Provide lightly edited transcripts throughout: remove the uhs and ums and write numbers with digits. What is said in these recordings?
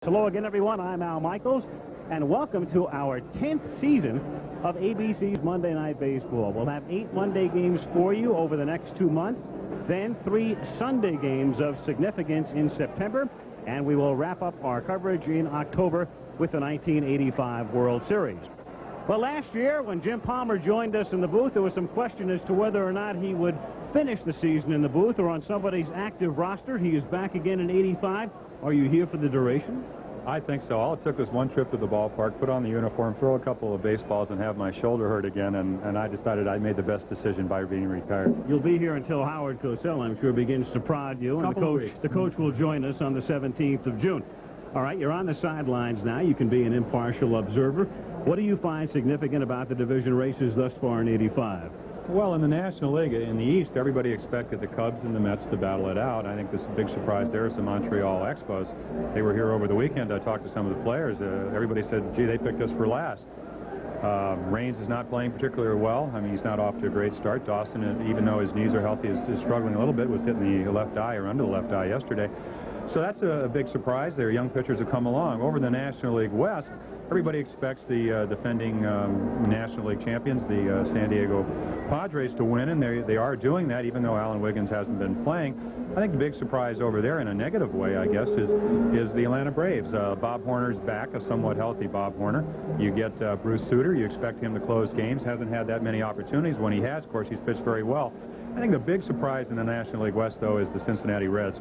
Hello again, everyone. I'm Al Michaels, and welcome to our 10th season of ABC's Monday Night Baseball. We'll have 8 Monday games for you over the next 2 months, then 3 Sunday games of significance in September, and we will wrap up our coverage in October with the 1985 World Series. Well, last year, when Jim Palmer joined us in the booth, there was some question as to whether or not he would finish the season in the booth or on somebody's active roster. He is back again in '85. Are you here for the duration? I think so. All it took was one trip to the ballpark, put on the uniform, throw a couple of baseballs, and have my shoulder hurt again, and I decided I made the best decision by being retired. You'll be here until Howard Cosell, I'm sure, begins to prod you, and the coach will join us on the 17th of June. All right, you're on the sidelines now. You can be an impartial observer. What do you find significant about the division races thus far in '85? Well, in the National League, in the East, everybody expected the Cubs and the Mets to battle it out. I think this big surprise there is the Montreal Expos. They were here over the weekend. I talked to some of the players. Everybody said, gee, they picked us for last. Raines is not playing particularly well. I mean, he's not off to a great start. Dawson, even though his knees are healthy, is struggling a little bit, was hitting the left eye or under the left eye yesterday. So that's a big surprise. Their young pitchers have come along. Over the National League West, everybody expects the defending National League champions, the San Diego Padres, to win, and they are doing that, even though Alan Wiggins hasn't been playing. I think the big surprise over there, in a negative way, I guess, is the Atlanta Braves. Bob Horner's back, a somewhat healthy Bob Horner. You get Bruce Sutter. You expect him to close games. Hasn't had that many opportunities. When he has, of course, he's pitched very well. I think the big surprise in the National League West, though, is the Cincinnati Reds.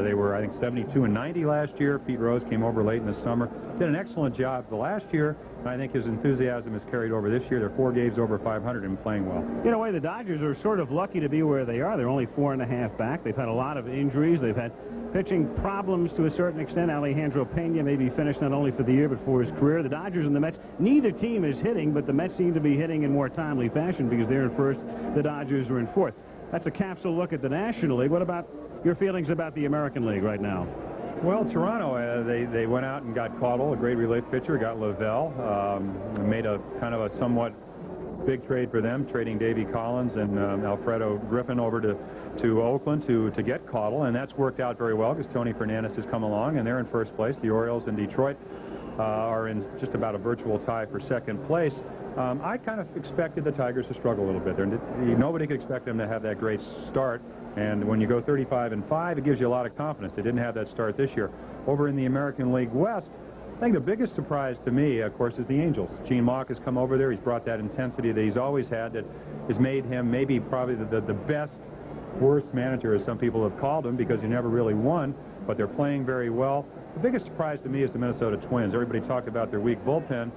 They were, I think, 72-90 last year. Pete Rose came over late in the summer. Did an excellent job the last year, and I think his enthusiasm has carried over this year. They're 4 games over 500 and playing well. In a way, the Dodgers are sort of lucky to be where they are. They're only 4.5 back. They've had a lot of injuries. They've had pitching problems to a certain extent. Alejandro Pena may be finished not only for the year but for his career. The Dodgers and the Mets, neither team is hitting, but the Mets seem to be hitting in more timely fashion because they're in first. The Dodgers are in fourth. That's a capsule look at the National League. What about your feelings about the American League right now? Well, Toronto, they went out and got Caudle, a great relief pitcher, got Lavelle, made a kind of a somewhat big trade for them, trading Davey Collins and Alfredo Griffin over to Oakland to get Caudle, and that's worked out very well because Tony Fernandez has come along, and they're in first place. The Orioles in Detroit are in just about a virtual tie for second place. I kind of expected the Tigers to struggle a little bit. Nobody could expect them to have that great start. And when you go 35-5, it gives you a lot of confidence. They didn't have that start this year. Over in the American League West, I think the biggest surprise to me, of course, is the Angels. Gene Mauch has come over there. He's brought that intensity that he's always had that has made him maybe probably the best, worst manager, as some people have called him, because he never really won, but they're playing very well. The biggest surprise to me is the Minnesota Twins. Everybody talked about their weak bullpen.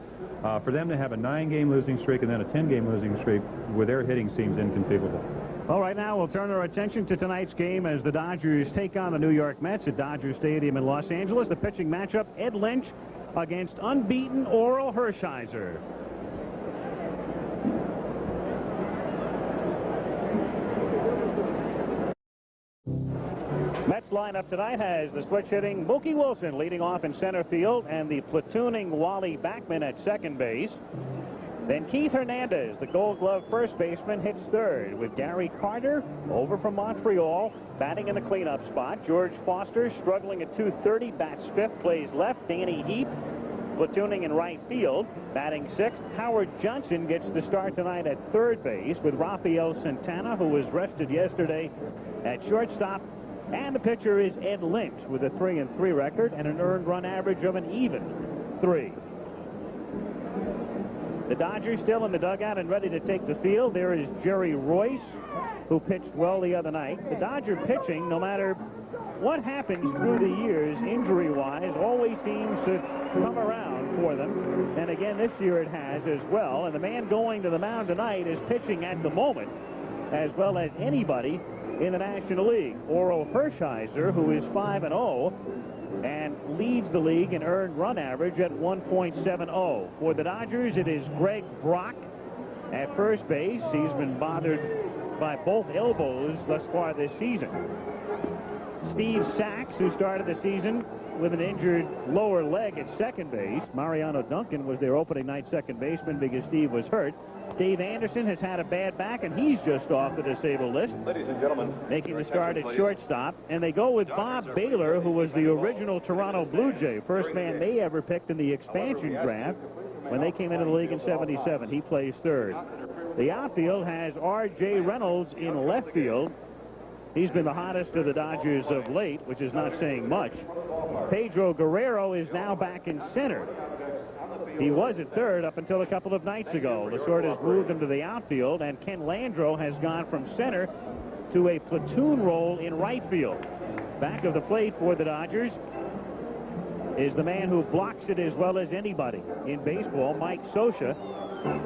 For them to have a 9-game losing streak and then a 10-game losing streak with their hitting seems inconceivable. Well, right now we'll turn our attention to tonight's game as the Dodgers take on the New York Mets at Dodger Stadium in Los Angeles. The pitching matchup, Ed Lynch against unbeaten Orel Hershiser. Mets lineup tonight has the switch-hitting Mookie Wilson leading off in center field and the platooning Wally Backman at second base. Then Keith Hernandez, the Gold Glove first baseman, hits third, with Gary Carter over from Montreal batting in the cleanup spot. George Foster struggling at .230, bats fifth, plays left. Danny Heap platooning in right field, batting sixth. Howard Johnson gets the start tonight at third base, with Rafael Santana, who was rested yesterday, at shortstop. And the pitcher is Ed Lynch with a 3-3 record and an earned run average of an even 3. The Dodgers still in the dugout and ready to take the field. There is Jerry Royce, who pitched well the other night. The Dodger pitching, no matter what happens through the years, injury-wise, always seems to come around for them. And again, this year it has as well. And the man going to the mound tonight is pitching at the moment as well as anybody in the National League. Orel Hershiser, who is 5-0. And leads the league in earned run average at 1.70. For the Dodgers, it is Greg Brock at first base. He's been bothered by both elbows thus far this season. Steve Sachs, who started the season with an injured lower leg at second base. Mariano Duncan was their opening night second baseman because Steve was hurt. Dave Anderson has had a bad back, and he's just off the disabled list. Ladies and gentlemen, Making the start at shortstop. And they go with Bob Baylor, who was the original Toronto Blue Jay. First man they ever picked in the expansion draft when they came into the league in '77. He plays third. The outfield has R.J. Reynolds in left field. He's been the hottest of the Dodgers of late, which is not saying much. Pedro Guerrero is now back in center. He was at third up until a couple of nights ago. Lasorda's moved him to the outfield, and Ken Landreau has gone from center to a platoon role in right field. Back of the plate for the Dodgers is the man who blocks it as well as anybody in baseball, Mike Scioscia.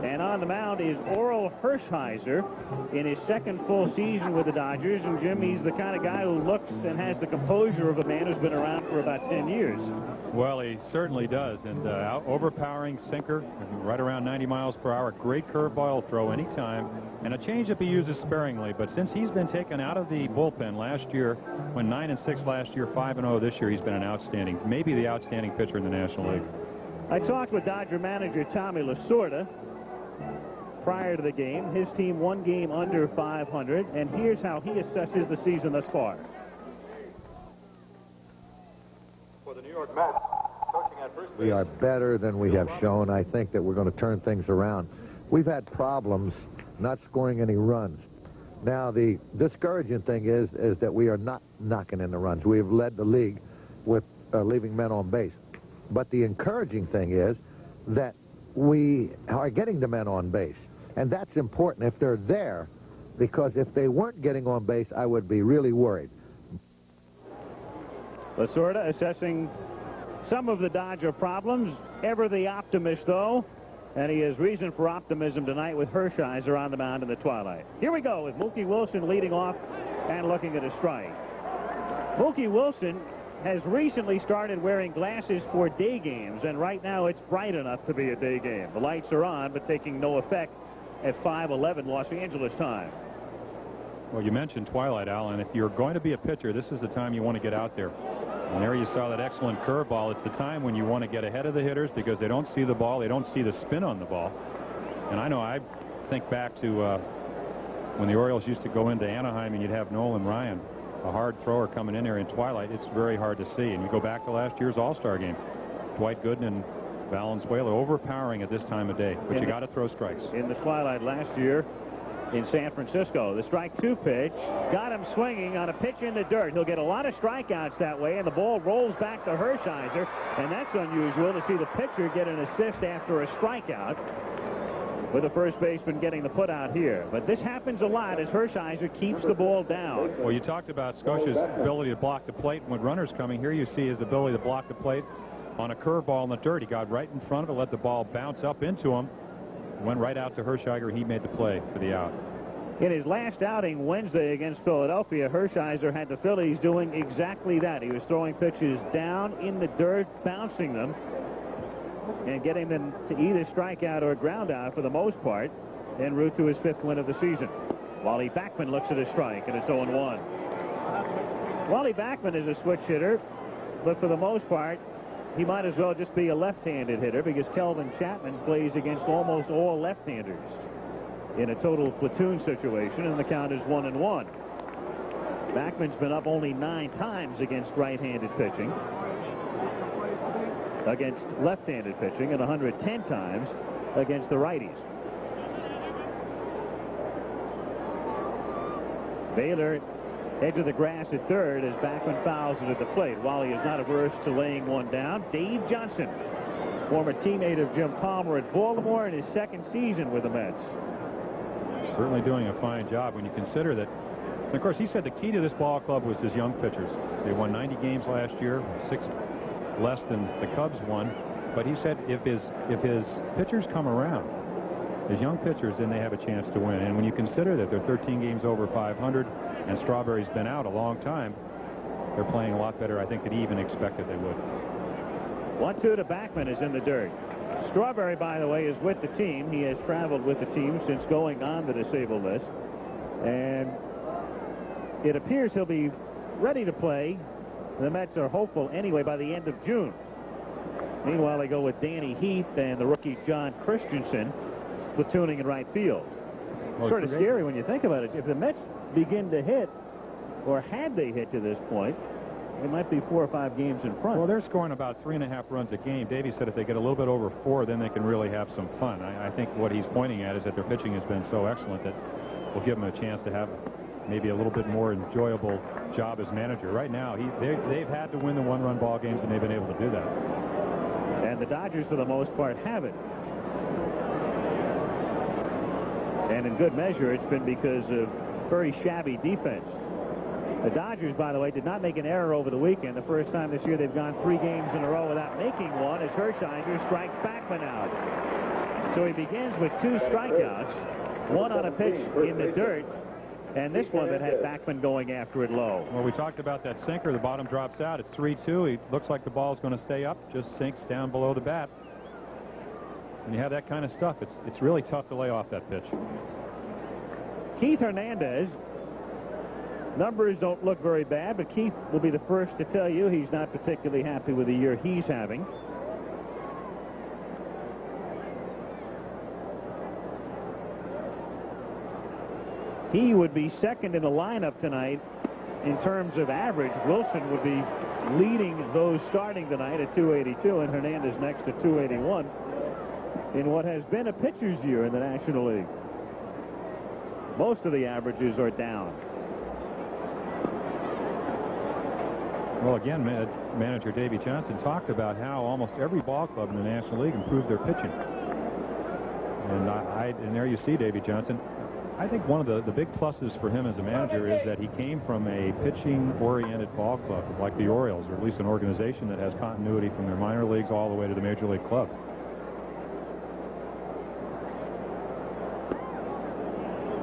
And on the mound is Oral Hershiser in his second full season with the Dodgers. And, Jim, he's the kind of guy who looks and has the composure of a man who's been around for about 10 years. Well, he certainly does. And overpowering sinker, right around 90 miles per hour. Great curveball throw anytime. And a changeup he uses sparingly. But since he's been taken out of the bullpen last year, when 9-6 last year, 5-0 this year, he's been an outstanding, maybe the outstanding pitcher in the National League. I talked with Dodger manager Tommy Lasorda prior to the game. His team one game under 500, and here's how he assesses the season thus far. for the New York Mets, coaching at first base. We are better than we have shown. I think that we're going to turn things around. We've had problems not scoring any runs. Now, the discouraging thing is that we are not knocking in the runs. We have led the league with leaving men on base. But the encouraging thing is that we are getting the men on base. And that's important if they're there, because if they weren't getting on base, I would be really worried. Lasorda assessing some of the Dodger problems. Ever the optimist, though. And he has reason for optimism tonight with Hershiser on the mound in the twilight. Here we go with Mookie Wilson leading off and looking at a strike. Mookie Wilson has recently started wearing glasses for day games, and right now it's bright enough to be a day game. The lights are on, but taking no effect at 5:11 Los Angeles time. Well, you mentioned twilight, Alan. If you're going to be a pitcher, this is the time you want to get out there. And there you saw that excellent curveball. It's the time when you want to get ahead of the hitters because they don't see the ball. They don't see the spin on the ball. And I think back to when the Orioles used to go into Anaheim and you'd have Nolan Ryan, a hard thrower coming in there in twilight. It's very hard to see. And you go back to last year's All-Star game. Dwight Gooden and Valenzuela overpowering at this time of day. But you got to throw strikes. In the twilight last year in San Francisco, the strike two pitch got him swinging on a pitch in the dirt. He'll get a lot of strikeouts that way, and the ball rolls back to Hershiser, and that's unusual to see the pitcher get an assist after a strikeout, with the first baseman getting the put out here. But this happens a lot as Hershiser keeps the ball down. Well, you talked about Scioscia's ability to block the plate. When runners coming here, you see his ability to block the plate on a curveball in the dirt. He got right in front of it, let the ball bounce up into him, went right out to Hershiser. He made the play for the out. In his last outing Wednesday against Philadelphia, Hershiser had the Phillies doing exactly that. He was throwing pitches down in the dirt, bouncing them, and getting them to either strike out or ground out for the most part, en route to his 5th win of the season. Wally Backman looks at a strike, and it's 0-1. Wally Backman is a switch hitter, but for the most part, he might as well just be a left-handed hitter because Kelvin Chapman plays against almost all left-handers in a total platoon situation, and the count is 1-1. Backman's been up only 9 times against right-handed pitching, against left-handed pitching, and 110 times against the righties. Baylor edge of the grass at third as Backman fouls it at the plate. Wally is not averse to laying one down. Dave Johnson, former teammate of Jim Palmer at Baltimore in his 2nd season with the Mets. Certainly doing a fine job when you consider that. And of course, he said the key to this ball club was his young pitchers. They won 90 games last year, 6 less than the Cubs won. But he said if his pitchers come around, his young pitchers, then they have a chance to win. And when you consider that they're 13 games over 500 and Strawberry's been out a long time, they're playing a lot better, I think, than he even expected they would. 1-2 to Backman is in the dirt. Strawberry, by the way, is with the team. He has traveled with the team since going on the disabled list. And it appears he'll be ready to play. The Mets are hopeful anyway by the end of June. Meanwhile, they go with Danny Heath and the rookie John Christensen platooning in right field. Well, Sort of great. scary when you think about it. If the Mets begin to hit, or had they hit to this point, they might be 4 or 5 games in front. Well, they're scoring about 3.5 runs a game. Davey said if they get a little bit over 4, then they can really have some fun. I think what he's pointing at is that their pitching has been so excellent that will give them a chance to have maybe a little bit more enjoyable job as manager. Right now, they've had to win the 1-run ball games, and they've been able to do that. And the Dodgers, for the most part, have it. And in good measure, it's been because of very shabby defense. The Dodgers, by the way, did not make an error over the weekend. The first time this year they've gone 3 games in a row without making one as Hershiser strikes Backman out. So he begins with 2 strikeouts, 1 on a pitch in the dirt, and this one that had Backman going after it low. Well, we talked about that sinker. The bottom drops out. It's 3-2. It looks like the ball's going to stay up, just sinks down below the bat. When you have that kind of stuff, it's really tough to lay off that pitch. Keith Hernandez. Numbers don't look very bad, but Keith will be the first to tell you he's not particularly happy with the year he's having. He would be second in the lineup tonight in terms of average. Wilson would be leading those starting tonight at 282, and Hernandez next to 281 in what has been a pitcher's year in the National League. Most of the averages are down. Well, again, manager Davey Johnson talked about how almost every ball club in the National League improved their pitching. And there you see Davey Johnson. I think one of the big pluses for him as a manager is that he came from a pitching-oriented ball club like the Orioles, or at least an organization that has continuity from their minor leagues all the way to the major league club.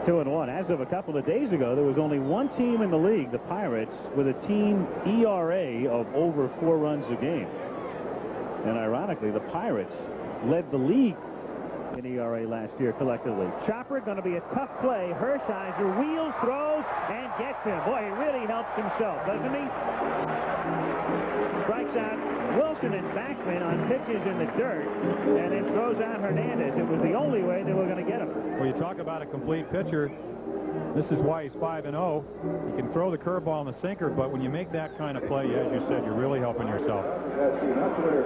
Two and one. As of a couple of days ago, there was only one team in the league, the Pirates, with a team ERA of over 4 runs a game. And ironically, the Pirates led the league in ERA last year collectively. Chopper going to be a tough play. Hershiser wheels, throws, and gets him. Boy, he really helps himself, doesn't he? Strikes out Wilson and Backman on pitches in the dirt, and then throws out Hernandez. It was the only way they were going to get him. Well, you talk about a complete pitcher. This is why he's 5-0. You can throw the curveball and the sinker, but when you make that kind of play, as you said, you're really helping yourself.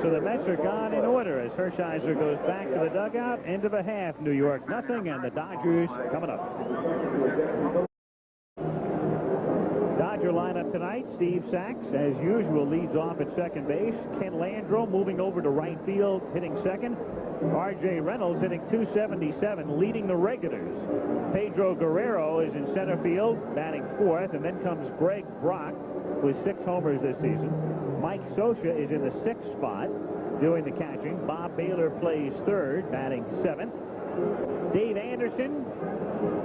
So the Mets are gone in order as Hershiser goes back to the dugout. End of a half. New York nothing, and the Dodgers coming up. Dodger lineup tonight. Steve Sachs, as usual, leads off at second base. Ken Landreau moving over to right field, hitting second. R.J. Reynolds hitting .277, leading the regulars. Pedro Guerrero is in center field, batting 4th, and then comes Greg Brock with 6 homers this season. Mike Scioscia is in the 6th spot, doing the catching. Bob Baylor plays 3rd, batting 7th. Dave Anderson,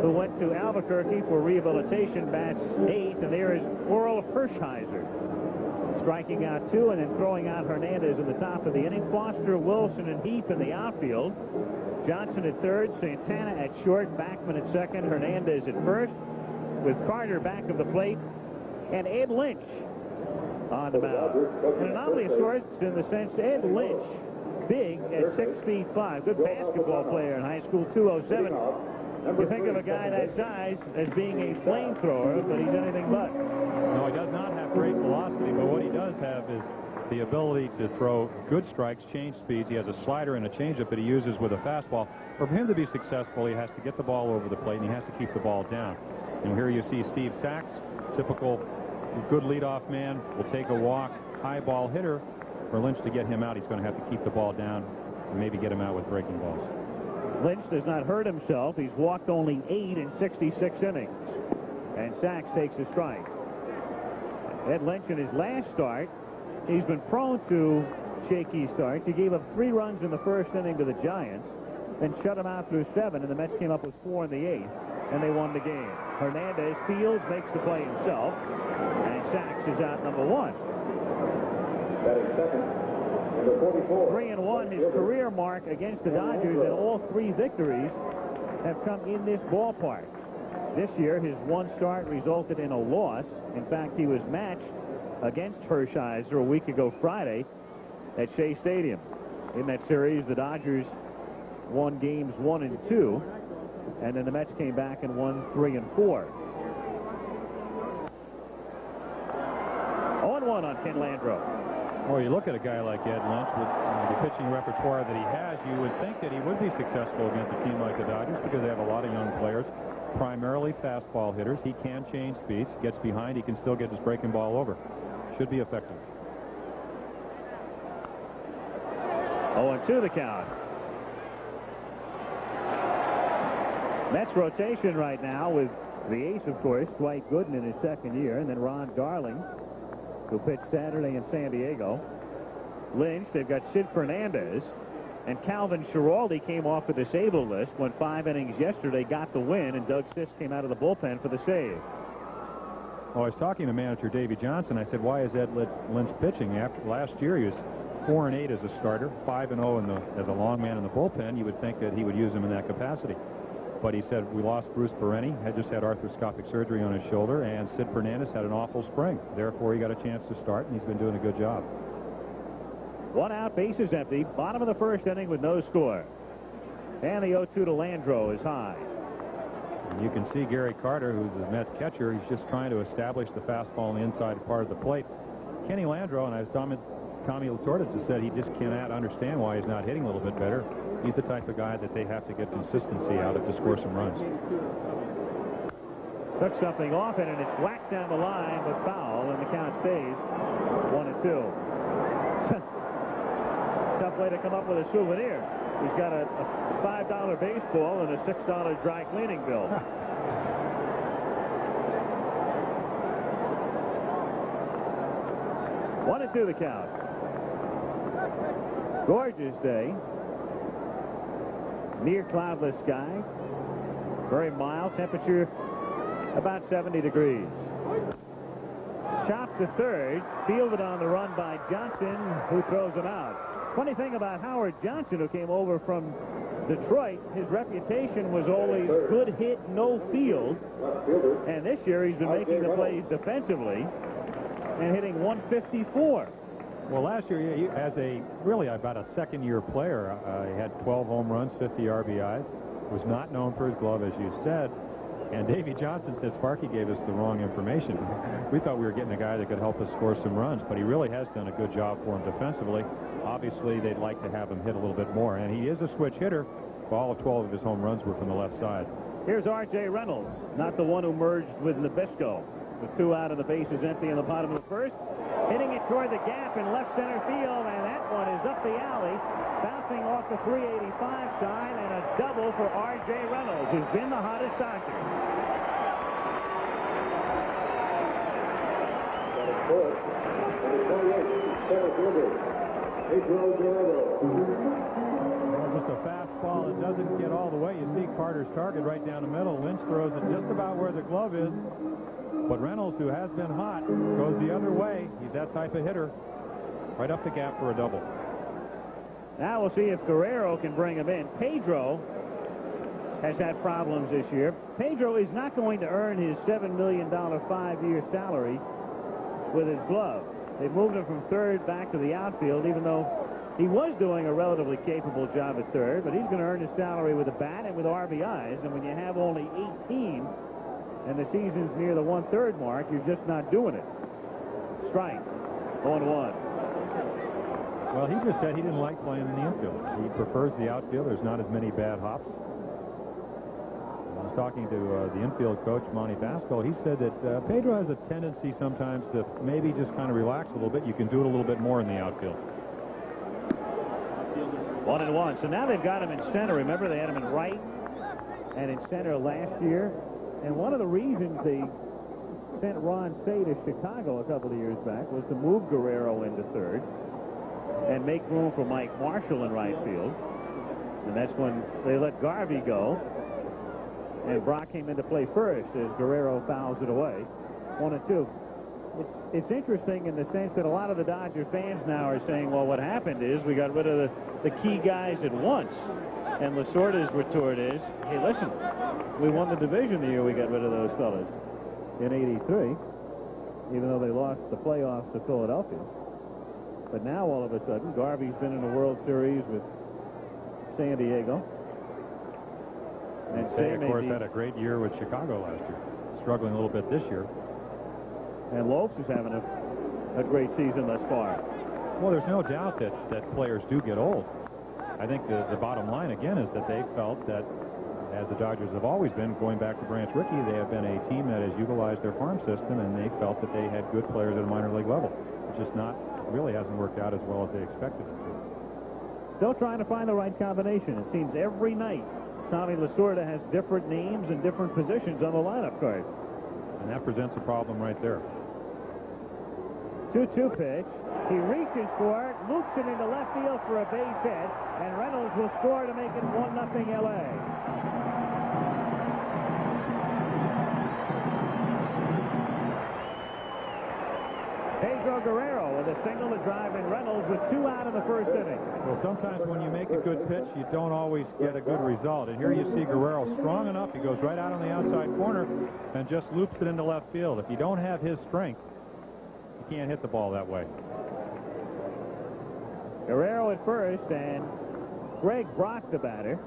who went to Albuquerque for rehabilitation, bats 8th, and there is Oral Hershiser, striking out 2 and then throwing out Hernandez in the top of the inning. Foster, Wilson, and Heap in the outfield. Johnson at 3rd, Santana at short, Backman at 2nd, Hernandez at 1st, with Carter back of the plate, and Ed Lynch on the mound. An anomaly of sorts in the sense Ed Lynch, big at 6'5", good basketball player in high school, 207. You think of a guy that size as being a flamethrower, but he's anything but. No, he does not have great velocity, but what he does have is the ability to throw good strikes, change speeds. He has a slider and a changeup that he uses with a fastball. For him to be successful, he has to get the ball over the plate, and he has to keep the ball down. And here you see Steve Sachs, typical good leadoff man, will take a walk, high ball hitter. For Lynch to get him out, he's going to have to keep the ball down and maybe get him out with breaking balls. Lynch does not hurt himself. He's walked only 8 in 66 innings. And Sachs takes a strike. Ed Lynch in his last start, he's been prone to shaky starts. He gave up 3 runs in the first inning to the Giants, then shut him out through 7, and the Mets came up with 4 in the 8th, and they won the game. Hernandez fields, makes the play himself, and Sachs is out number 1. 3-1, his career mark against the Dodgers, and all 3 victories have come in this ballpark. This year, his 1 start resulted in a loss. In fact, he was matched against Hershiser a week ago Friday at Shea Stadium. In that series, the Dodgers won games 1 and 2. And then the Mets came back and won 3 and 4. 0-1 on Ken Landreau. Well, you look at a guy like Ed Lynch with the pitching repertoire that he has, you would think that he would be successful against a team like the Dodgers because they have a lot of young players, primarily fastball hitters. He can change speeds, gets behind, he can still get his breaking ball over. Should be effective. 0-2 the count. Mets rotation right now with the ace, of course, Dwight Gooden in his second year, and then Ron Darling, who pitched Saturday in San Diego. Lynch, they've got Sid Fernandez, and Calvin Schiraldi came off the disabled list, went 5 innings yesterday, got the win, and Doug Sisk came out of the bullpen for the save. Well, I was talking to manager Davey Johnson. I said, why is Ed Lynch pitching? After last year, he was 4-8 as a starter, 5-0 as a long man in the bullpen. You would think that he would use him in that capacity. But he said we lost Bruce Perrine, had just had arthroscopic surgery on his shoulder, and Sid Fernandez had an awful spring. Therefore, he got a chance to start, and he's been doing a good job. 1 out, bases empty. Bottom of the first inning with no score. And the 0-2 to Landreau is high. And you can see Gary Carter, who's the Mets catcher, he's just trying to establish the fastball on the inside part of the plate. Kenny Landreau, and as Tommy Lasorda has said, he just cannot understand why he's not hitting a little bit better. He's the type of guy that they have to get consistency out of to score some runs. Took something off it, and it's whacked down the line, but foul, and the count stays 1-2. Tough way to come up with a souvenir. He's got a $5 baseball and a $6 dry cleaning bill. 1-2 the count. Gorgeous day. Near cloudless sky. Very mild. Temperature about 70 degrees. Chopped to third. Fielded on the run by Johnson, who throws him out. Funny thing about Howard Johnson, who came over from Detroit, his reputation was always good hit, no field. And this year he's been making the plays defensively and hitting 154. Well, last year, he, as really about a second-year player, he had 12 home runs, 50 RBIs, was not known for his glove, as you said. And Davey Johnson says Sparky gave us the wrong information. We thought we were getting a guy that could help us score some runs, but he really has done a good job for him defensively. Obviously, they'd like to have him hit a little bit more, and he is a switch hitter. All of 12 of his home runs were from the left side. Here's R.J. Reynolds, not the one who merged with Nabisco. With 2 out of the bases empty in the bottom of the first. Hitting it toward the gap in left center field, and that one is up the alley, bouncing off the 385 side, and a double for R.J. Reynolds, who's been the hottest Dodger. Just a fastball that doesn't get all the way. You see Carter's target right down the middle. Lynch throws it just about where the glove is. But Reynolds, who has been hot, goes the other way. He's that type of hitter. Right up the gap for a double. Now we'll see if Guerrero can bring him in. Pedro has had problems this year. Pedro is not going to earn his $7 million 5-year salary with his glove. They moved him from third back to the outfield, even though he was doing a relatively capable job at third. But he's going to earn his salary with a bat and with RBIs. And when you have only 18 and the season's near the 1/3 mark, you're just not doing it. Strike. 0-1. Well, he just said he didn't like playing in the infield. He prefers the outfield. There's not as many bad hops. I was talking to the infield coach, Monty Basco. He said that Pedro has a tendency sometimes to maybe just kind of relax a little bit. You can do it a little bit more in the outfield. 1-1. So now they've got him in center. Remember, they had him in right and in center last year. And one of the reasons they sent Ron Say to Chicago a couple of years back was to move Guerrero into third and make room for Mike Marshall in right field. And that's when they let Garvey go. And Brock came into play first as Guerrero fouls it away. 1-2. It's interesting in the sense that a lot of the Dodger fans now are saying, well, what happened is we got rid of the key guys at once. And Lasorda's retort is, hey, listen, we won the division the year we got rid of those fellas in '83, even though they lost the playoffs to Philadelphia. But now, all of a sudden, Garvey's been in the World Series with San Diego. And Say, of course, had a great year with Chicago last year. Struggling a little bit this year. And Lopes is having a great season thus far. Well, there's no doubt that players do get old. I think the bottom line, again, is that they felt that, as the Dodgers have always been, going back to Branch Rickey, they have been a team that has utilized their farm system, and they felt that they had good players at a minor league level. It's just really hasn't worked out as well as they expected it to. Still trying to find the right combination. It seems every night Tommy Lasorda has different names and different positions on the lineup card. And that presents a problem right there. 2-2 pitch. He reaches for it, loops it into left field for a base hit, and Reynolds will score to make it 1-0 L.A. Pedro Guerrero with a single to drive in Reynolds with 2 out in the first inning. Well, sometimes when you make a good pitch, you don't always get a good result. And here you see Guerrero strong enough. He goes right out on the outside corner and just loops it into left field. If you don't have his strength, you can't hit the ball that way. Guerrero at first, and Greg Brock the batter.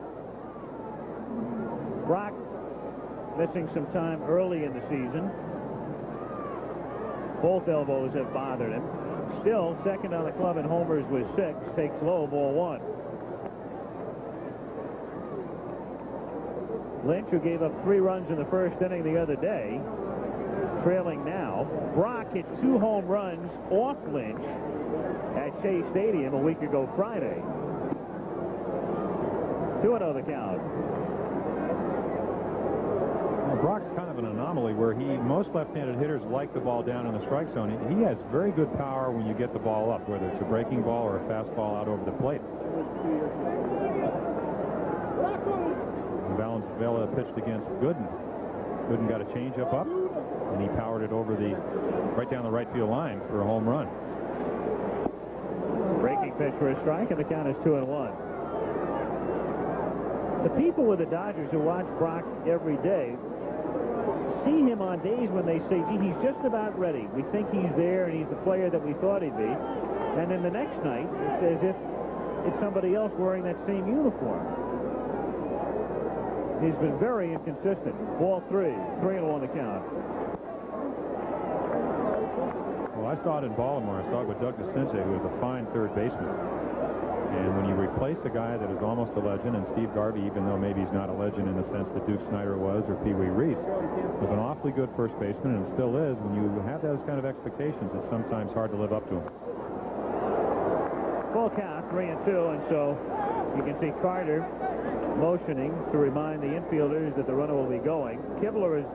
Brock missing some time early in the season. Both elbows have bothered him. Still second on the club in homers with 6. Takes low, ball 1. Lynch, who gave up 3 runs in the first inning the other day, trailing now. Brock hit 2 home runs off Lynch at Shea Stadium a week ago Friday. 2-0 the count. Well, Brock's kind of an anomaly where most left-handed hitters like the ball down in the strike zone. He has very good power when you get the ball up, whether it's a breaking ball or a fastball out over the plate. Valenzuela pitched against Gooden. Gooden got a changeup up, and he powered it over right down the right field line for a home run. Breaking pitch for a strike, and the count is 2-1. The people with the Dodgers who watch Brock every day see him on days when they say, gee, he's just about ready. We think he's there, and he's the player that we thought he'd be. And then the next night, it's as if it's somebody else wearing that same uniform. He's been very inconsistent. Ball 3, 3-1 the count. Well, I saw it in Baltimore. I saw it with Doug DeCince, who is a fine third baseman. And when you replace a guy that is almost a legend, and Steve Garvey, even though maybe he's not a legend in the sense that Duke Snider was or Pee Wee Reese, was an awfully good first baseman and still is. When you have those kind of expectations, it's sometimes hard to live up to them. Full count, 3-2, and so you can see Carter motioning to remind the infielders that the runner will be going. Kibler is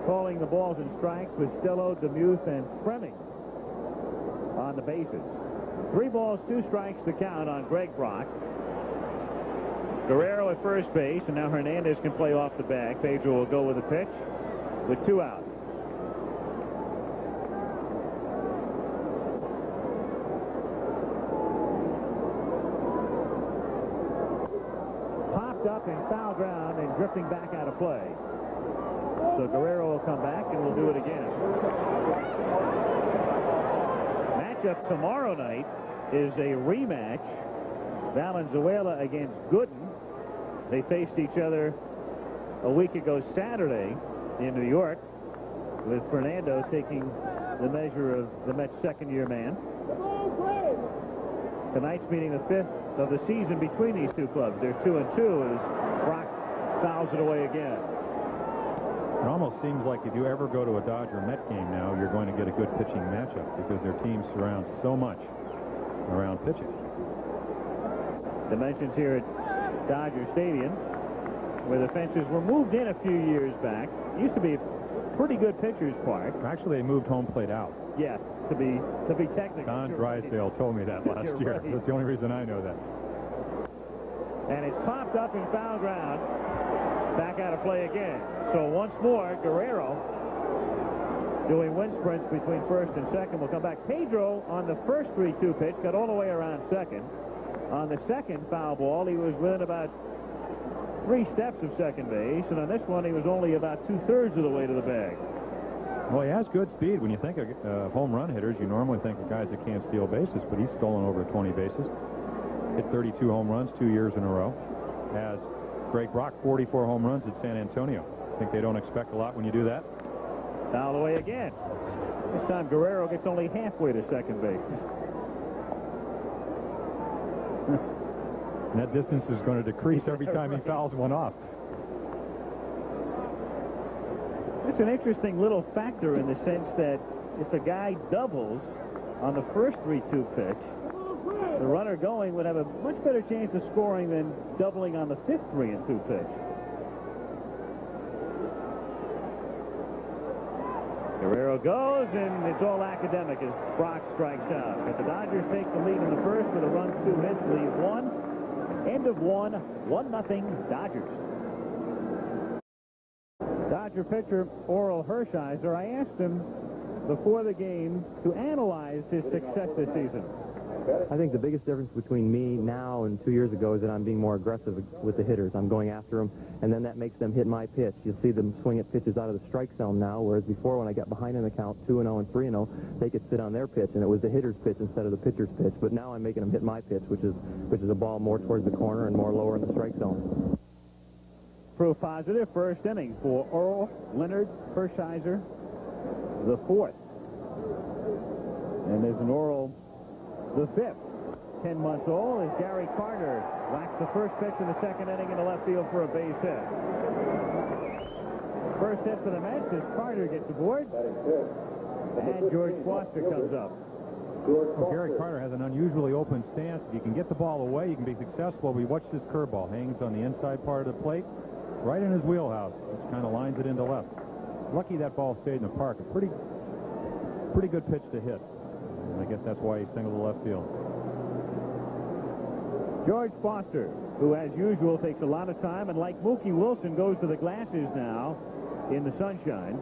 calling the balls and strikes with Stello, DeMuth, and Fremming on the bases. 3 balls, 2 strikes to count on Greg Brock. Guerrero at first base, and now Hernandez can play off the bag. Pedro will go with a pitch with 2 out. Popped up in foul ground and drifting back out of play. So Guerrero will come back and we'll do it again. Matchup tomorrow night is a rematch. Valenzuela against Gooden. They faced each other a week ago Saturday in New York, with Fernando taking the measure of the Mets' second-year man. Tonight's meeting the 5th of the season between these two clubs. They're 2-2 as Brock fouls it away again. It almost seems like if you ever go to a Dodger-Met game now, you're going to get a good pitching matchup because their teams surround so much around pitching. Dimensions here at Dodger Stadium, where the fences were moved in a few years back. Used to be a pretty good pitcher's park. Actually, they moved home plate out. Yes, to be technical. Don Drysdale told me that last year. Right. That's the only reason I know that. And it's popped up in foul ground. Back out of play again. So once more, Guerrero doing wind sprints between first and second. Will come back. Pedro on the first 3-2 pitch got all the way around second. On the second foul ball, he was within about 3 steps of second base. And on this one, he was only about 2/3 of the way to the bag. Well, he has good speed. When you think of home run hitters, you normally think of guys that can't steal bases, but he's stolen over 20 bases. Hit 32 home runs 2 years in a row. Has Greg Brock 44 home runs at San Antonio. I think they don't expect a lot when you do that. Foul away again. This time Guerrero gets only halfway to second base. And that distance is going to decrease every time he fouls one off. It's an interesting little factor in the sense that if a guy doubles on the first 3-2 pitch, the runner going would have a much better chance of scoring than doubling on the fifth 3-2 pitch. Guerrero goes, and it's all academic as Brock strikes out. But the Dodgers take the lead in the first with a run, 2 hits, leave 1. End of 1-0 Dodgers. Dodger pitcher Oral Hershiser, I asked him before the game to analyze his success this season. I think the biggest difference between me now and 2 years ago is that I'm being more aggressive with the hitters. I'm going after them, and then that makes them hit my pitch. You see them swing at pitches out of the strike zone now, whereas before when I got behind in the count 2-0 and 3-0, they could sit on their pitch, and it was the hitter's pitch instead of the pitcher's pitch. But now I'm making them hit my pitch, which is a ball more towards the corner and more lower in the strike zone. Proof positive first inning for Oral Leonard Hershiser, the 4th. And there's an Oral, the 5th. 10 months old as Gary Carter whacks the first pitch in the second inning into left field for a base hit. First hit for the Mets as Carter gets aboard. And George Foster comes up. Well, Gary Carter has an unusually open stance. If you can get the ball away, you can be successful. We watched this curveball. Hangs on the inside part of the plate, right in his wheelhouse. Just kind of lines it into left. Lucky that ball stayed in the park. A pretty good pitch to hit. And I guess that's why he singled to left field. George Foster, who as usual takes a lot of time, and like Mookie Wilson goes to the glasses now in the sunshine.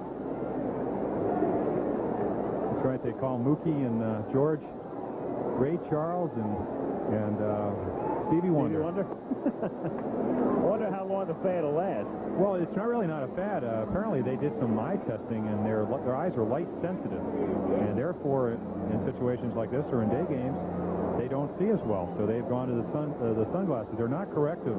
That's right. They call Mookie and George Ray Charles and Stevie Wonder. I wonder how long the fad will last. Well, it's really not a fad. Apparently, they did some eye testing, and their eyes are light sensitive, and therefore, in situations like this or in day games, they don't see as well. So they've gone to the sunglasses. They're not corrective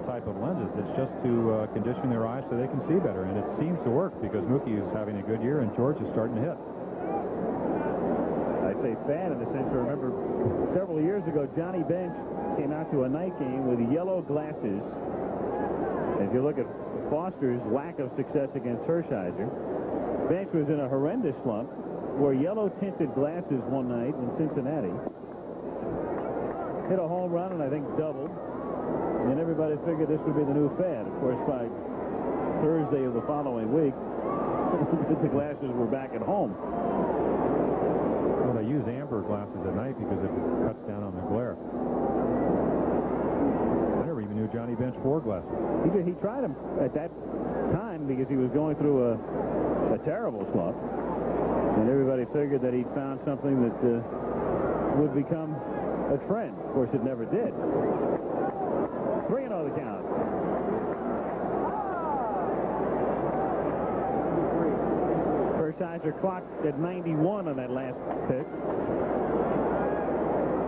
type of lenses. It's just to condition their eyes so they can see better, and it seems to work because Mookie is having a good year and George is starting to hit. I say fad in the sense I remember several years ago, Johnny Bench came out to a night game with yellow glasses. If you look at Foster's lack of success against Hershiser, Bench was in a horrendous slump, wore yellow-tinted glasses one night in Cincinnati. Hit a home run and I think doubled. And everybody figured this would be the new fad. Of course, by Thursday of the following week, the glasses were back at home. Well, they use amber glasses at night because it cuts down on the glare. I never even knew Johnny Bench wore glasses. He tried them at that time because he was going through a terrible slump. And everybody figured that he'd found something that would become a trend. Of course, it never did. 3-0 the count. Hershiser clocked at 91 on that last pitch.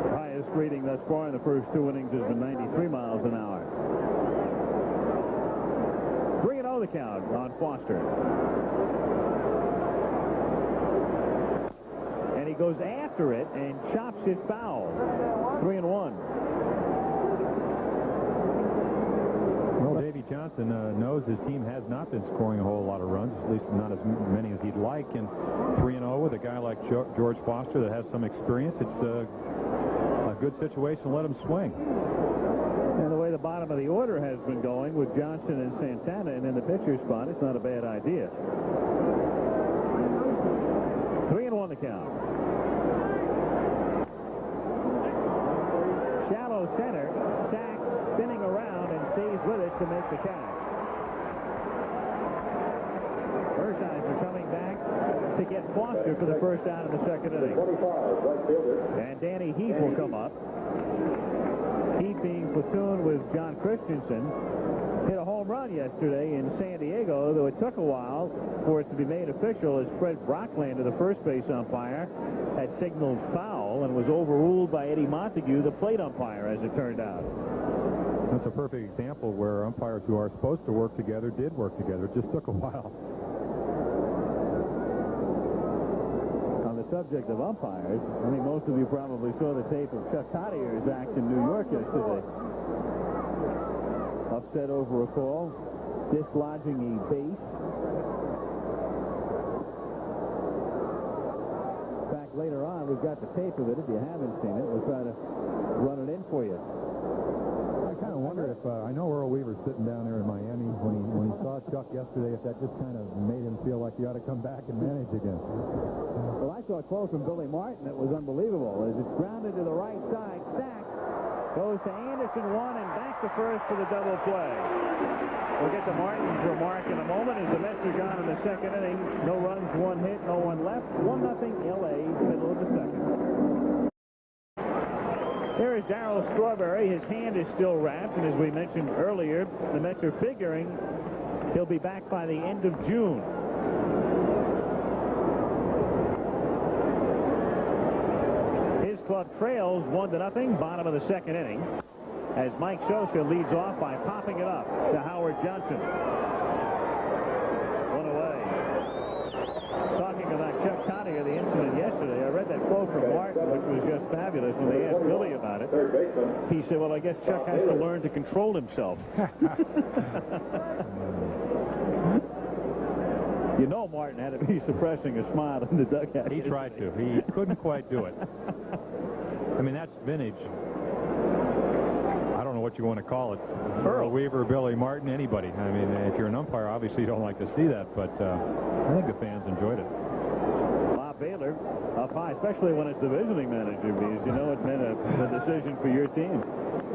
The highest rating thus far in the first 2 innings has been 93 miles an hour. 3-0 the count on Foster. And he goes after it and chops it foul. 3-1. Well, Davey Johnson knows his team has not been scoring a whole lot of runs, at least not as many as he'd like. And 3-0 with a guy like George Foster that has some experience, it's a good situation to let him swing. And the way the bottom of the order has been going with Johnson and Santana and in the pitcher's spot, it's not a bad idea. 3-1 the count. Shallow center, Sack spinning around and stays with it to make the catch. Hershiser coming back to get Foster for the first out in the second inning. And Danny Heath will come up. Heath being platooned with John Christensen. Hit a home run yesterday in San Diego, though it took a while for it to be made official as Fred Brocklander, the first base umpire, had signaled foul and was overruled by Eddie Montague, the plate umpire, as it turned out. That's a perfect example where umpires who are supposed to work together did work together. It just took a while. On the subject of umpires, I think most of you probably saw the tape of Chuck Cottier's act in New York yesterday. Upset over a call, dislodging a base. In fact, later on, we've got the tape of it. If you haven't seen it, we'll try to run it in for you. I kind of wonder if, I know Earl Weaver's sitting down there in Miami when he saw Chuck yesterday, if that just kind of made him feel like he ought to come back and manage again. Well, I saw a quote from Billy Martin that was unbelievable. As it's grounded to the right side, Sachs goes to Anderson, one, and back to first for the double play. We'll get to Martin's remark in a moment as the Mets are gone in the second inning. No runs, one hit, no one left. 1-0 L.A., middle of the second. There is Darryl Strawberry. His hand is still wrapped, and as we mentioned earlier, the Mets are figuring he'll be back by the end of June. His club trails 1-0, bottom of the second inning, as Mike Scioscia leads off by popping it up to Howard Johnson. One away. Talking about Chuck Cottier, the incident yesterday, I read that quote from Martin, which was just fabulous, when they asked Billy about it. He said, well, I guess Chuck has to learn to control himself. You know Martin had to be suppressing a smile in the dugout. He tried to. He couldn't quite do it. I mean, that's vintage. I don't know what you want to call it. Earl Weaver, Billy Martin, anybody. I mean, if you're an umpire, obviously you don't like to see that, but I think the fans enjoyed it. Bob Baylor up high, especially when it's the visiting manager, because you know it meant a decision for your team.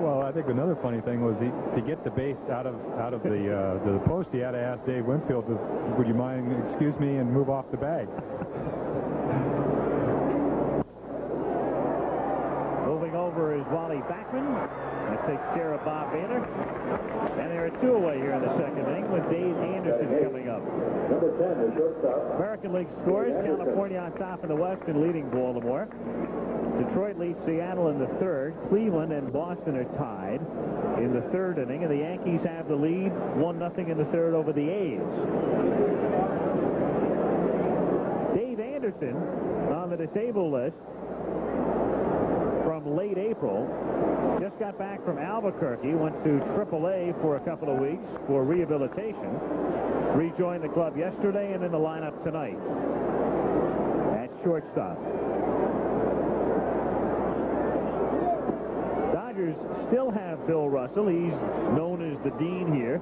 Well, I think another funny thing was to get the base out of the post, he had to ask Dave Winfield, would you mind, excuse me, and move off the bag. Moving over is Wally Backman. That takes care of Bob Baylor. And there are two away here in the second inning with Dave Anderson coming up. Number 10 is shortstop. American League scores. California on top in the West and leading Baltimore. Detroit leads Seattle in the third. Cleveland and Boston are tied in the third inning, and the Yankees have the lead 1-0 in the third over the A's. Dave Anderson on the disabled list from late April. Just got back from Albuquerque, went to AAA for a couple of weeks for rehabilitation. Rejoined the club yesterday and in the lineup tonight at shortstop. Dodgers still have Bill Russell. He's known as the Dean here.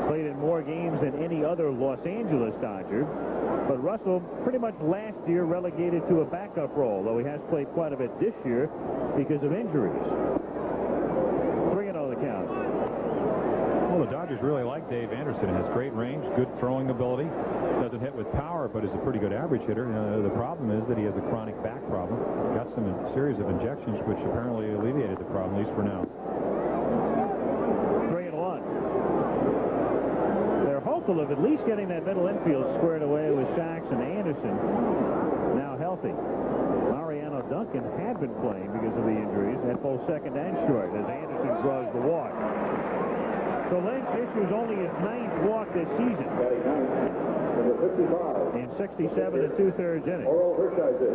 Played in more games than any other Los Angeles Dodger. But Russell, pretty much last year, relegated to a backup role, though he has played quite a bit this year because of injuries. 3-0 the count. Well, the Dodgers really like Dave Anderson. He has great range, good throwing ability. Doesn't hit with power, but is a pretty good average hitter. The problem is that he has a chronic back problem. Got some series of injections, which apparently alleviated the problem, at least for now. 3-1. They're hopeful of at least getting that middle infield squared away with Sachs and Anderson, now healthy. Mariano Duncan had been playing because of the injuries at both second and short as Anderson draws the walk. So Lynch issues only his 9th walk this season in 67 and 2/3 innings.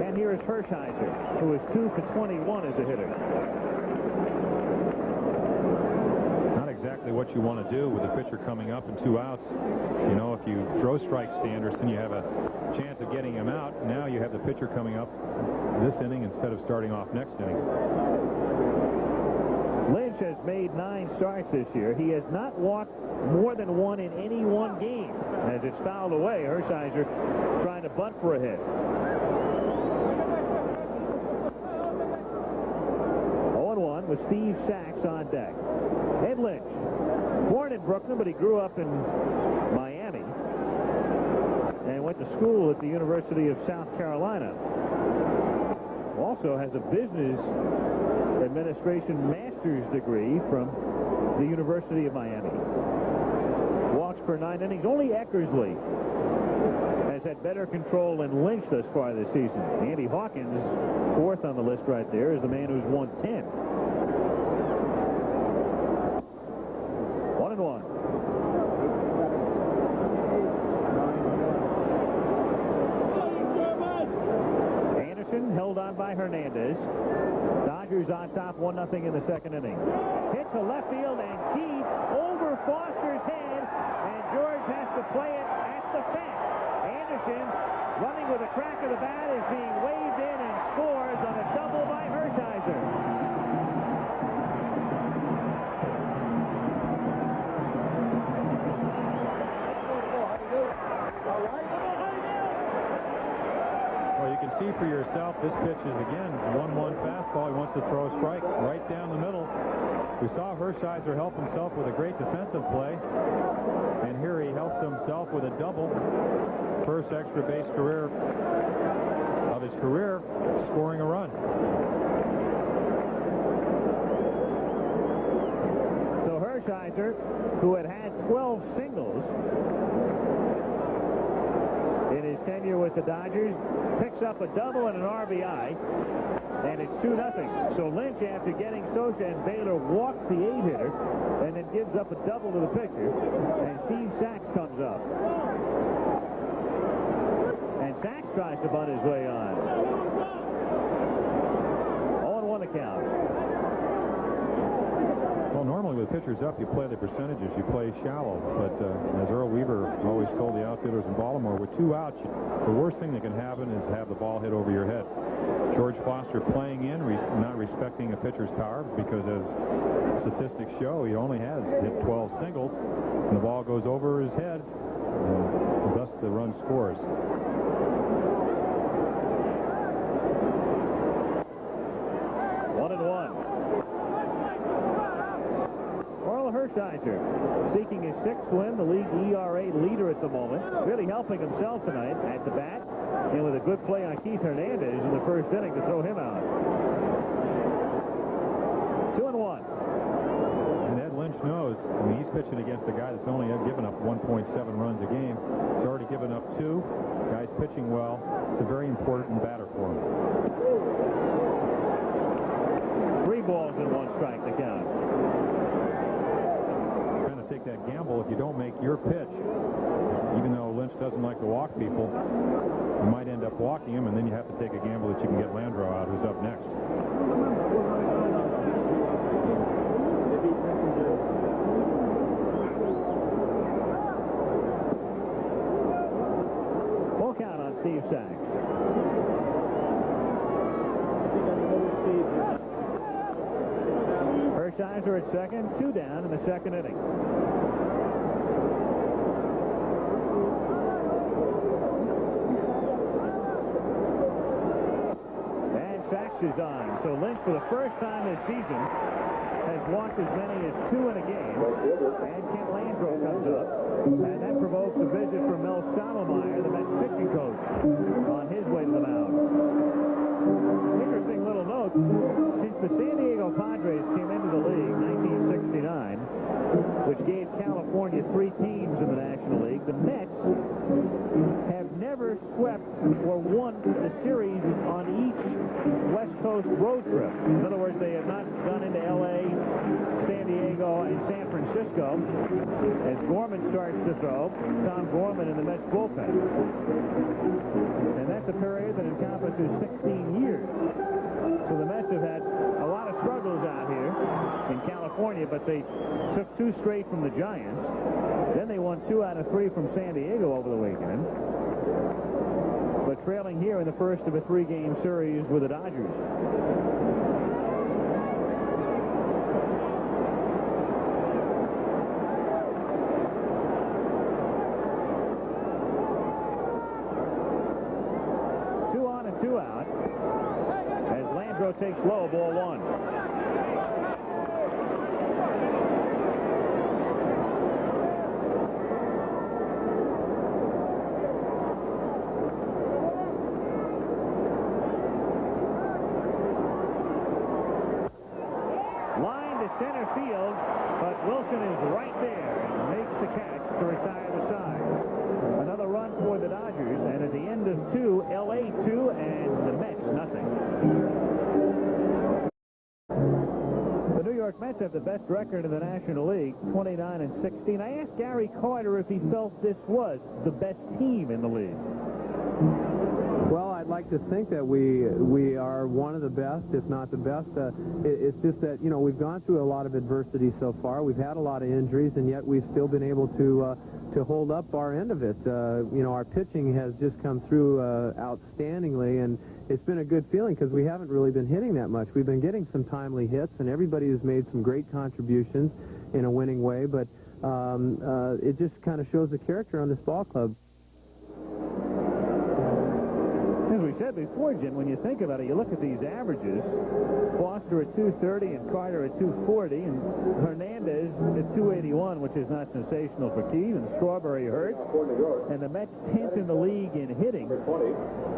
And here is Hershiser, who is 2 for 21 as a hitter. Not exactly what you want to do with a pitcher coming up and 2 outs. You know, if you throw strikes to Anderson, you have a chance of getting him out. Now you have the pitcher coming up this inning instead of starting off next inning. Lynch has made 9 starts this year. He has not walked more than 1 in any one game. As it's fouled away, Hershiser trying to bunt for a hit. 0-1 with Steve Sachs on deck. Ed Lynch, born in Brooklyn, but he grew up in Miami and went to school at the University of South Carolina. Also has a business administration master's degree from the University of Miami. Walks per 9 innings. Only Eckersley has had better control than Lynch thus far this season. Andy Hawkins, 4th on the list right there, is the man who's won 10. stop 1-0 in the second inning. Hit to left field and deep over Foster's head, and George has to play it at the fence. Anderson, running with a crack of the bat, is being waved in and scores on a double by Hershiser. Well, you can see for yourself, this pitch is, again, 1-1 fastball. He wants to throw a strike right down the middle. We saw Hershiser help himself with a great defensive play, and here he helps himself with a double. First extra base career of his career, scoring a run. So Hershiser, who had 12 singles in his tenure with the Dodgers, picks up a double and an RBI, and it's 2-0. So Lynch, after getting Sosa and Baylor, walks the 8-hitter and then gives up a double to the pitcher, and Steve Sachs comes up. And Sachs tries to bunt his way on. 0-1 the count. Well, normally with pitchers up, you play the percentages. You play shallow. But as Earl Weaver always told the outfielders in Baltimore, with 2 outs, the worst thing that can happen is have the ball hit over your head. George Foster playing in, not respecting a pitcher's power, because as statistics show, he only has hit 12 singles, and the ball goes over his head, and thus the run scores. Hershiser seeking his 6th win, the league ERA leader at the moment, really helping himself tonight at the bat, and with a good play on Keith Hernandez in the first inning to throw him out. 2-1. And Ed Lynch knows, I mean, he's pitching against a guy that's only given up 1.7 runs a game. He's already given up 2. Guy's pitching well. It's a very important batter for him. 3 balls and 1 strike to count. Take that gamble. If you don't make your pitch, even though Lynch doesn't like to walk people, you might end up walking him, and then you have to take a gamble that you can get Landreau out, who's up next. Full count on Steve Sachs. Hershiser at second, 2 down in the second inning. And Sachs is on. So Lynch, for the first time this season, has walked as many as 2 in a game. And Kent Landreau comes up. And that provokes a visit from Mel Stottlemyre, the Mets pitching coach, on his way to the mound. Interesting little note. Since the San Diego Padres came into the league in 1969, which gave California 3 teams in the National League, the Mets have never swept or won the series on each West Coast road trip. In other words, they have not gone into L.A., San Diego, and San Francisco. As Gorman starts to throw, Tom Gorman in the Mets bullpen. And that's a period that encompasses 16 years. So the Mets have had a lot of struggles out here in California, but they took 2 straight from the Giants. Then they won 2 out of 3 from San Diego over the weekend. But trailing here in the first of a 3-game series with the Dodgers. Takes low, ball 1. Line to center field, but Wilson is right there and makes the catch to retire the side. Another run for the Dodgers, and at the end of 2, L.A. 2 and the Mets nothing. The New York Mets have the best record in the National League, 29-16. I asked Gary Carter if he felt this was the best team in the league. Well, I'd I'd like to think that we are one of the best, if not the best. It's just that, you know, we've gone through a lot of adversity so far. We've had a lot of injuries, and yet we've still been able to hold up our end of it. You know, our pitching has just come through outstandingly, and it's been a good feeling because we haven't really been hitting that much. We've been getting some timely hits, and everybody has made some great contributions in a winning way, but it just kind of shows the character on this ball club. As we said before, Jim, when you think about it, you look at these averages. Foster at 230 and Carter at 240 and Hernandez at 281, which is not sensational for Keith, and Strawberry hurt. And the Mets 10th in the league in hitting.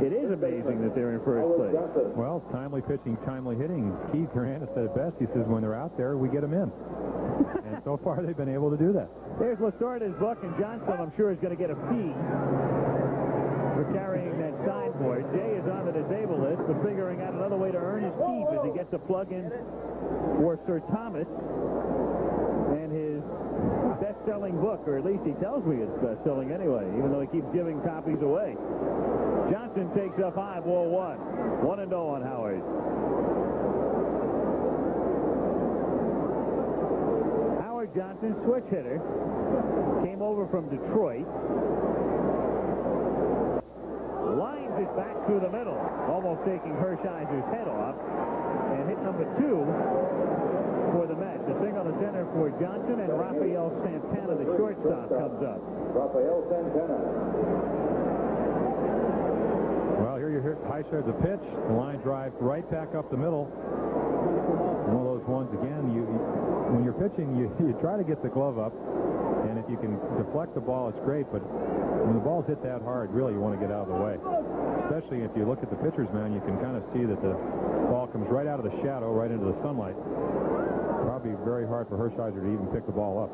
It is amazing that they're in first place. Well, timely pitching, timely hitting. Keith Hernandez said it best. He says when they're out there, we get them in. And so far, they've been able to do that. There's Lasorda's book, and Johnson, I'm sure, is going to get a fee for carrying that sideboard. Jay is on the disabled list, but figuring out another way to earn his keep as he gets a plug-in for Sir Thomas and his best-selling book, or at least he tells me it's best-selling anyway, even though he keeps giving copies away. Johnson takes up high, ball 1. 1-0 on Howard. Howard Johnson, switch hitter, came over from Detroit. Lines it back through the middle, almost taking Hershiser's head off, and hit number 2 for the Mets. The single to center for Johnson, and Rafael Santana, the shortstop, comes up. Rafael Santana. Well, here you hear Heisler the pitch. The line drives right back up the middle. One of those ones, again, when you're pitching, you try to get the glove up, and if you can deflect the ball, it's great, but when the ball's hit that hard, really you want to get out of the way. Especially if you look at the pitcher's mound, you can kind of see that the ball comes right out of the shadow, right into the sunlight. Probably very hard for Hershiser to even pick the ball up.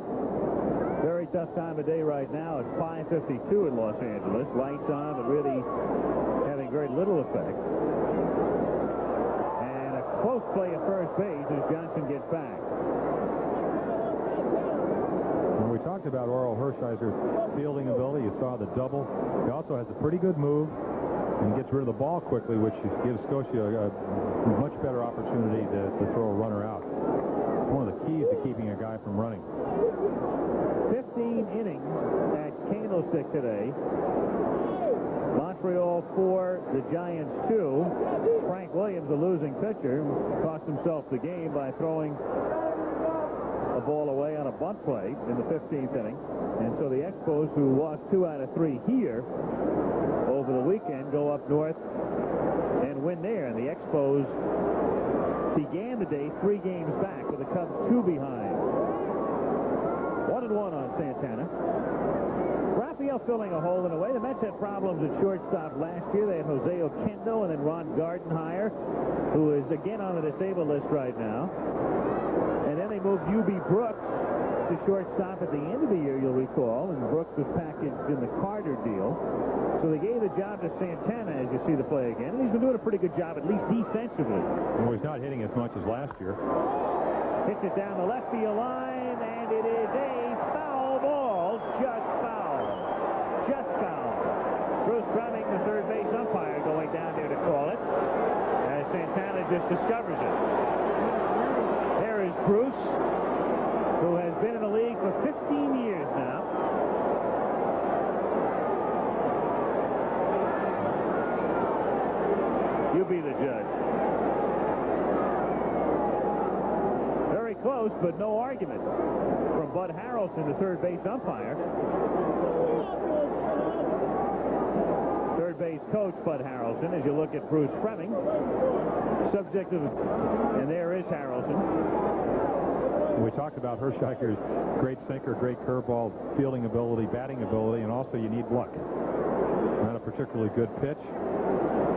Very tough time of day right now. It's 5:52 in Los Angeles. Lights on, but really having very little effect. And a close play at first base as Johnson gets back. When we talked about Orel Hershiser's fielding ability, you saw the double. He also has a pretty good move and gets rid of the ball quickly, which gives Scotia a much better opportunity to throw a runner out. It's one of the keys to keeping a guy from running. 15 innings at Candlestick today. Montreal 4, the Giants 2. Frank Williams, a losing pitcher, cost himself the game by throwing a ball away on a bunt play in the 15th inning. And so the Expos, who lost 2 out of 3 here over the weekend, go up north and win there. And the Expos began the day 3 games back with the Cubs 2 behind. 1-1 on Santana. Raphael filling a hole in a way. The Mets had problems at shortstop last year. They had Jose Oquendo and then Ron Gardenhire, who is again on the disabled list right now. And then they moved U.B. Brooks to shortstop at the end of the year, you'll recall, and Brooks was packaged in the Carter deal. So they gave the job to Santana, as you see the play again. And he's been doing a pretty good job, at least defensively. Well, he's not hitting as much as last year. Hits it down the left field line, and it is a foul ball. Just foul. Just foul. Bruce Fleming, the third base umpire, going down there to call it, as Santana just discovers it. There is Bruce, who has been in the league for 15 years now. You be the judge. Very close, but no argument from Bud Harrelson, the third base umpire. Third base coach Bud Harrelson, as you look at Bruce Fleming. Subject of, and there is Harrelson. We talked about Hershiser's great sinker, great curveball, fielding ability, batting ability, and also you need luck. Not a particularly good pitch.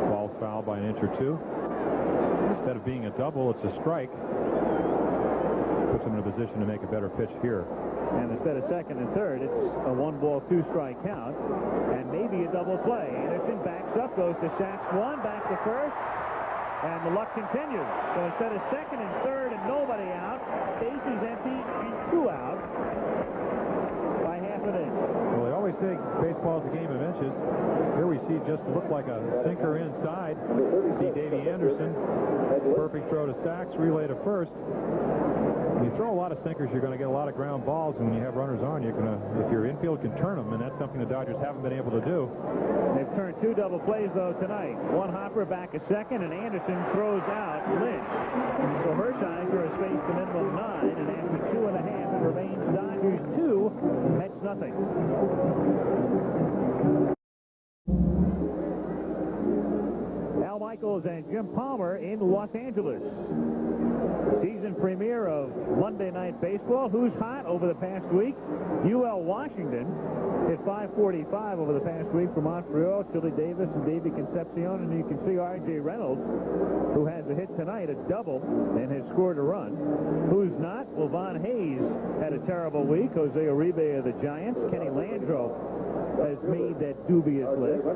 Ball's fouled by an inch or 2. Instead of being a double, it's a strike. Puts him in a position to make a better pitch here. And instead of second and third, it's a 1-ball, 2-strike count, and maybe a double play. Anderson backs up, goes to Sachs 1, back to first, and the luck continues. So instead of second and third and nobody out, bases empty and 2 out by half an inch. Well, they always say baseball is a game of inches. Here we see just looked like a sinker inside. See Davey Anderson, perfect throw to Sachs, relay to first. When you throw a lot of sinkers, you're going to get a lot of ground balls, and when you have runners on, you're going to, if your infield can turn them, and that's something the Dodgers haven't been able to do. They've turned 2 double plays, though, tonight. One hopper back a second, and Anderson throws out Lynch. So Hershiser has faced the minimum 9, and after 2.5, it remains Dodgers 2, Mets nothing. Al Michaels and Jim Palmer in Los Angeles. Season premiere of Monday Night Baseball. Who's hot over the past week? UL Washington hit .545 over the past week for Montreal. Chili Davis and Davey Concepcion. And you can see R.J. Reynolds, who has a hit tonight, a double, and has scored a run. Who's not? Well, Von Hayes had a terrible week. Jose Uribe of the Giants. Kenny Landreau has made that dubious list.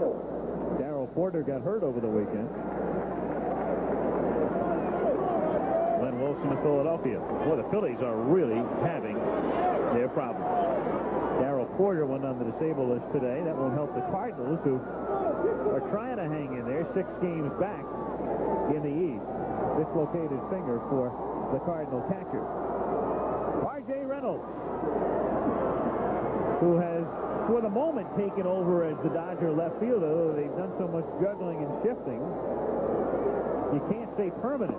Darrell Porter got hurt over the weekend. Glenn Wilson of Philadelphia. Boy, the Phillies are really having their problems. Darrell Porter went on the disabled list today. That won't help the Cardinals, who are trying to hang in there 6 games back in the East. Dislocated finger for the Cardinal catcher. R.J. Reynolds, who has, for the moment, taken over as the Dodger left fielder, though they've done so much juggling and shifting. You can't say permanent.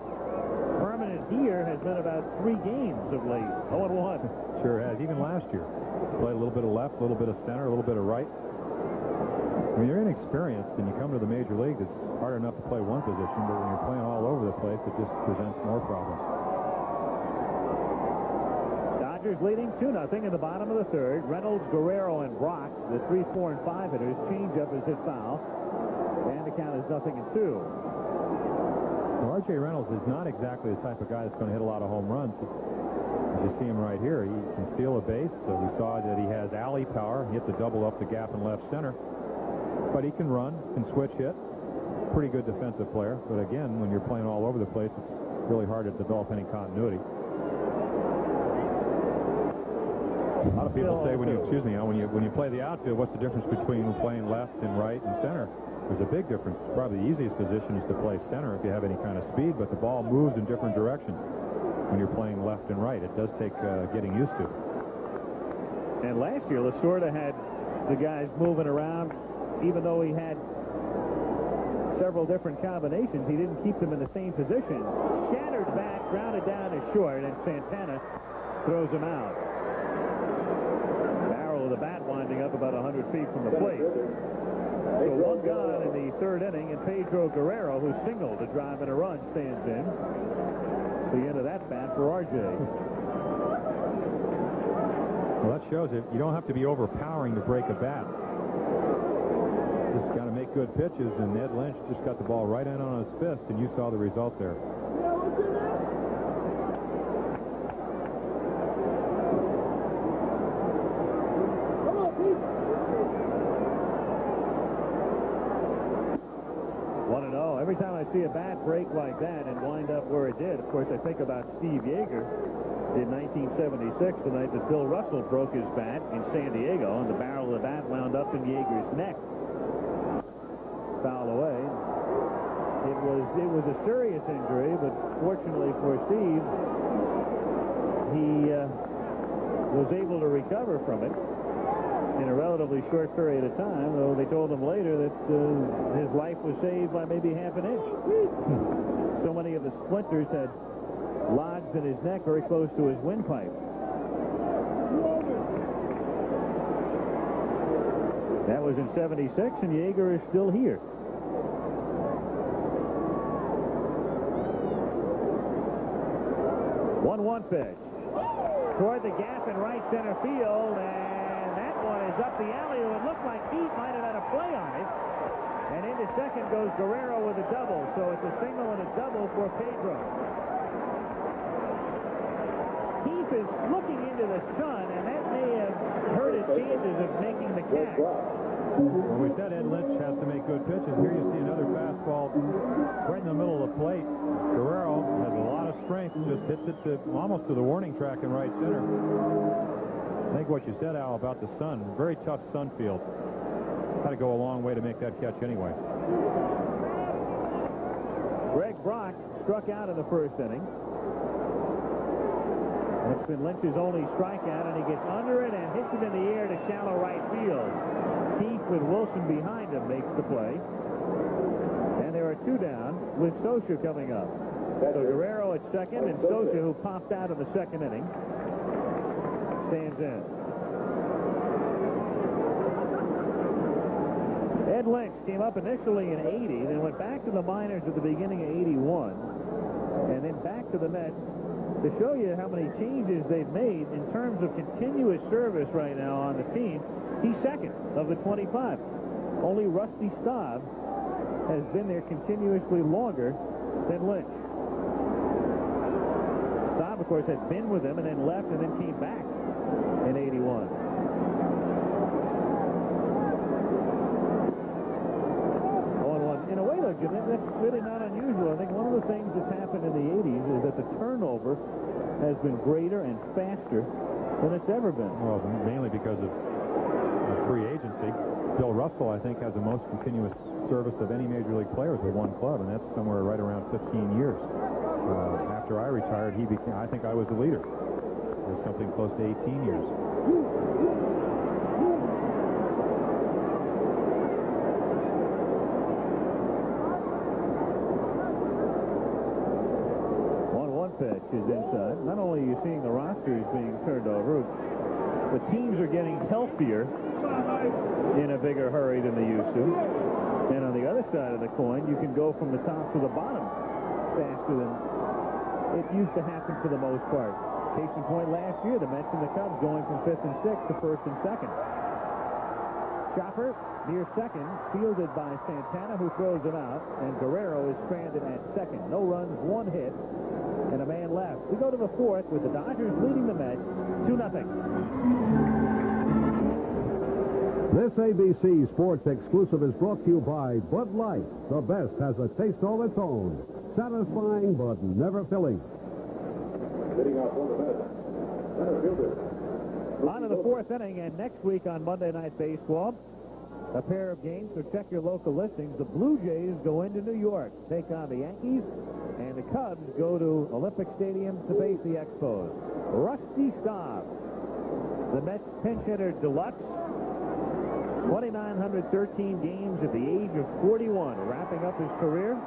Permanent here has been about 3 games of late. 0-1. Sure has. Even last year. Played a little bit of left, a little bit of center, a little bit of right. When you're inexperienced and you come to the major leagues, it's hard enough to play one position, but when you're playing all over the place, it just presents more problems. Dodgers leading 2-0 in the bottom of the 3rd. Reynolds, Guerrero, and Brock, the 3, 4, and 5 hitters. Changeup is hit foul. And the count is 0-2. Well, R.J. Reynolds is not exactly the type of guy that's going to hit a lot of home runs. As you see him right here, he can steal a base. So we saw that he has alley power. He hit the double up the gap in left center. But he can run, can switch hit. Pretty good defensive player. But again, when you're playing all over the place, it's really hard to develop any continuity. A lot of people say when you play the outfield, what's the difference between playing left and right and center? There's a big difference. Probably the easiest position is to play center if you have any kind of speed, but the ball moves in different directions when you're playing left and right. It does take getting used to. And last year, Lasorda had the guys moving around, even though he had several different combinations. He didn't keep them in the same position. Shattered bat, grounded down to short, and Santana throws him out. Barrel of the bat winding up about 100 feet from the plate. So 1 gone in the 3rd inning, and Pedro Guerrero, who singled to drive in a run, stands in. The end of that bat for R.J. Well, that shows it. You don't have to be overpowering to break a bat. Just got to make good pitches, and Ned Lynch just got the ball right in on his fist, and you saw the result there. Every time I see a bat break like that and wind up where it did, of course, I think about Steve Yeager in 1976, the night that Bill Russell broke his bat in San Diego, and the barrel of the bat wound up in Yeager's neck. Foul away. It was a serious injury, but fortunately for Steve, he was able to recover from it in a relatively short period of time, though they told him later that his life was saved by maybe half an inch. So many of the splinters had lodged in his neck very close to his windpipe. That was in 76, and Yeager is still here. One pitch. Toward the gap in right center field, and that one is up the alley. It looked like Heath might have had a play on it. And into second goes Guerrero with a double. So it's a single and a double for Pedro. Heath is looking into the sun, and that may have hurt his chances of making the catch. Well, we said Ed Lynch has to make good pitches. Here you see another fastball right in the middle of the plate. Guerrero has a lot of strength, just hits it almost to the warning track in right center. I think what you said, Al, about the sun, very tough sun field. Got to go a long way to make that catch anyway. Greg Brock struck out in the first inning. That's been Lynch's only strikeout, and he gets under it and hits it in the air to shallow right field. Keith, with Wilson behind him, makes the play. And there are two down with Socha coming up. So Guerrero at second, and Socha, who popped out of the second inning, stands in. Ed Lynch came up initially in 80, then went back to the minors at the beginning of 81, and then back to the Mets. To show you how many changes they've made in terms of continuous service right now on the team, he's second of the 25. Only Rusty Staub has been there continuously longer than Lynch. Staub, of course, had been with him and then left and then came back in 81. In a way, though, Jim, that's really not unusual. I think one of the things that's happened in the 80s is that the turnover has been greater and faster than it's ever been. Well, mainly because of free agency. Bill Russell, I think, has the most continuous service of any major league players with one club, and that's somewhere right around 15 years. After I retired, I think I was the leader. It was something close to 18 years. Pitch is inside. Not only are you seeing the rosters being turned over, the teams are getting healthier in a bigger hurry than they used to. And on the other side of the coin, you can go from the top to the bottom faster than it used to happen for the most part. Case in point, last year, the Mets and the Cubs going from 5th and 6th to 1st and 2nd. Chopper near second, fielded by Santana, who throws him out, and Guerrero is stranded at second. No runs, one hit, and a man left. We go to the fourth with the Dodgers leading the Mets 2-0. This ABC Sports exclusive is brought to you by Bud Light. The best has a taste all its own. Satisfying but never filling. On to the fourth inning, and next week on Monday Night Baseball, a pair of games, so check your local listings. The Blue Jays go into New York, take on the Yankees, and the Cubs go to Olympic Stadium to face the Expos. Rusty Staub, the Mets pinch hitter deluxe, 2,913 games at the age of 41, wrapping up his career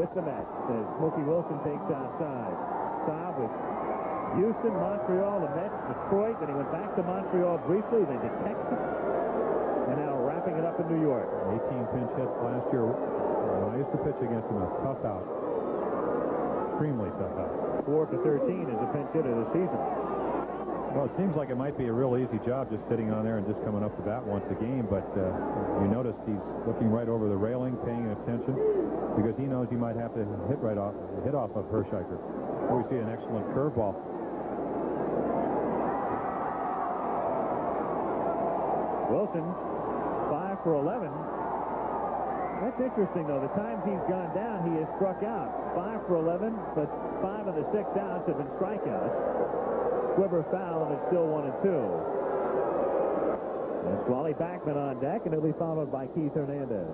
with the Mets as Mookie Wilson takes outside. Staub with Houston, Montreal, the Mets, Detroit, then he went back to Montreal briefly, then to Texas, and now wrapping it up in New York. 18 pinch hits last year. When I used to pitch against him, a tough out. Extremely tough out. 4 for 13 as a pinch hitter this season. Well, it seems like it might be a real easy job just sitting on there and just coming up to bat once a game, but you notice he's looking right over the railing, paying attention, because he knows he might have to hit off of Hershiker. Here we see an excellent curveball. Wilson, 5 for 11. That's interesting, though. The times he's gone down, he has struck out. 5 for 11, but 5 of the 6 outs have been strikeouts. Squibber foul, and it's still 1-2. That's Wally Backman on deck, and he'll be followed by Keith Hernandez.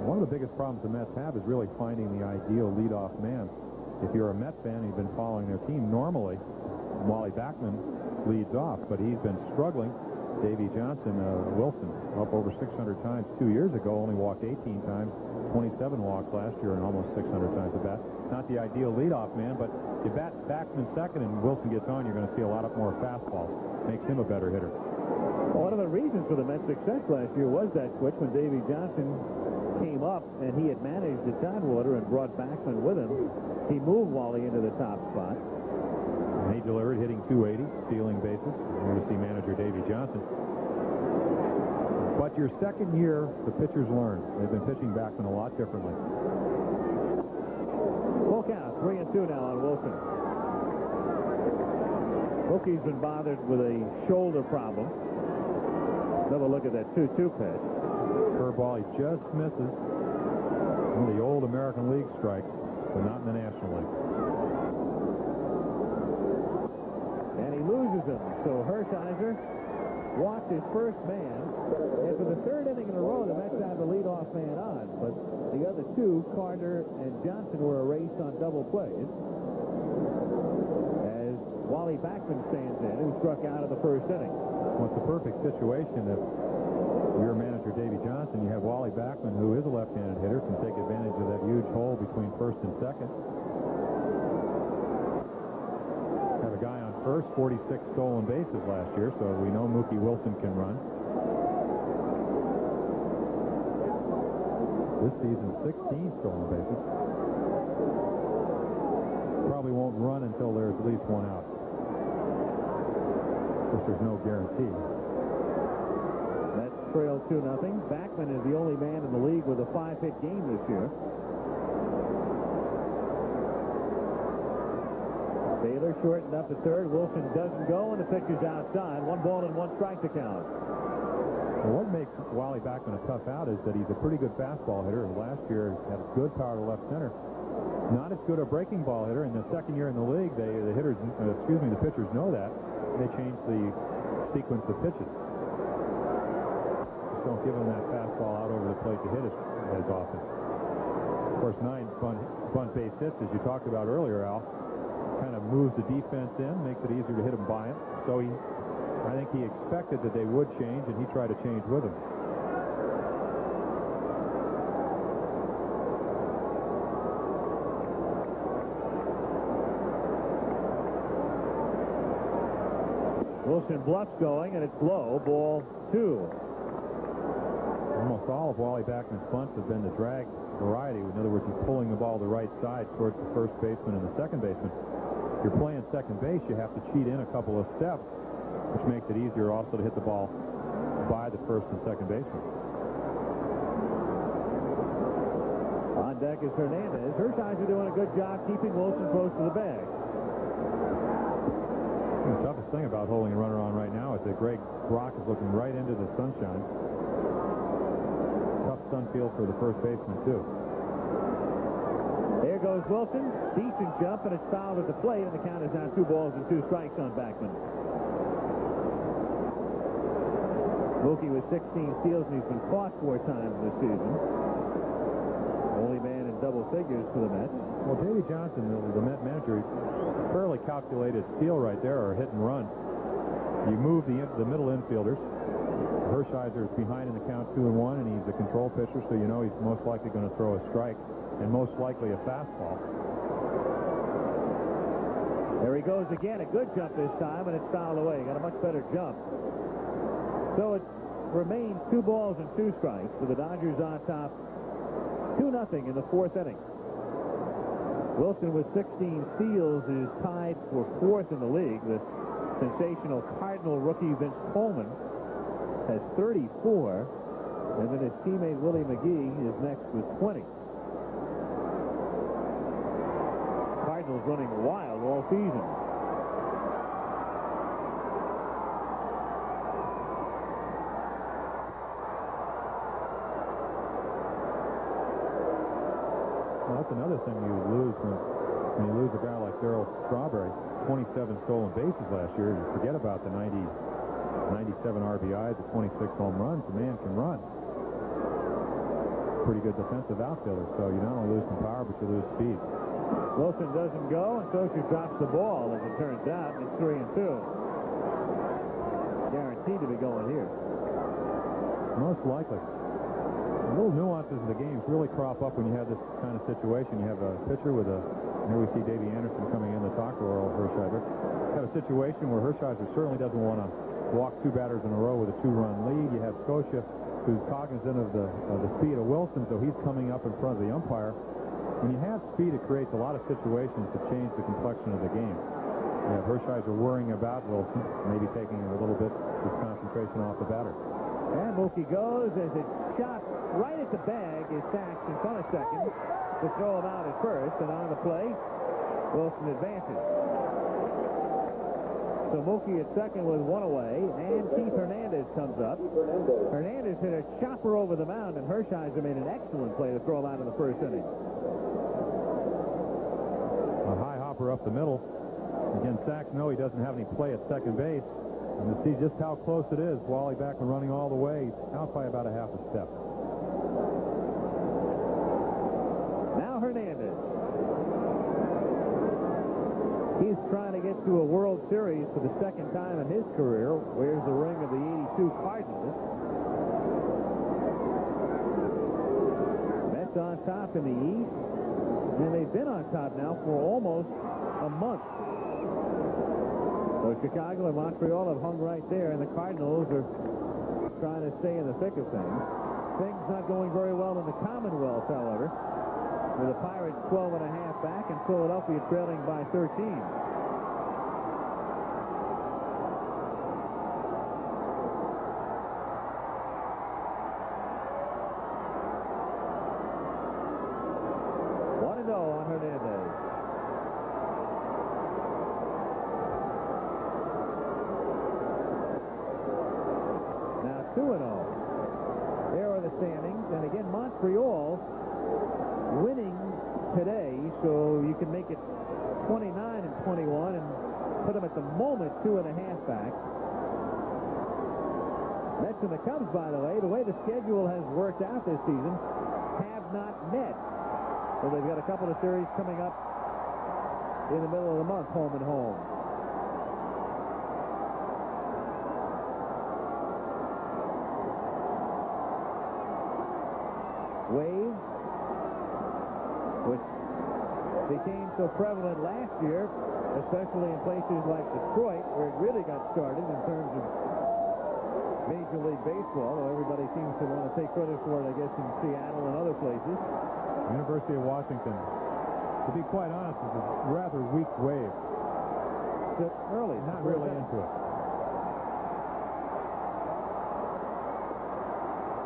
One of the biggest problems the Mets have is really finding the ideal leadoff man. If you're a Mets fan and you've been following their team, normally Wally Backman leads off, but he's been struggling. Davey Johnson, Wilson, up over 600 times 2 years ago, only walked 18 times, 27 walks last year, and almost 600 times at bat. Not the ideal leadoff man, but you bat Backman second and Wilson gets on, you're going to see a lot more fastballs. Makes him a better hitter. One of the reasons for the Mets' success last year was that switch when Davey Johnson came up and he had managed the Tidewater and brought Backman with him. He moved Wally into the top spot. And he delivered, hitting 280, stealing bases. Here we see manager Davey Johnson. But your second year, the pitchers learn. They've been pitching Backman a lot differently. Full count, 3-2 now on Wilson. Mookie's been bothered with a shoulder problem. Another look at that 2-2 pitch. Curveball, he just misses. One of the old American League strikes, but not in the National League. And he loses him. So Hershiser walked his first man, and for the third inning in a row, the Mets had the leadoff man on, but the other two, Carter and Johnson, were erased on double plays. As Wally Backman stands in, who struck out of the first inning. Well, it's a perfect situation. If you're manager Davy Johnson, you have Wally Backman, who is a left-handed hitter, can take advantage of that huge hole between first and second. Have a guy on first, 46 stolen bases last year, so we know Mookie Wilson can run. This season, 16 stolen bases. Probably won't run until there's at least one out. Of course, there's no guarantee. That's trail 2-0. Backman is the only man in the league with a 5-hit game this year. Baylor shortened up at third. Wilson doesn't go, and the pitch is outside. 1 ball and 1 strike to count. Well, what makes Wally Backman a tough out is that he's a pretty good fastball hitter. Last year, he had good power to left center. Not as good a breaking ball hitter. In the second year in the league, the pitchers know that. They changed the sequence of pitches. Just don't give him that fastball out over the plate to hit it as often. Of course, 9 bunt base hits, as you talked about earlier, Al, kind of moves the defense in, makes it easier to hit him by him. So I think he expected that they would change, and he tried to change with them. Wilson bluffs going, and it's low. Ball 2. Almost all of Wally Backman's bunts have been the drag variety. In other words, he's pulling the ball the right side towards the first baseman and the second baseman. If you're playing second base, you have to cheat in a couple of steps, which makes it easier also to hit the ball by the first and second baseman. On deck is Hernandez. Hershiser doing a good job keeping Wilson close to the bag. The toughest thing about holding a runner on right now is that Greg Brock is looking right into the sunshine. Tough sun field for the first baseman, too. There goes Wilson. Decent jump, and it's fouled at the plate, and the count is now 2 balls and 2 strikes on Backman. Mookie with 16 steals, and he's been caught 4 times this season. Only man in double figures for the Mets. Well, Davey Johnson, the Met manager, fairly calculated steal right there, or hit and run. You move the middle infielders. Hershiser is behind in the count 2-1, and he's a control pitcher, so you know he's most likely going to throw a strike, and most likely a fastball. There he goes again. A good jump this time, and it's fouled away. Got a much better jump. So it remains 2 balls and 2 strikes for the Dodgers on top. 2-0 in the 4th inning. Wilson with 16 steals is tied for 4th in the league. The sensational Cardinal rookie Vince Coleman has 34, and then his teammate Willie McGee is next with 20. Cardinals running wild all season. Well, that's another thing you lose when you lose a guy like Darryl Strawberry. 27 stolen bases last year. You forget about the 97 RBIs, the 26 home runs. The man can run. Pretty good defensive outfielder. So you not only lose some power, but you lose speed. Wilson doesn't go, and Socha drops the ball, as it turns out. It's 3-2. Guaranteed to be going here. Most likely. Little nuances of the games really crop up when you have this kind of situation. You have a pitcher with here we see Davey Anderson coming in to talk to Oral Hershiser. You have a situation where Hershiser certainly doesn't want to walk 2 batters in a row with a 2-run lead. You have Scotia, who's cognizant of the speed of Wilson, so he's coming up in front of the umpire. When you have speed, it creates a lot of situations to change the complexion of the game. You have Hershiser worrying about Wilson, maybe taking a little bit his concentration off the batter. And Mookie goes as it's shot right at the bag is Sachs in front of second to throw him out at first, and on the play, Wilson advances. So Mookie at second with 1 away, and Keith Hernandez comes up. Hernandez hit a chopper over the mound, and Hershiser made an excellent play to throw him out in the first inning. A high hopper up the middle. Again, Sachs, no, he doesn't have any play at second base. And to see just how close it is, Wally Backman running all the way, out by about a half a step. Now Hernandez. He's trying to get to a World Series for the second time in his career. Wears the ring of the '82 Cardinals. Mets on top in the East, and they've been on top now for almost a month. So Chicago and Montreal have hung right there, and the Cardinals are trying to stay in the thick of things. Things not going very well in the Commonwealth, however, with the Pirates 12.5 back and Philadelphia trailing by 13. On Hernandez. Now 2-0. There are the standings, and again Montreal winning today, so you can make it 29-21 and put them at the moment 2.5 back. Mets and the Cubs, by the way the schedule has worked out this season, have not met. So they've got a couple of series coming up in the middle of the month, home and home. Waves, which became so prevalent last year, especially in places like Detroit, where it really got started in terms of Major League Baseball. Though everybody seems to want to take credit for it, I guess, in Seattle and other places. University of Washington, to be quite honest, is a rather weak wave. Still early. Not really into it.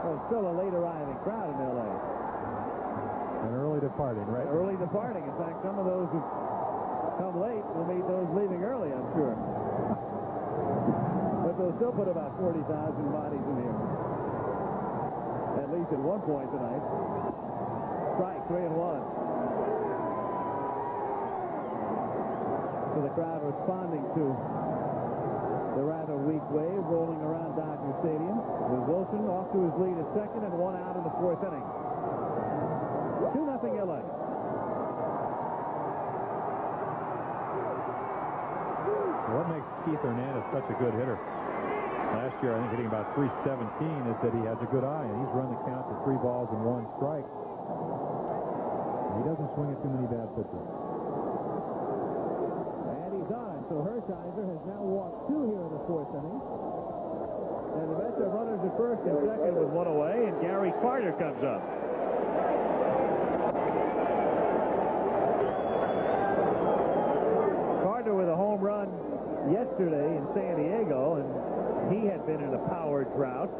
Well, still a late arriving crowd in L.A. And early departing, right? Early departing. In fact, some of those who come late will meet those leaving early, I'm sure. But they'll still put about 40,000 bodies in here. At least at one point tonight. Strike, 3-1. So the crowd responding to the rather weak wave rolling around Dodger Stadium, with Wilson off to his lead at second and one out in the fourth inning. 2-0 LA. What makes Keith Hernandez such a good hitter? Last year, I think hitting about 317 is that he has a good eye, and he's run the count to 3 balls and 1 strike. He doesn't swing at too many bad pitches. And he's on. So Hershiser has now walked 2 here in the fourth inning. And the Mets have runners at first and second with 1 away, and Gary Carter comes up. Carter with a home run yesterday in San Diego, and he had been in a power drought.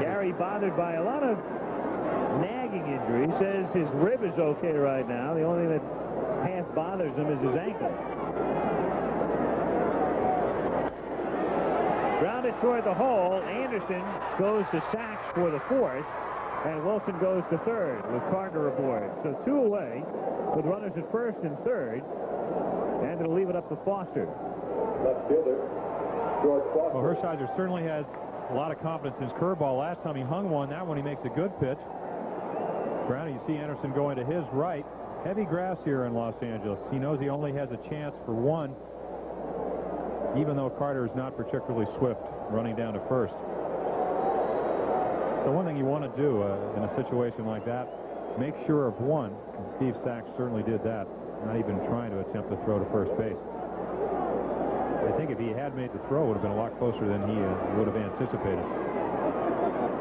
Gary bothered by a lot of nagging injury. He says his rib is okay right now. The only thing that half bothers him is his ankle. Grounded toward the hole. Anderson goes to Sachs for the fourth, and Wilson goes to third with Carter aboard. So 2 away with runners at first and third, and it'll leave it up to Foster. Left fielder, George Foster. Well, Hershiser certainly has a lot of confidence in his curveball. Last time he hung one, that one he makes a good pitch. Grounded, you see Anderson going to his right. Heavy grass here in Los Angeles. He knows he only has a chance for one, even though Carter is not particularly swift running down to first. So one thing you want to do in a situation like that, make sure of one. And Steve Sachs certainly did that, not even trying to attempt to throw to first base. I think if he had made the throw, it would have been a lot closer than he would have anticipated.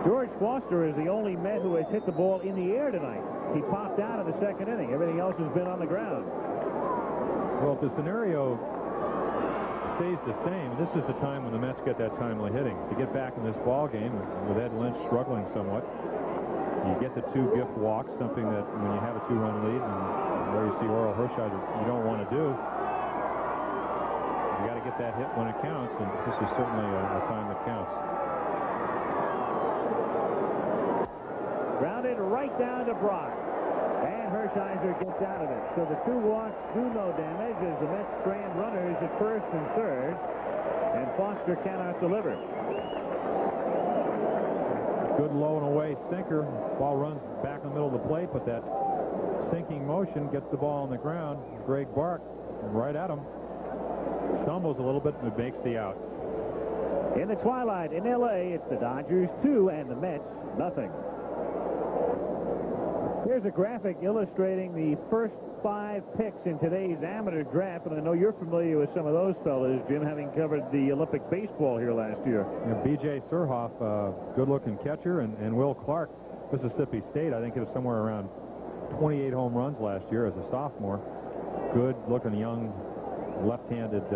George Foster is the only Met who has hit the ball in the air tonight. He popped out of the second inning. Everything else has been on the ground. Well, if the scenario stays the same, this is the time when the Mets get that timely hitting. To get back in this ball game with Ed Lynch struggling somewhat, you get the 2 gift walks, something that when you have a 2-run lead and where you see Orel Hershiser, you don't want to do. You got to get that hit when it counts, and this is certainly a time that counts. Grounded right down to Brock. And Hershiser gets out of it. So the 2 walks do no damage as the Mets strand runners at first and third, and Foster cannot deliver. Good low and away sinker. Ball runs back in the middle of the plate, but that sinking motion gets the ball on the ground. Greg Bark right at him. Stumbles a little bit and makes the out. In the twilight in L.A., it's the Dodgers 2 and the Mets nothing. Here's a graphic illustrating the first 5 picks in today's amateur draft, and I know you're familiar with some of those fellas, Jim, having covered the Olympic baseball here last year. B.J. Surhoff, good-looking catcher, and Will Clark, Mississippi State, I think it was somewhere around 28 home runs last year as a sophomore. Good-looking young left-handed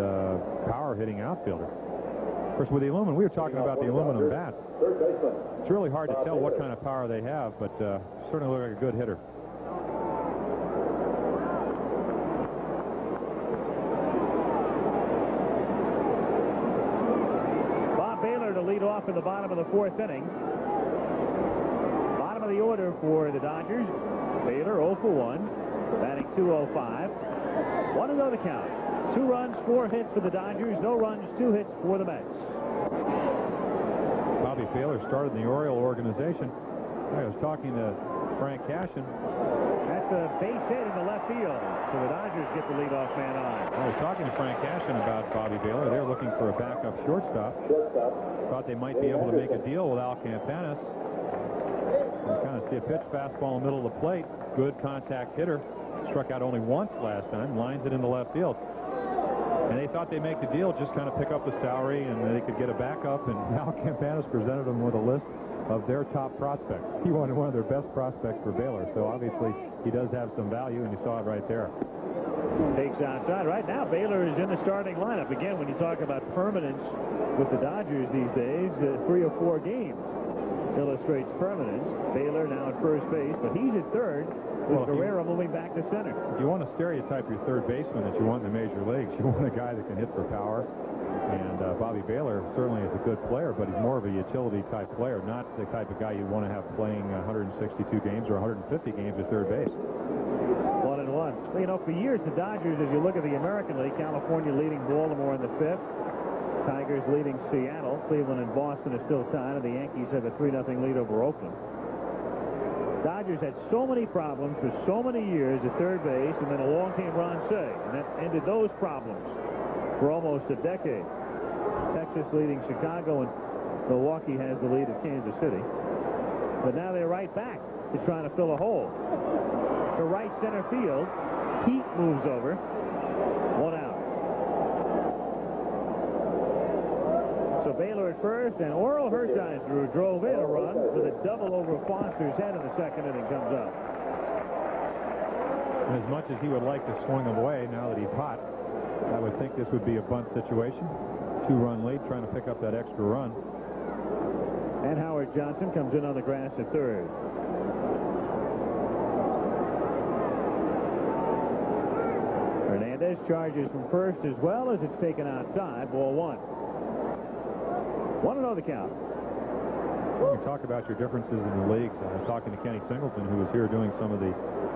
power-hitting outfielder. Of course, with the aluminum, we were talking about the aluminum bats. It's really hard to tell what kind of power they have, but certainly look like a good hitter. Bob Baylor to lead off in the bottom of the 4th inning. Bottom of the order for the Dodgers. Baylor 0 for 1, batting .205. 1-0 the count. 2 runs, 4 hits for the Dodgers. No runs, 2 hits for the Mets. Bobby Baylor started in the Oriole organization. I was talking to Frank Cashin. That's a base hit in the left field. So the Dodgers get the leadoff man on. I was talking to Frank Cashin about Bobby Baylor. They were looking for a backup shortstop. Thought they might be able to make a deal with Al Campanis. You kind of see a pitch fastball in the middle of the plate. Good contact hitter. Struck out only once last time. Lines it in the left field. And they thought they'd make the deal, just kind of pick up the salary, and they could get a backup. And Al Campanis presented them with a list of their top prospects. He wanted one of their best prospects for Baylor. So obviously he does have some value, and you saw it right there. Takes outside. Right now, Baylor is in the starting lineup. Again, when you talk about permanence with the Dodgers these days, 3 or 4 games illustrates permanence. Baylor now at first base, but he's at third, with Guerrero moving back to center. If you want to stereotype your third baseman that you want in the major leagues, you want a guy that can hit for power. And Bobby Baylor certainly is a good player, but he's more of a utility-type player, not the type of guy you want to have playing 162 games or 150 games at third base. 1-1. Well, you know, for years, the Dodgers, as you look at the American League, California leading Baltimore in the 5th. Tigers leading Seattle. Cleveland and Boston are still tied, and the Yankees have a 3-0 lead over Oakland. Dodgers had so many problems for so many years at third base, and then along came Ron Cey, and that ended those problems for almost a decade. Texas leading Chicago, and Milwaukee has the lead at Kansas City. But now they're right back to trying to fill a hole. To right center field, Pete moves over. 1 out. So Baylor at first, and Oral Hershiser drove in a run with a double over Foster's head in the 2nd inning comes up. And as much as he would like to swing away now that he's hot, I would think this would be a bunt situation. 2-run lead, trying to pick up that extra run. And Howard Johnson comes in on the grass at third. Hernandez charges from first as well as it's taken outside. Ball 1. 1-0 the count. You talk about your differences in the leagues. I was talking to Kenny Singleton, who was here doing some of the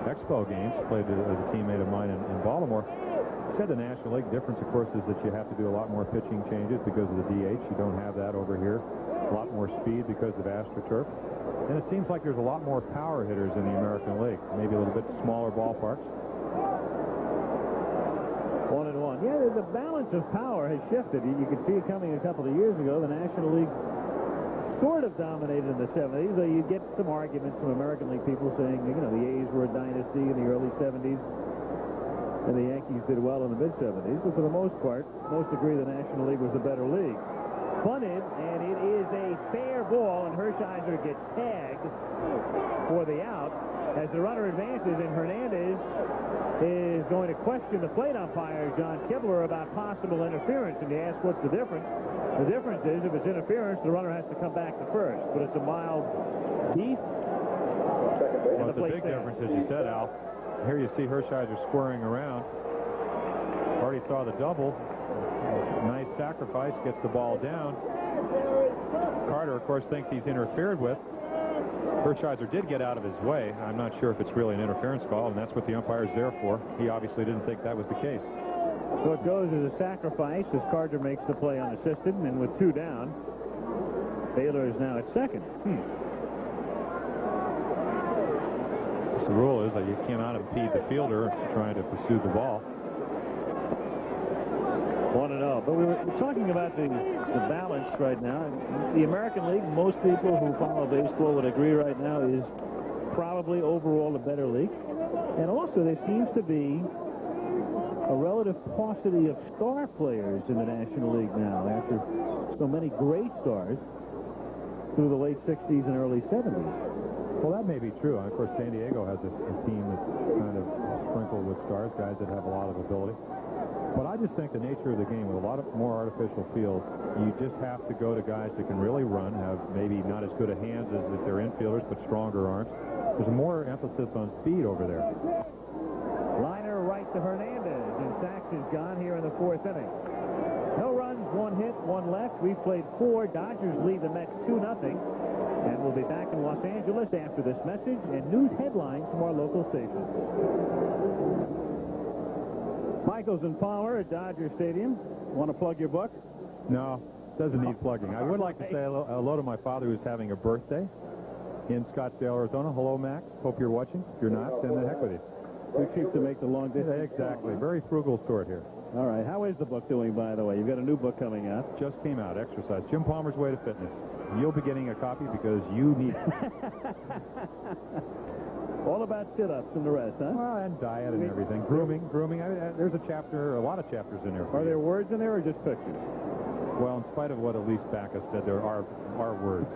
Expo games, played as a teammate of mine in Baltimore. He said the National League difference, of course, is that you have to do a lot more pitching changes because of the DH. You don't have that over here. A lot more speed because of AstroTurf. And it seems like there's a lot more power hitters in the American League. Maybe a little bit smaller ballparks. 1-1. Yeah, the balance of power has shifted. You could see it coming a couple of years ago. The National League sort of dominated in the 70s, though you'd get some arguments from American League people saying, you know, the A's were a dynasty in the early 70s, and the Yankees did well in the mid-70s. But for the most part, most agree the National League was the better league. Bunted, and it is a fair ball, and Hershiser gets tagged for the out as the runner advances, and Hernandez is going to question the plate umpire, John Kibler, about possible interference, and he asks what's the difference. The difference is if it's interference, the runner has to come back to first, but it's a mild heat. Well, it's a big difference, as you said, Al. Here you see Hershiser squaring around. Already saw the double. Nice sacrifice, gets the ball down. Carter, of course, thinks he's interfered with. Hershiser did get out of his way. I'm not sure if it's really an interference call, and that's what the umpire's there for. He obviously didn't think that was the case. So it goes as a sacrifice as Carter makes the play unassisted, and with 2 down, Baylor is now at second. The rule is that you cannot impede the fielder trying to pursue the ball. 1-0. But we're talking about the balance right now. The American League, most people who follow baseball would agree right now, is probably overall a better league. And also there seems to be a relative paucity of star players in the National League now after so many great stars through the late 60s and early 70s. Well, that may be true. Of course, San Diego has a team that's kind of sprinkled with stars, guys that have a lot of ability. But I just think the nature of the game, with a lot of more artificial fields, you just have to go to guys that can really run, have maybe not as good a hands as if they're infielders, but stronger arms. There's more emphasis on speed over there. Liner right to Hernandez, and Sachs is gone here in the 4th inning. No runs, 1 hit, 1 left. We've played 4. Dodgers lead the Mets 2-0. And we'll be back in Los Angeles after this message and news headlines from our local station. Michaels and Palmer at Dodger Stadium. Want to plug your book? No, doesn't need plugging. I would like to say hello to my father who's having a birthday in Scottsdale, Arizona. Hello, Mac. Hope you're watching. If you're not, send the heck with you. Too cheap to make the long distance. Yeah, exactly. Very frugal sort here. All right. How is the book doing, by the way? You've got a new book coming out. Just came out, Exercise. Jim Palmer's Way to Fitness. You'll be getting a copy because you need it. All about sit-ups and the rest, huh? Well, and diet and everything. Grooming. There's a chapter, a lot of chapters in there. Are there words in there or just pictures? Well, in spite of what Elise Backus said, there are words.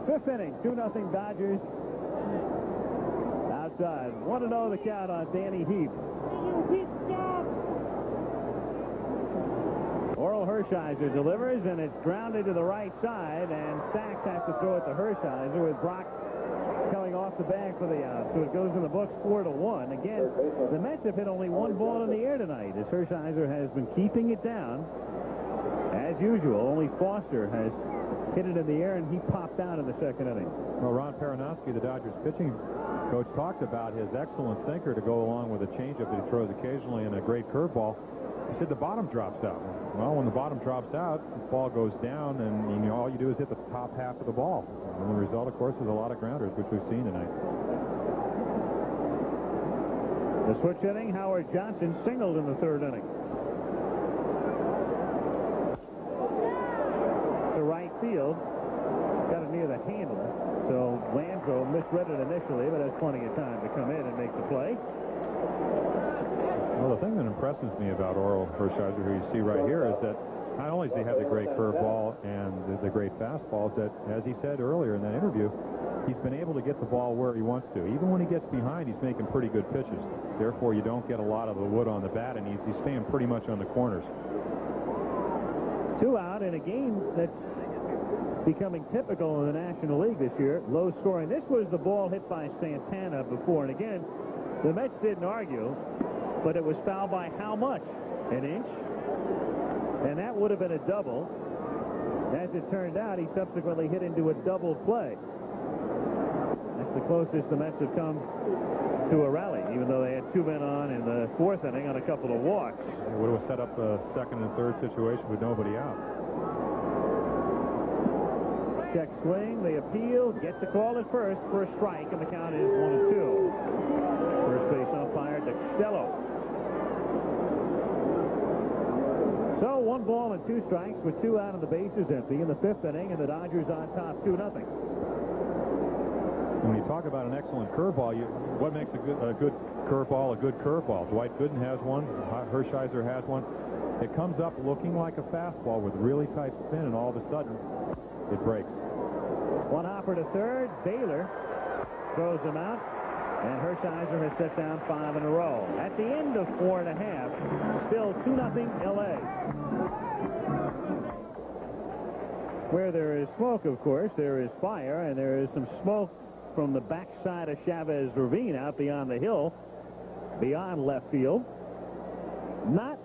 5th inning, 2-0 Dodgers. Outside. 1-0 the count on Danny Heap. Oral Hershiser delivers, and it's grounded to the right side, and Sachs has to throw it to Hershiser with Brock coming off the bag for the out. So it goes in the books 4-1. Again, the Mets have hit only 1 ball in the air tonight, as Hershiser has been keeping it down. As usual, only Foster has hit it in the air, and he popped out in the 2nd inning. Well, Ron Peronowski, the Dodgers pitching coach, talked about his excellent sinker to go along with a changeup that he throws occasionally and a great curveball. He said the bottom drops out. Well, when the bottom drops out, the ball goes down, and all you do is hit the top half of the ball. And the result, of course, is a lot of grounders, which we've seen tonight. The switch inning, Howard Johnson singled in the 3rd inning. To right field, got it near the handle. So Landro misread it initially, but has plenty of time to come in and make the play. Well, the thing that impresses me about Oral Hershiser, who you see right here, is that not only does he have the great curveball and the great fastballs, that, as he said earlier in that interview, he's been able to get the ball where he wants to. Even when he gets behind, he's making pretty good pitches. Therefore, you don't get a lot of the wood on the bat, and he's staying pretty much on the corners. 2 out in a game that's becoming typical in the National League this year. Low scoring. This was the ball hit by Santana before. And again, the Mets didn't argue, but it was fouled by how much? An inch? And that would have been a double. As it turned out, he subsequently hit into a double play. That's the closest the Mets have come to a rally, even though they had 2 men on in the 4th inning on a couple of walks. It would have set up a 2nd and 3rd situation with nobody out. Check swing, the appeal, gets the call at first for a strike, and the count is 1-2. First base umpire Costello. So 1 ball and 2 strikes with 2 out and the bases empty in the 5th inning, and the Dodgers on top 2-0. When you talk about an excellent curveball, what makes a good curveball a good curveball? Dwight Gooden has one. Hershiser has one. It comes up looking like a fastball with really tight spin, and all of a sudden, it breaks. 1 hopper to 3rd. Baylor throws him out, and Hershiser has set down 5 in a row. At the end of 4.5, still 2-0 L.A. Where there is smoke, of course, there is fire, and there is some smoke from the backside of Chavez Ravine out beyond the hill, beyond left field. Not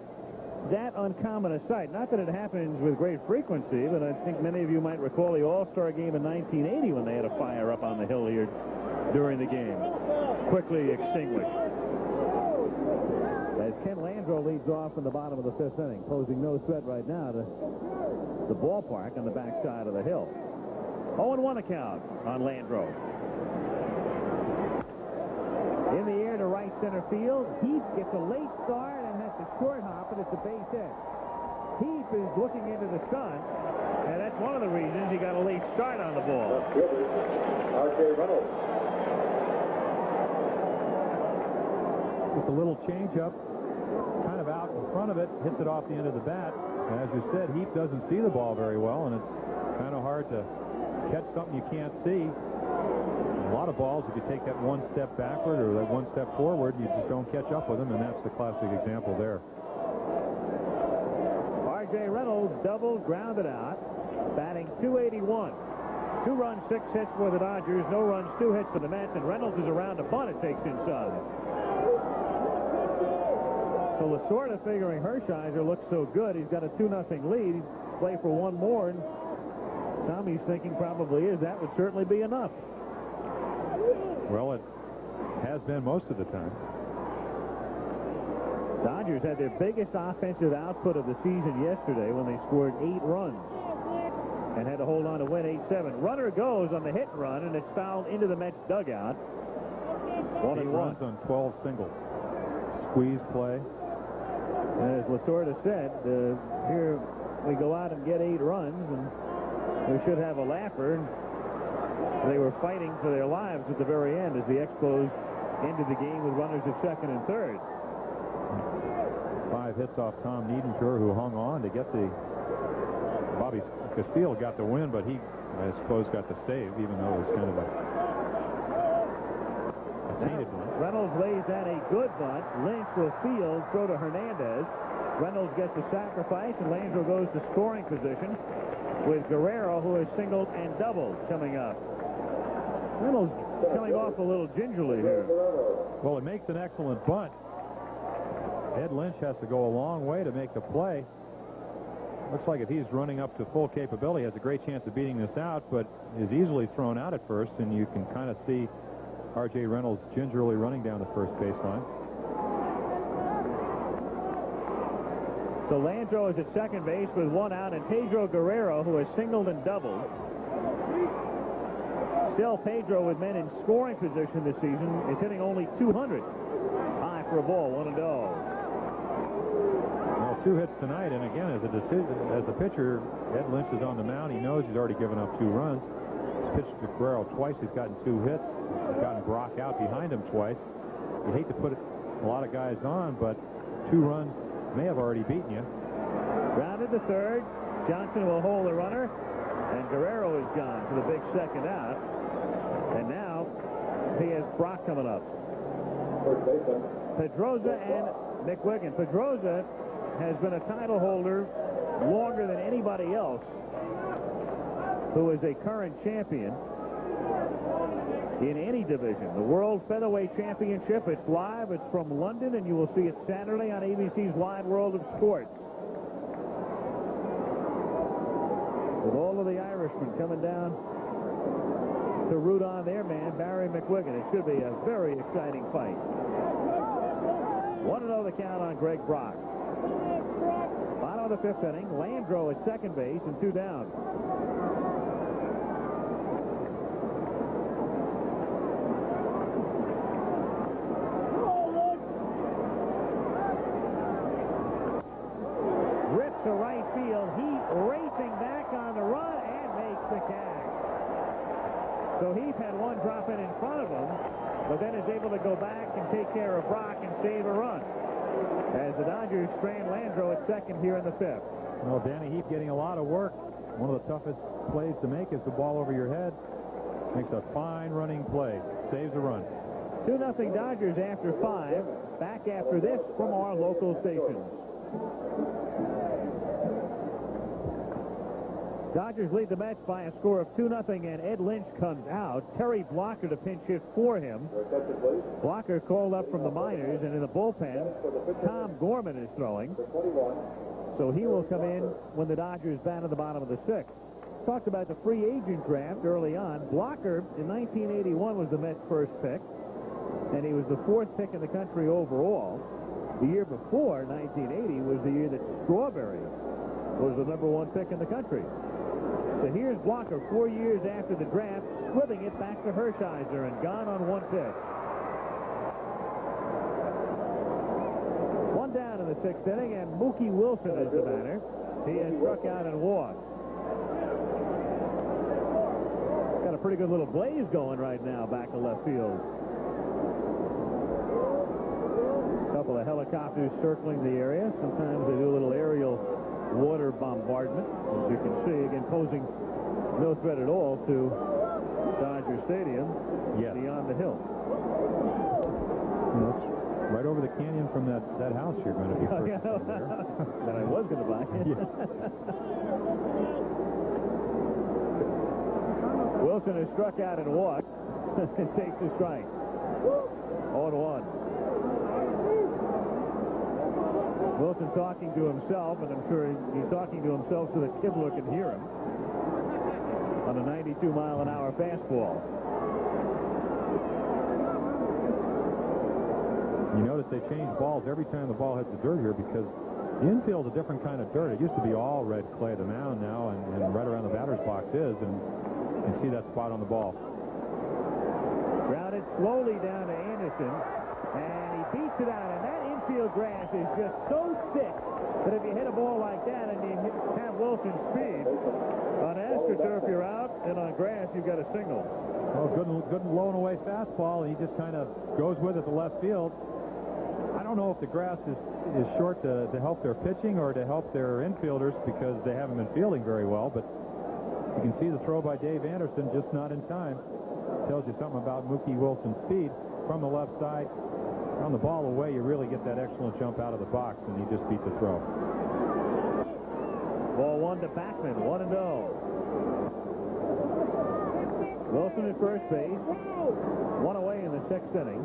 that uncommon a sight. Not that it happens with great frequency, but I think many of you might recall the All-Star game in 1980 when they had a fire up on the hill here during the game. Quickly extinguished. As Ken Landreau leads off in the bottom of the 5th inning, posing no threat right now to the ballpark on the backside of the hill. 0-1 account on Landreau. In the air to right center field. Heath gets a late start and has to short hop, and it's a base hit. Heath is looking into the sun, and that's one of the reasons he got a late start on the ball. R.J. Reynolds. Just a little changeup, kind of out in front of it, hits it off the end of the bat. And as you said, Heath doesn't see the ball very well, and it's kind of hard to catch something you can't see. A lot of balls, if you take that one step backward or that one step forward, you just don't catch up with them, and that's the classic example there. R.J. Reynolds doubled, grounded out, batting .281. 2 runs, 6 hits for the Dodgers, no runs, 2 hits for the Mets, and Reynolds is around a bunt it takes inside. So Lasorda figuring Hershiser looks so good, he's got a 2-0 lead. He'd play for one more, and Tommy's thinking probably is that would certainly be enough. Well, it has been most of the time. Dodgers had their biggest offensive output of the season yesterday when they scored 8 runs and had to hold on to win 8-7. Runner goes on the hit and run, and it's fouled into the Mets dugout. 8 runs on 12 singles. Squeeze play. As Lasorda said, here we go out and get 8 runs, and we should have a laugher. They were fighting for their lives at the very end as the Expos ended the game with runners at second and third. 5 hits off Tom Niedenker, who hung on to get the... Bobby Castile got the win, but he, I suppose, got the save, even though it was kind of a tainted one. Reynolds lays down a good bunt. Lynch will field, throw to Hernandez. Reynolds gets the sacrifice, and Landreau goes to scoring position with Guerrero, who has singled and doubled coming up. Reynolds coming off a little gingerly here. Well, it makes an excellent bunt. Ed Lynch has to go a long way to make the play. Looks like if he's running up to full capability, has a great chance of beating this out, but is easily thrown out at first, and you can kind of see R.J. Reynolds gingerly running down the first baseline. So Landreau is at second base with 1 out, and Pedro Guerrero, who has singled and doubled. Still, Pedro, with men in scoring position this season, is hitting only .200. High for a ball, 1-0. Well, 2 hits tonight, and again, as a pitcher, Ed Lynch is on the mound. He knows he's already given up 2 runs. He's pitched to Guerrero twice. He's gotten 2 hits. He's gotten Brock out behind him twice. You hate to put a lot of guys on, but 2 runs may have already beaten you. Grounded to third. Johnson will hold the runner, and Guerrero is gone for the big second out. And now he has Brock coming up. Pedroza and McWiggin. Pedroza has been a title holder longer than anybody else who is a current champion in any division. The World Featherweight Championship, it's live. It's from London, and you will see it Saturday on ABC's Wide World of Sports. With all of the Irishmen coming down to root on their man, Barry McWiggin. It should be a very exciting fight. 1-0 the count on Greg Brock. Bottom of the 5th inning. Landreau at second base and 2 down. Rips to right field. Heath racing back on the run and makes the catch. So Heath had one drop in front of him, but then is able to go back and take care of Brock and save a run. As the Dodgers strand Landreau at second here in the 5th. Well, Danny Heath getting a lot of work. One of the toughest plays to make is the ball over your head. Makes a fine running play. Saves a run. 2-0 Dodgers after 5. Back after this from our local stations. Dodgers lead the Mets by a score of 2-0, and Ed Lynch comes out. Terry Blocker to pinch hit for him. Blocker called up from the minors, and in the bullpen, Tom Gorman is throwing. So he will come in when the Dodgers bat at the bottom of the sixth. Talked about the free agent draft early on. Blocker in 1981 was the Mets' first pick, and he was the 4th pick in the country overall. The year before, 1980, was the year that Strawberry was the #1 pick in the country. So here's Blocker 4 years after the draft, slipping it back to Hershiser and gone on 1 pitch. 1 down in the 6th inning, and Mookie Wilson is the batter. He has struck out and walked. Got a pretty good little blaze going right now back to left field. A couple of helicopters circling the area. Sometimes they do a little aerial water bombardment, as you can see, again posing no threat at all to Dodger Stadium. Yes. Beyond the hill. That's right over the canyon from that house you're going to be purchasing there. That I was going to buy. Wilson has struck out and walked and takes the strike. 0-1. Wilson talking to himself, and I'm sure he's talking to himself so that Kibler can hear him on a 92-mile-an-hour fastball. You notice they change balls every time the ball hits the dirt here because the infield's a different kind of dirt. It used to be all red clay. The mound now and right around the batter's box is, and you can see that spot on the ball. Grounded slowly down to Anderson, and he beats it out, and that infield grass is just so thick that if you hit a ball like that and you have Wilson's speed, on AstroTurf you're out, and on grass you've got a single. Oh, good low and away fastball, and he just kind of goes with it to left field. I don't know if the grass is short to help their pitching or to help their infielders because they haven't been fielding very well, but you can see the throw by Dave Anderson just not in time. Tells you something about Mookie Wilson's speed from the left side. On the ball away, you really get that excellent jump out of the box, and he just beat the throw. Ball 1 to Backman, 1-0. Wilson at first base, 1 away in the 6th inning.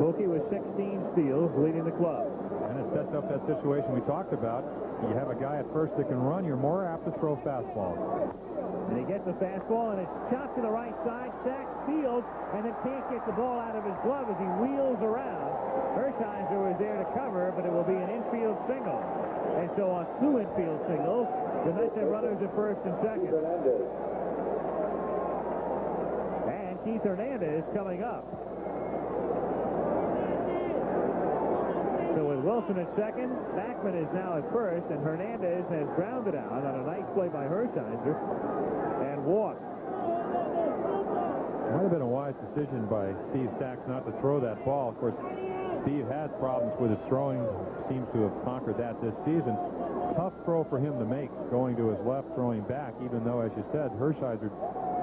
Mookie with 16 steals, leading the club. And it sets up that situation we talked about. You have a guy at first that can run, you're more apt to throw fastballs. And he gets the fastball, and it's chopped to the right side. Sacks field, and then can't get the ball out of his glove as he wheels around. Hershiser was there to cover, but it will be an infield single. And so on 2 infield singles, the Mets have runners at first and second. And Keith Hernandez coming up. So with Wilson at second, Backman is now at first, and Hernandez has grounded out on a nice play by Hershiser and walked. Might have been a wise decision by Steve Sachs not to throw that ball. Of course, Steve has problems with his throwing, seems to have conquered that this season. Tough throw for him to make, going to his left, throwing back, even though, as you said, Hershiser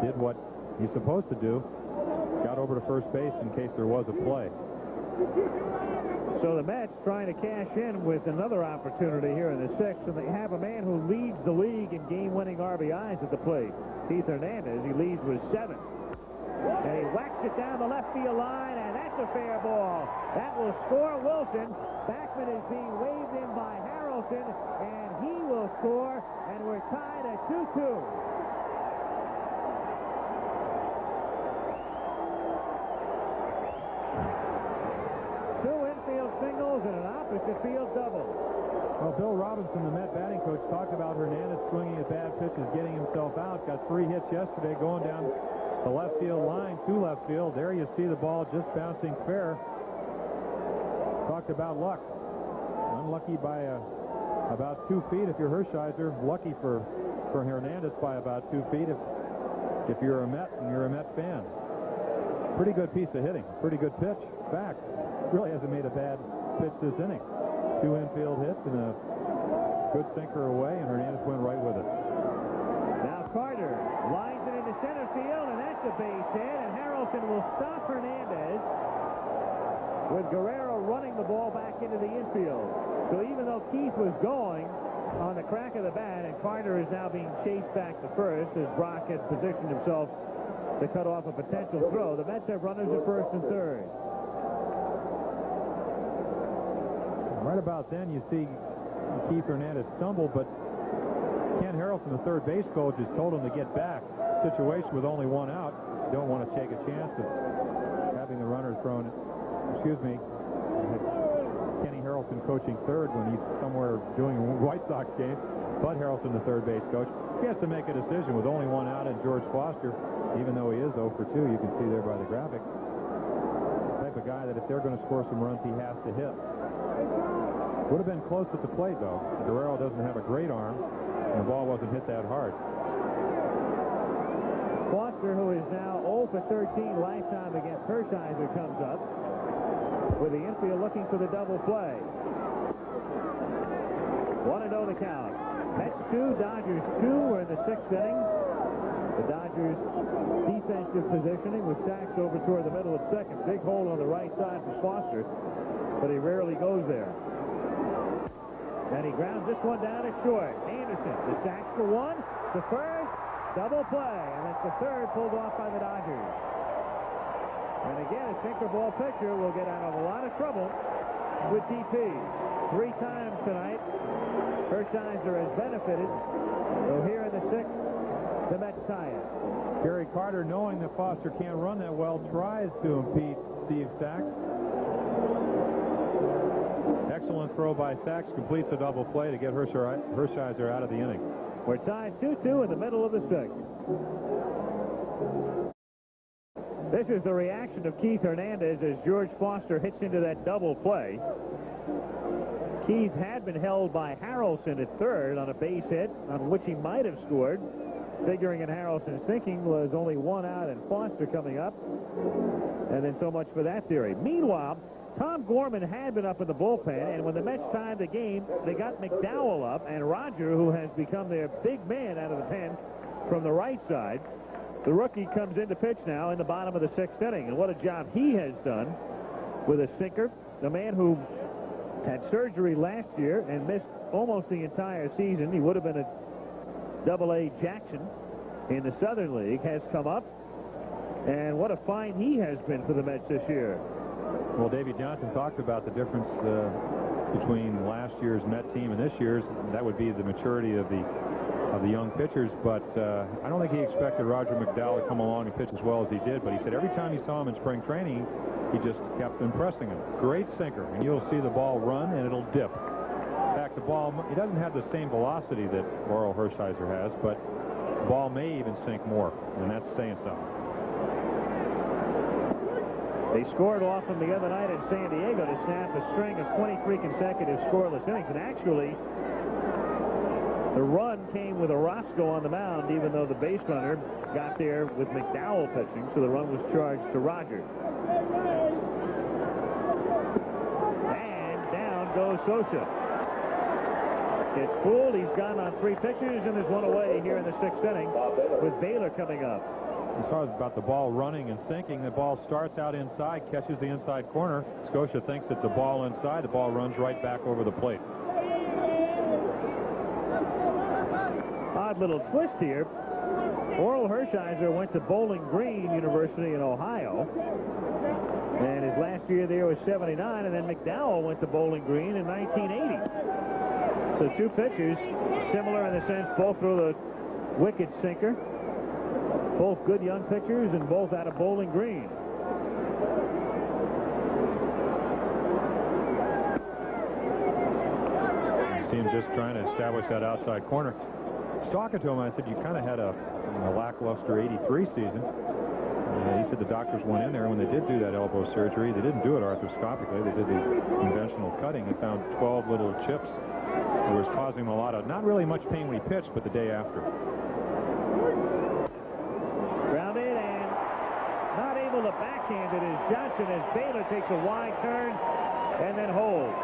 did what he's supposed to do, got over to first base in case there was a play. So the Mets trying to cash in with another opportunity here in the 6th, and they have a man who leads the league in game-winning RBIs at the plate. Keith Hernandez, he leads with 7. And he whacks it down the left field line, and that's a fair ball. That will score Wilson. Backman is being waved in by Harrelson, and he will score, and we're tied at 2-2. Singles and an opposite field double. Well, Bill Robinson, the Met batting coach, talked about Hernandez swinging at bad pitches, getting himself out. Got 3 hits yesterday going down the left field line to left field. There you see the ball just bouncing fair. Talked about luck. Unlucky by about 2 feet if you're Hershiser. Lucky for Hernandez by about 2 feet if you're a Met and you're a Met fan. Pretty good piece of hitting. Pretty good pitch. Fact. Really hasn't made a bad pitch this inning. 2 infield hits and a good sinker away, and Hernandez went right with it. Now Carter lines it into center field, and that's a base hit, and Harrelson will stop Hernandez with Guerrero running the ball back into the infield. So even though Keith was going, on the crack of the bat, and Carter is now being chased back to first as Brock has positioned himself to cut off a potential throw. The Mets have runners at first and third. Right about then, you see Keith Hernandez stumble, but Ken Harrelson, the third base coach, has told him to get back. Situation with only one out. You don't want to take a chance of having the runner thrown. Excuse me. Kenny Harrelson coaching third when he's somewhere doing a White Sox game. Bud Harrelson, the third base coach. He has to make a decision with only one out, and George Foster, even though he is 0 for 2, you can see there by the graphic, the type of guy that if they're going to score some runs, he has to hit. Would have been close at the plate, though. Guerrero doesn't have a great arm, and the ball wasn't hit that hard. Foster, who is now 0 for 13 lifetime against Hershiser, comes up with the infield looking for the double play. 1-0 the count. Mets 2, Dodgers 2. We're in the 6th inning. The Dodgers defensive positioning with Sachs over toward the middle of second. Big hole on the right side for Foster, but he rarely goes there. And he grounds this one down at short. Anderson, the Sachs for one, the first, double play, and it's the third pulled off by the Dodgers. And again, a sinker ball pitcher will get out of a lot of trouble with DP. 3 times tonight, Hershiser has benefited. So here in the 6th, the Mets tie it. Gary Carter, knowing that Foster can't run that well, tries to impede Steve Sachs. Excellent throw by Sachs, completes a double play to get Hershiser out of the inning. We're tied 2-2 in the middle of the 6th. This is the reaction of Keith Hernandez as George Foster hits into that double play. Keith had been held by Harrelson at third on a base hit on which he might have scored. Figuring in Harrelson's thinking was only 1 out and Foster coming up. And then so much for that theory. Meanwhile, Tom Gorman had been up in the bullpen, and when the Mets tied the game, they got McDowell up, and Roger, who has become their big man out of the pen from the right side. The rookie comes in to pitch now in the bottom of the 6th inning, and what a job he has done with a sinker. The man who had surgery last year and missed almost the entire season. He would have been a Double-A Jackson in the Southern League, has come up, and what a find he has been for the Mets this year. Well, Davey Johnson talked about the difference between last year's Met team and this year's. That would be the maturity of the young pitchers, but I don't think he expected Roger McDowell to come along and pitch as well as he did, but he said every time he saw him in spring training, he just kept impressing him. Great sinker, and you'll see the ball run, and it'll dip. In fact, the ball, he doesn't have the same velocity that Orel Hershiser has, but the ball may even sink more, and that's saying something. They scored off him the other night in San Diego to snap a string of 23 consecutive scoreless innings. And actually, the run came with Orozco on the mound, even though the base runner got there with McDowell pitching, so the run was charged to Roger. And down goes Sosa. It's fooled. He's gone on 3 pitches, and there's one away here in the 6th inning with Baylor coming up. As far as about the ball running and sinking, the ball starts out inside, catches the inside corner. Scotia thinks it's a ball inside. The ball runs right back over the plate. Odd little twist here. Orel Hershiser went to Bowling Green University in Ohio. And his last year there was 79, and then McDowell went to Bowling Green in 1980. So 2 pitchers, similar in the sense both throw the wicked sinker. Both good young pitchers and both out of Bowling Green. You see him just trying to establish that outside corner. I was talking to him, I said, you kind of had a lackluster 83 season. He said the doctors went in there, and when they did do that elbow surgery, they didn't do it arthroscopically. They did the conventional cutting and found 12 little chips. It was causing him a lot of, not really much pain when he pitched, but the day after. Grounded and not able to backhand it as Johnson as Baylor takes a wide turn and then holds.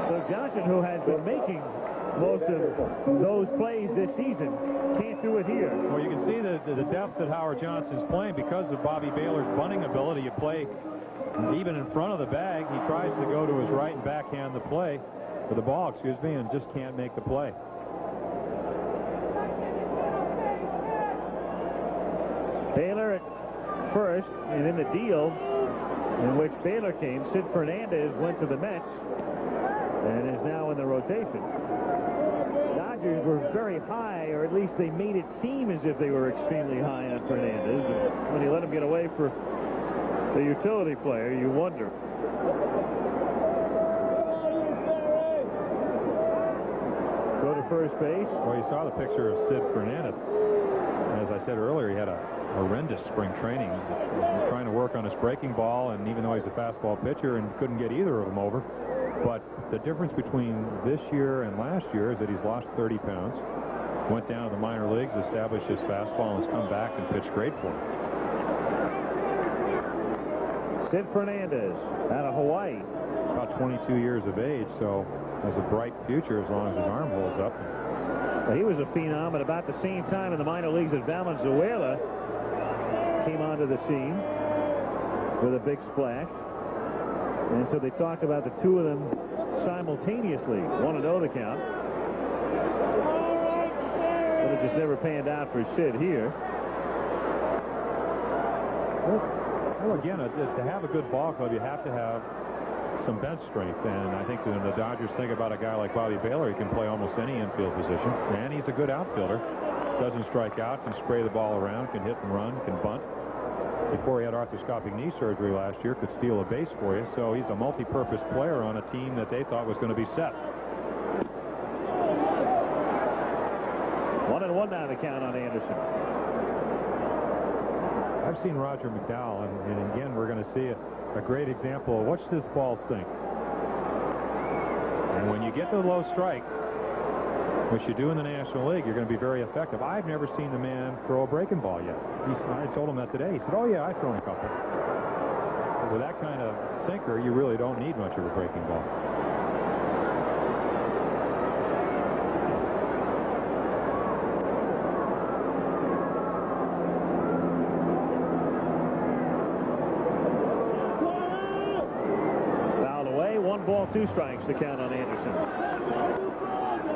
So Johnson, who has been making most of those plays this season, can't do it here. Well, you can see the depth that Howard Johnson's playing because of Bobby Baylor's bunting ability. You play even in front of the bag, he tries to go to his right and backhand the play, or the ball, excuse me, and just can't make the play. Baylor at first, and in the deal in which Baylor came, Sid Fernandez went to the Mets and is now in the rotation. Dodgers were very high, or at least they made it seem as if they were extremely high on Fernandez. And when you let him get away for the utility player, you wonder. Go to first base. Well, you saw the picture of Sid Fernandez. As I said earlier, he had a horrendous spring training. Trying to work on his breaking ball, and even though he's a fastball pitcher and couldn't get either of them over. But the difference between this year and last year is that he's lost 30 pounds, went down to the minor leagues, established his fastball, and has come back and pitched great for him. Sid Fernandez out of Hawaii. About 22 years of age, so has a bright future as long as his arm holds up. Well, he was a phenom at about the same time in the minor leagues that Valenzuela came onto the scene with a big splash. And so they talked about the two of them simultaneously. 1-0 the count. But it just never panned out for Sid here. Well, again, to have a good ball club, you have to have some bench strength. And I think when the Dodgers think about a guy like Bobby Baylor, he can play almost any infield position. And he's a good outfielder. Doesn't strike out, can spray the ball around, can hit and run, can bunt. Before he had arthroscopic knee surgery last year, could steal a base for you. So he's a multi-purpose player on a team that they thought was going to be set. 1-1 now the count on Anderson. I've seen Roger McDowell, and again, we're going to see a great example of watch this ball sink. And when you get the low strike, which you do in the National League, you're going to be very effective. I've never seen the man throw a breaking ball yet. I told him that today. He said, oh, yeah, I've thrown a couple. But with that kind of sinker, you really don't need much of a breaking ball. Fouled away. 1 ball, 2 strikes to count on Anderson.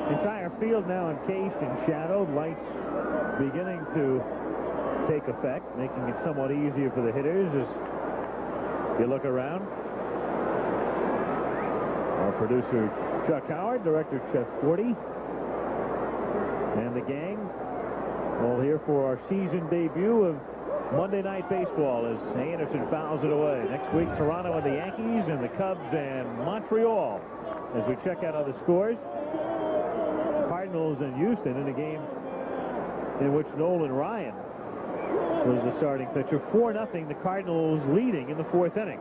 Entire field now encased in shadow. Lights beginning to take effect, making it somewhat easier for the hitters as you look around. Our producer Chuck Howard, director Chef Forty, and the gang all here for our season debut of Monday Night Baseball as Anderson fouls it away. Next week, Toronto and the Yankees, and the Cubs and Montreal as we check out other scores. Cardinals and Houston in a game in which Nolan Ryan was the starting pitcher. 4-0, the Cardinals leading in the 4th inning.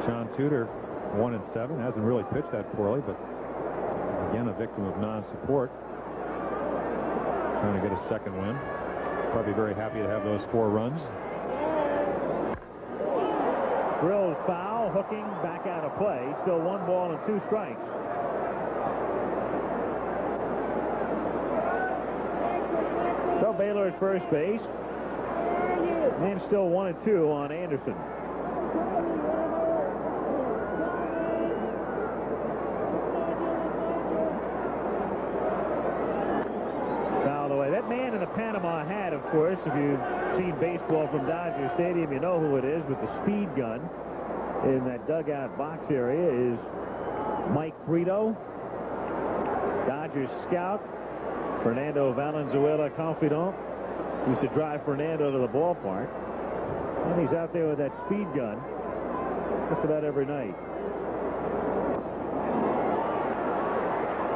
John Tudor, 1-7, hasn't really pitched that poorly, but again, a victim of non-support. Trying to get a second win. Probably very happy to have those 4 runs. Drilled foul, hooking, back out of play. Still 1 ball and 2 strikes. So Baylor at first base. And still 1-2 on Anderson. Fouled away. That man in the Panama hat, of course, if you've seen baseball from Dodger Stadium, you know who it is with the speed gun in that dugout box area is Mike Frito, Dodgers scout. Fernando Valenzuela, confidant, used to drive Fernando to the ballpark. And he's out there with that speed gun just about every night.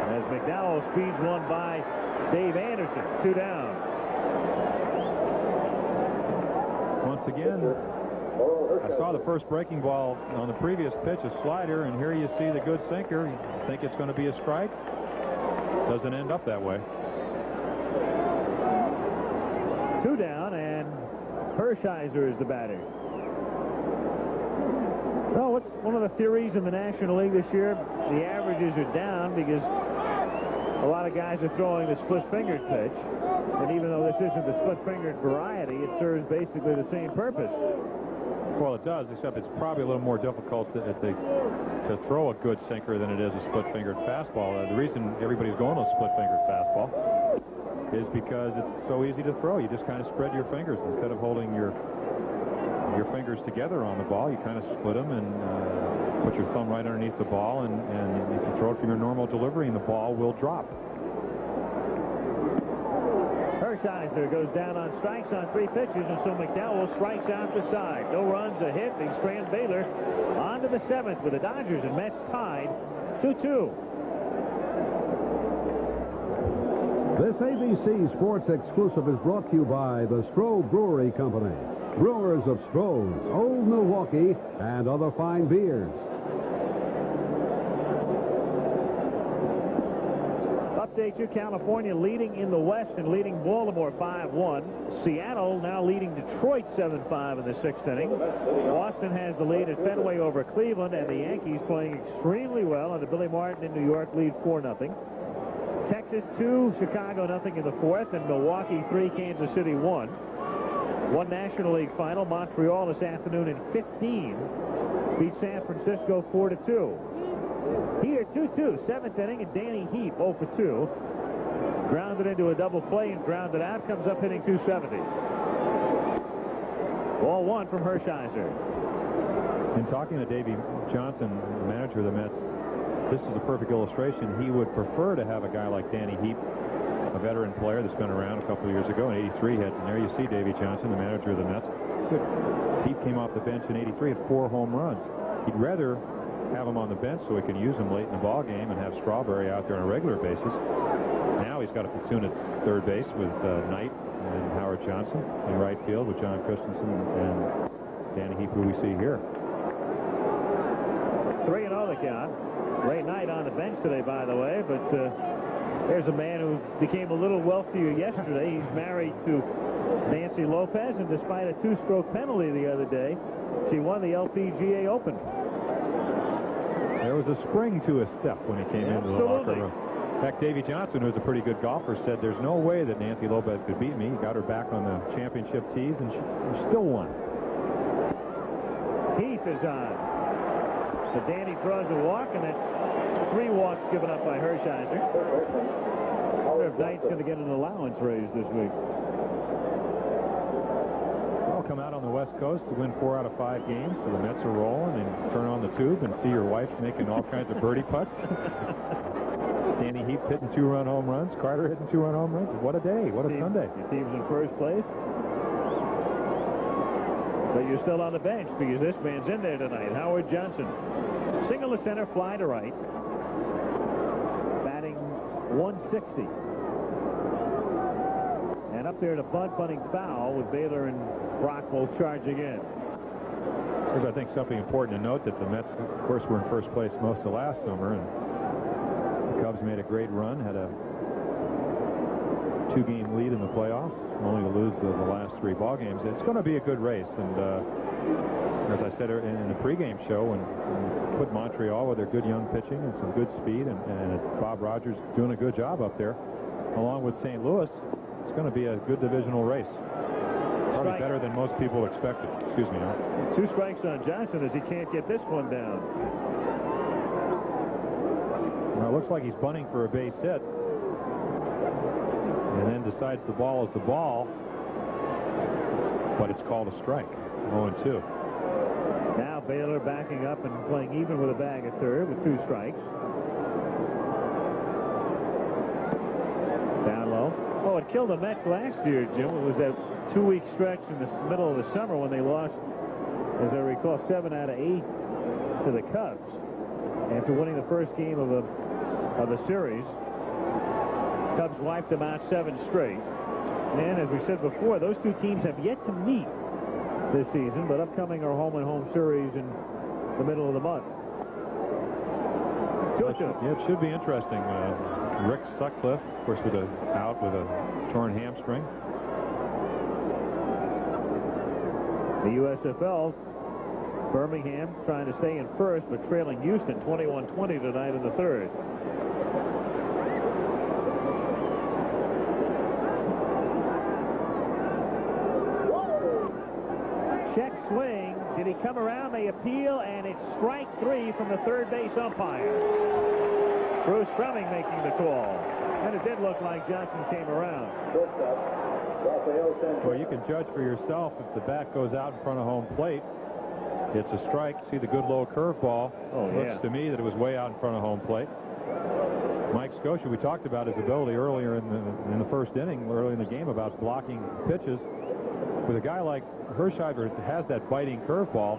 As McDowell speeds one by Dave Anderson, 2 down. Once again, I saw the first breaking ball on the previous pitch, a slider, and here you see the good sinker. You think it's going to be a strike? Doesn't end up that way. 2 down, and Hershiser is the batter. Well, what's one of the theories in the National League this year? The averages are down because a lot of guys are throwing the split-fingered pitch. And even though this isn't the split-fingered variety, it serves basically the same purpose. Well, it does, except it's probably a little more difficult to throw a good sinker than it is a split-fingered fastball. The reason everybody's going to a split-fingered fastball is because it's so easy to throw. You just kind of spread your fingers. Instead of holding your fingers together on the ball, you kind of split them and put your thumb right underneath the ball, and if you throw it from your normal delivery, and the ball will drop. Hershiser goes down on strikes on 3 pitches, and so McDowell strikes out the side. No runs, a hit. They strand Baylor on to the 7th with the Dodgers and Mets tied 2-2. This ABC Sports exclusive is brought to you by the Stroh Brewery Company, brewers of Stroh's, Old Milwaukee, and other fine beers. Update to California leading in the West and leading Baltimore 5-1. Seattle now leading Detroit 7-5 in the 6th inning. Boston has the lead at Fenway over Cleveland, and the Yankees playing extremely well, and the Billy Martin in New York lead 4-0. Texas 2, Chicago 0 in the 4th, and Milwaukee 3, Kansas City 1. One National League final, Montreal this afternoon in 15 beat San Francisco 4-2. Here 2-2, 7th inning, and Danny Heap 0 for 2. Grounded into a double play and grounded out, comes up hitting 270. Ball 1 from Hershiser. In talking to Davey Johnson, the manager of the Mets, this is a perfect illustration. He would prefer to have a guy like Danny Heap, a veteran player that's been around a couple of years ago in 83. And there you see Davey Johnson, the manager of the Mets. Good. Heap came off the bench in 83 at 4 home runs. He'd rather have him on the bench so he can use him late in the ball game and have Strawberry out there on a regular basis. Now he's got a platoon at third base with Knight and Howard Johnson in right field with John Christensen and Danny Heap, who we see here. 3-0 the count. Ray Knight on the bench today, by the way, but there's a man who became a little wealthier yesterday. He's married to Nancy Lopez, and despite a 2-stroke penalty the other day, she won the LPGA Open. There was a spring to his step when he came into the locker room. In fact, Davey Johnson, who's a pretty good golfer, said there's no way that Nancy Lopez could beat me. He got her back on the championship tees, and she still won. Heath is on. So Danny draws a walk, and that's 3 walks given up by Hershiser. I wonder if Knight's going to get an allowance raise this week. Well, come out on the West Coast to win 4 out of 5 games, so the Mets are rolling, and turn on the tube and see your wife making all kinds of birdie putts. Danny Heap hitting 2-run home runs. Carter hitting 2-run home runs. What a day. What a Sunday. Your team's in first place. But you're still on the bench because this man's in there tonight. Howard Johnson. Single to center, fly to right. Batting 160. And up there to bunt, bunting foul with Baylor and Brock will charge again. Here's, I think, something important to note, that the Mets, of course, were in first place most of last summer, and the Cubs made a great run, had a 2-game lead in the playoffs, only to lose the last 3 ball games. It's going to be a good race, and as I said in the pregame show, when put Montreal with their good young pitching and some good speed, and Bob Rogers doing a good job up there, along with St. Louis, it's going to be a good divisional race. Probably better than most people expected. Excuse me. 2 strikes on Johnson as he can't get this one down. Well, it looks like he's bunting for a base hit, and then decides the ball is the ball, but it's called a strike. 0-2. Now Baylor backing up and playing even with a bag at third with 2 strikes. Down low. Oh, it killed the Mets last year, Jim. It was that 2-week stretch in the middle of the summer when they lost, as I recall, 7 out of 8 to the Cubs after winning the first game of the series. Cubs wiped them out 7 straight. And as we said before, those 2 teams have yet to meet this season, but upcoming are home-and-home series in the middle of the month. Yeah, it should be interesting. Rick Sutcliffe, of course, out with a torn hamstring. The USFL, Birmingham trying to stay in first, but trailing Houston 21-20 tonight in the 3rd. Check swing. Did he come around, they appeal, and it's strike 3 from the third base umpire. Bruce Fleming making the call. And it did look like Johnson came around. Well, you can judge for yourself if the bat goes out in front of home plate. It's a strike. See the good low curveball. Looks to me that it was way out in front of home plate. Mike Scotia, we talked about his ability earlier in the first inning, early in the game, about blocking pitches. With a guy like Hershiser that has that biting curveball,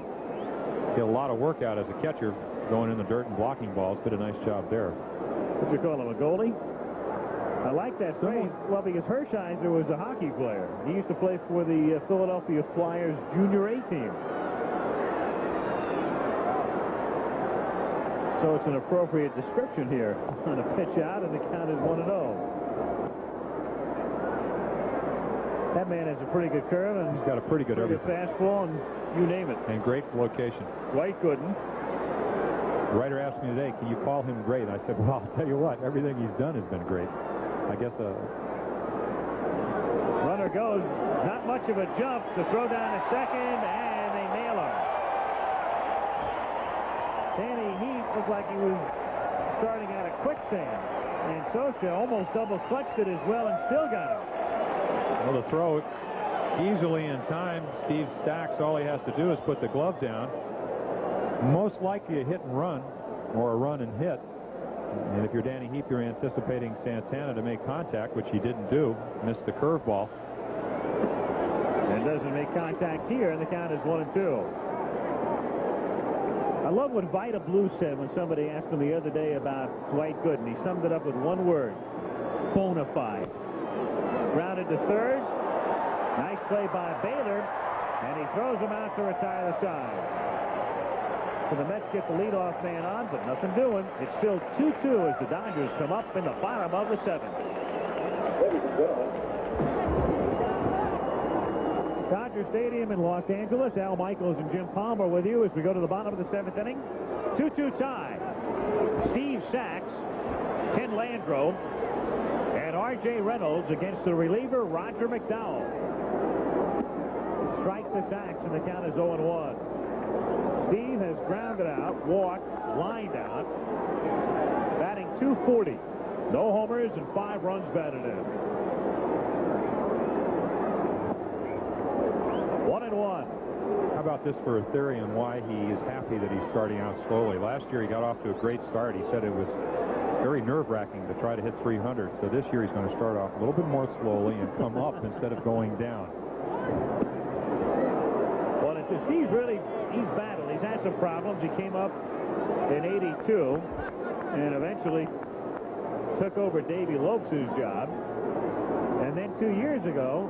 get a lot of work out as a catcher going in the dirt and blocking balls. Did a nice job there. What you call him, a goalie? I like that phrase. Well, because Hershiser was a hockey player. He used to play for the Philadelphia Flyers Junior A team. So it's an appropriate description here on a pitch out, and the count is 1-0. That man has a pretty good curve, and he's got a pretty good fastball, and you name it. And great location. Dwight Gooden. The writer asked me today, can you call him great? I said, well, I'll tell you what, everything he's done has been great. I guess runner goes, not much of a jump to throw down a second, and they nail him. Danny Heath looked like he was starting out a quicksand, and Scotia almost double-clutched it as well and still got him. Well, the throw easily in time. Steve Stacks, all he has to do is put the glove down. Most likely a hit and run, or a run and hit. And if you're Danny Heath, you're anticipating Santana to make contact, which he didn't do. Missed the curveball. And doesn't make contact here, and the count is 1-2. I love what Vida Blue said when somebody asked him the other day about Dwight Gooden. He summed it up with one word: bona fide. Grounded to third. Nice play by Baylor, and he throws him out to retire the side. So the Mets get the leadoff man on, but nothing doing. It's still 2-2 as the Dodgers come up in the bottom of the 7th. Ladies and gentlemen, Dodger Stadium in Los Angeles. Al Michaels and Jim Palmer with you as we go to the bottom of the 7th inning. 2-2 tie. Steve Sachs, Ken Landreau, and R.J. Reynolds against the reliever Roger McDowell. Strike to Sachs, and the count is 0-1. Steve has grounded out, walked, lined out, batting .240. No homers and 5 runs batted in. 1-1. How about this for a theory on why he is happy that he's starting out slowly? Last year he got off to a great start. He said it was very nerve-wracking to try to hit 300. So this year he's going to start off a little bit more slowly and come up instead of going down. Well, Steve's he's battled. He's had some problems. He came up in '82 and eventually took over Davey Lopes' job. And then 2 years ago,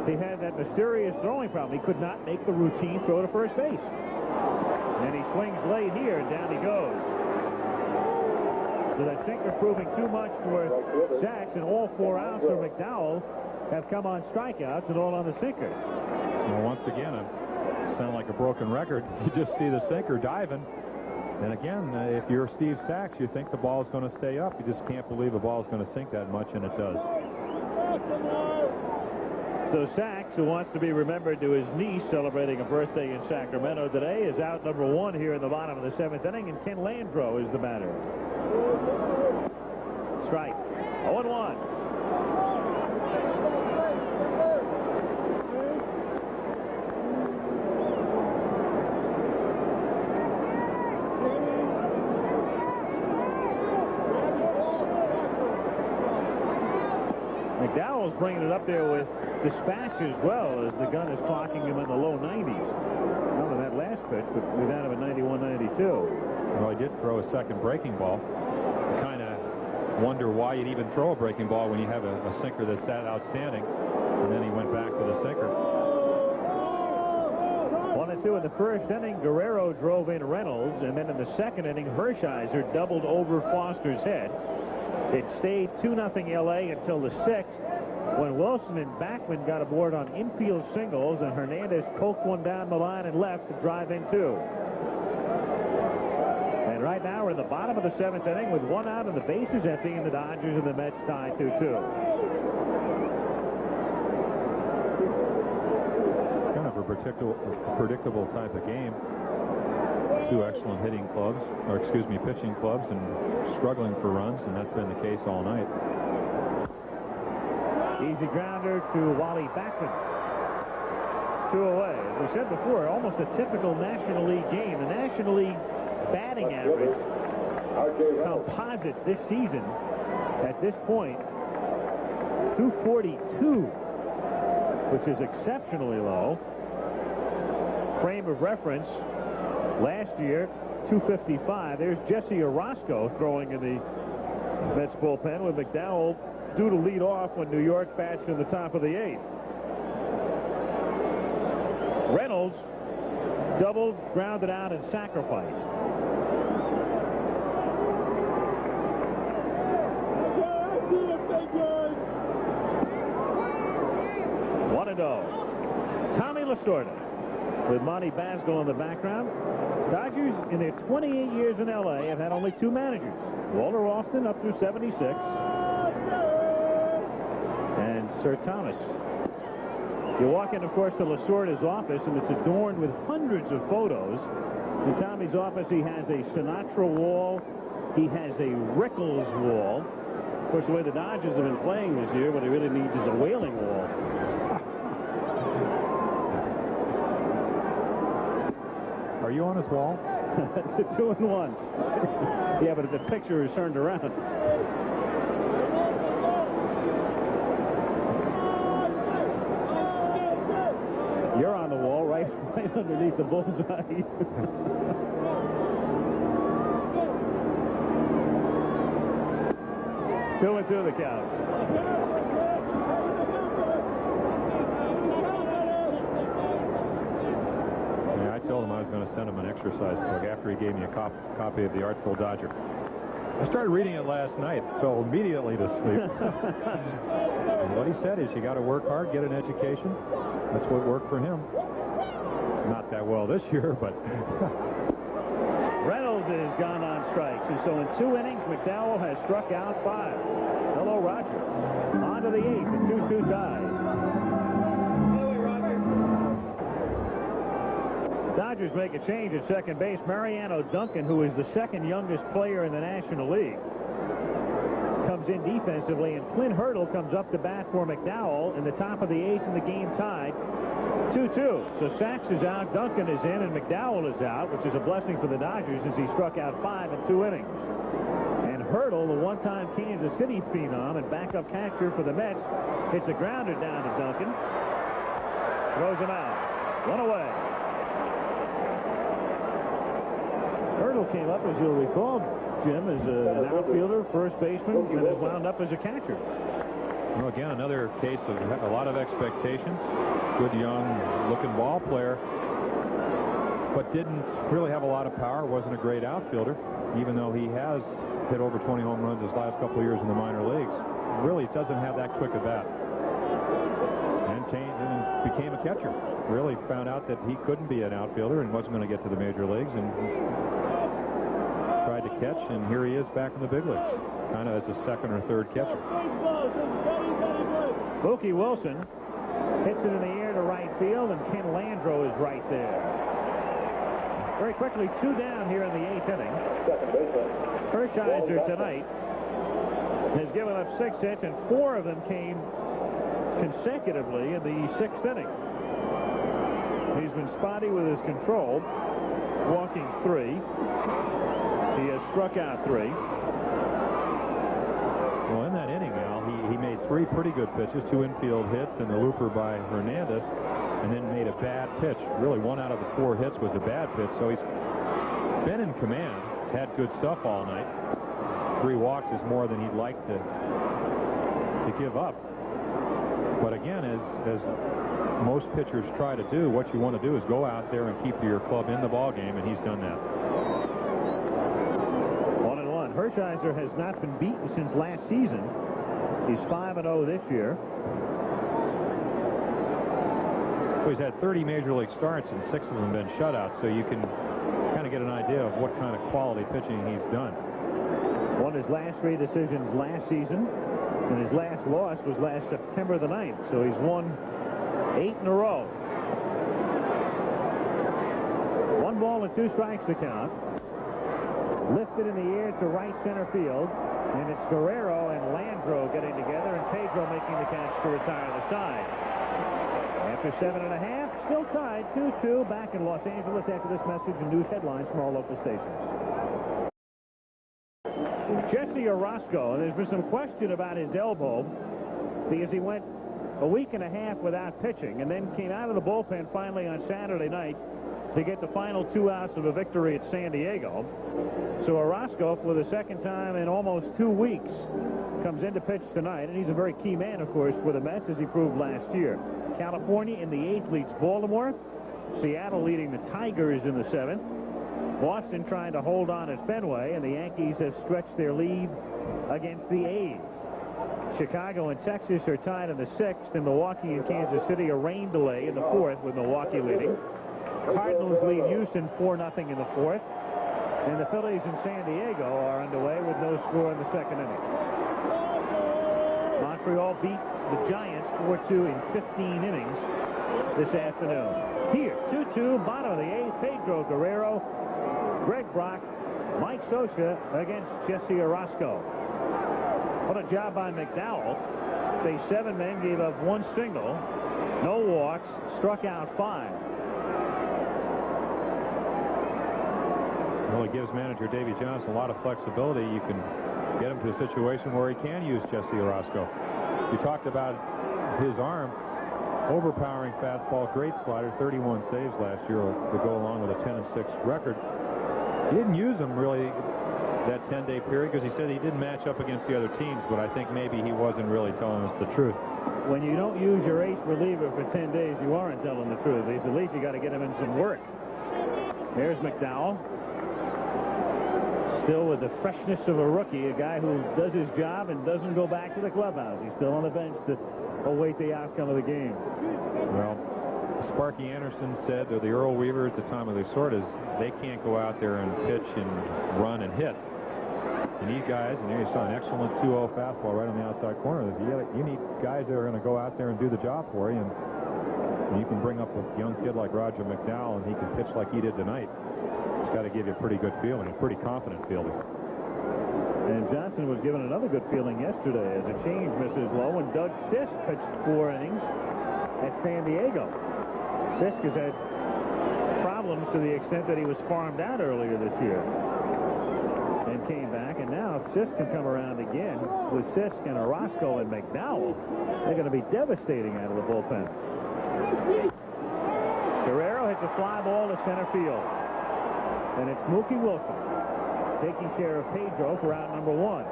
he had that mysterious throwing problem. He could not make the routine throw to first base. And he swings late here, and down he goes. So that sinker proving too much for Sachs, and all 4 outs for McDowell have come on strikeouts and all on the sinker. Well, once again, I sound like a broken record. You just see the sinker diving. And again, if you're Steve Sachs, you think the ball is going to stay up. You just can't believe the ball is going to sink that much, and it does. So Sachs, who wants to be remembered to his niece celebrating a birthday in Sacramento today, is out number 1 here in the bottom of the 7th inning, and Ken Landreau is the batter. Strike. 0-1. McDowell's bringing it up there with dispatch as well, as the gun is clocking him in the low 90s. Not on that last pitch, but we've had him at 91-92. Well, he did throw a second breaking ball. You kind of wonder why you'd even throw a breaking ball when you have a sinker that's that outstanding. And then he went back to the sinker. 1-2 in the first inning. Guerrero drove in Reynolds, and then in the second inning, Hershiser doubled over Foster's head. It stayed 2-0 L.A. until the 6th, when Wilson and Backman got aboard on infield singles, and Hernandez poked one down the line and left to drive in 2. And right now we're in the bottom of the 7th inning with 1 out and the bases empty, and the Dodgers and the Mets tie 2-2. Kind of a a predictable type of game. Two excellent hitting clubs, or excuse me, pitching clubs, and struggling for runs, and that's been the case all night. Easy grounder to Wally Backman. 2 away. As we said before, almost a typical National League game. The National League batting average composite this season at this point, 242, which is exceptionally low. Frame of reference, last year, 255. There's Jesse Orozco throwing in the Mets bullpen with McDowell due to lead off when New York bats in the top of the 8th. Reynolds doubled, grounded out, and sacrificed. One and oh. Tommy Lasorda with Monty Basgall in the background. Dodgers, in their 28 years in L.A., have had only 2 managers. Walter Austin up through 76. And Sir Thomas. You walk in, of course, to Lasorda's office, and it's adorned with hundreds of photos. In Tommy's office, he has a Sinatra wall. He has a Rickles wall. Of course, the way the Dodgers have been playing this year, what he really needs is a Whaling wall. Are you on his wall? 2-1. Yeah, but the picture is turned around. You're on the wall, right underneath the bullseye. 2-2 the count. Yeah, I told him I was going to send him an exercise book after he gave me a copy of The Artful Dodger. I started reading it last night, fell immediately to sleep. And what he said is you got to work hard, get an education. That's what worked for him. Not that well this year, but... Reynolds has gone on strikes, and so in 2 innings, McDowell has struck out 5. Hello, Roger. On to the 8th, the 2-2 tie. Dodgers make a change at second base. Mariano Duncan, who is the 2nd youngest player in the National League, comes in defensively, and Clint Hurdle comes up to bat for McDowell in the top of the 8th, and the game tied 2-2. So Sachs is out, Duncan is in, and McDowell is out, which is a blessing for the Dodgers as he struck out 5 in 2 innings. And Hurdle, the one-time Kansas City phenom and backup catcher for the Mets, hits a grounder down to Duncan. Throws him out. 1 away. Hurdle came up, as you'll recall, Jim, as an outfielder, first baseman, and then wound up as a catcher. Well, again, another case of a lot of expectations. Good young-looking ball player, but didn't really have a lot of power. Wasn't a great outfielder, even though he has hit over 20 home runs his last couple of years in the minor leagues. Really doesn't have that quick a bat. And became a catcher. Really found out that he couldn't be an outfielder and wasn't going to get to the major leagues, and tried to catch, and here he is back in the big leagues, kind of as a 2nd or 3rd catcher. Mookie Wilson hits it in the air to right field, and Ken Landreau is right there. Very quickly, 2 down here in the 8th inning. Hershiser tonight has given up 6 hits, and 4 of them came consecutively in the 6th inning. He's been spotty with his control, walking 3. He has struck out 3. Well, in that inning, Al, he made 3 pretty good pitches, 2 infield hits, and the looper by Hernandez, and then made a bad pitch. Really, 1 out of the 4 hits was a bad pitch, so he's been in command. He's had good stuff all night. 3 walks is more than he'd like to give up. But again, as most pitchers try to do, what you want to do is go out there and keep your club in the ball game, and he's done that. 1-1. Hershiser has not been beaten since last season. He's 5-0 this year. So he's had 30 major league starts, and 6 of them have been shutouts, so you can kind of get an idea of what kind of quality pitching he's done. Won his last 3 decisions last season, and his last loss was last September the 9th, so he's won 8 in a row. 2 strikes to count. Lifted in the air to right center field. And it's Guerrero and Landreau getting together, and Pedro making the catch to retire the side. After 7.5, still tied 2-2 back in Los Angeles after this message and news headlines from our local stations. Jesse Orozco, there's been some question about his elbow because he went a week and a half without pitching and then came out of the bullpen finally on Saturday night to get the final 2 outs of a victory at San Diego. So Orozco, for the second time in almost 2 weeks, comes in to pitch tonight, and he's a very key man, of course, for the Mets, as he proved last year. California in the 8th leads Baltimore. Seattle leading the Tigers in the 7th. Boston trying to hold on at Fenway, and the Yankees have stretched their lead against the A's. Chicago and Texas are tied in the 6th, and Milwaukee and Kansas City a rain delay in the 4th with Milwaukee leading. Cardinals lead Houston 4-0 in the 4th. And the Phillies in San Diego are underway with no score in the 2nd inning. Montreal beat the Giants 4-2 in 15 innings this afternoon. Here, 2-2, bottom of the 8th, Pedro Guerrero, Greg Brock, Mike Scioscia against Jesse Orozco. What a job by McDowell. They 7 men gave up 1 single, no walks, struck out 5. Well, it gives manager Davey Johnson a lot of flexibility. You can get him to a situation where he can use Jesse Orozco. You talked about his arm, overpowering fastball, great slider, 31 saves last year to go along with a 10-6 record. He didn't use him really that 10-day period because he said he didn't match up against the other teams, but I think maybe he wasn't really telling us the truth. When you don't use your 8th reliever for 10 days, you aren't telling the truth. At least you got to get him in some work. There's McDowell. Still with the freshness of a rookie, a guy who does his job and doesn't go back to the clubhouse. He's still on the bench to await the outcome of the game. Well, Sparky Anderson said, or the Earl Weaver at the time of the sort is, they can't go out there and pitch and run and hit. And these guys, and there you saw an excellent 2-0 fastball right on the outside corner. You need guys that are going to go out there and do the job for you. And you can bring up a young kid like Roger McDowell, and he can pitch like he did tonight. Got to give you a pretty good feeling, a pretty confident feeling. And Johnson was given another good feeling yesterday as a change misses low, and Doug Sisk pitched 4 innings at San Diego. Sisk has had problems to the extent that he was farmed out earlier this year and came back, and now if Sisk can come around again with Sisk and Orozco and McDowell, they're going to be devastating out of the bullpen. Guerrero hits a fly ball to center field. And it's Mookie Wilson taking care of Pedro for out number 1.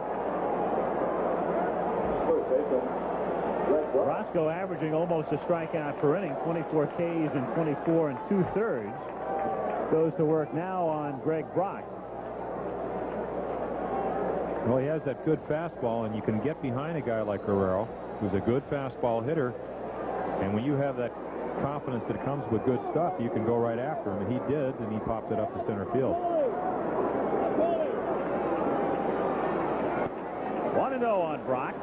Orozco averaging almost a strikeout per inning, 24 Ks in 24 2/3. Goes to work now on Greg Brock. Well, he has that good fastball, and you can get behind a guy like Guerrero, who's a good fastball hitter. And when you have that confidence that comes with good stuff, you can go right after him, and he did, and he popped it up to center field. 1-0 on Brock.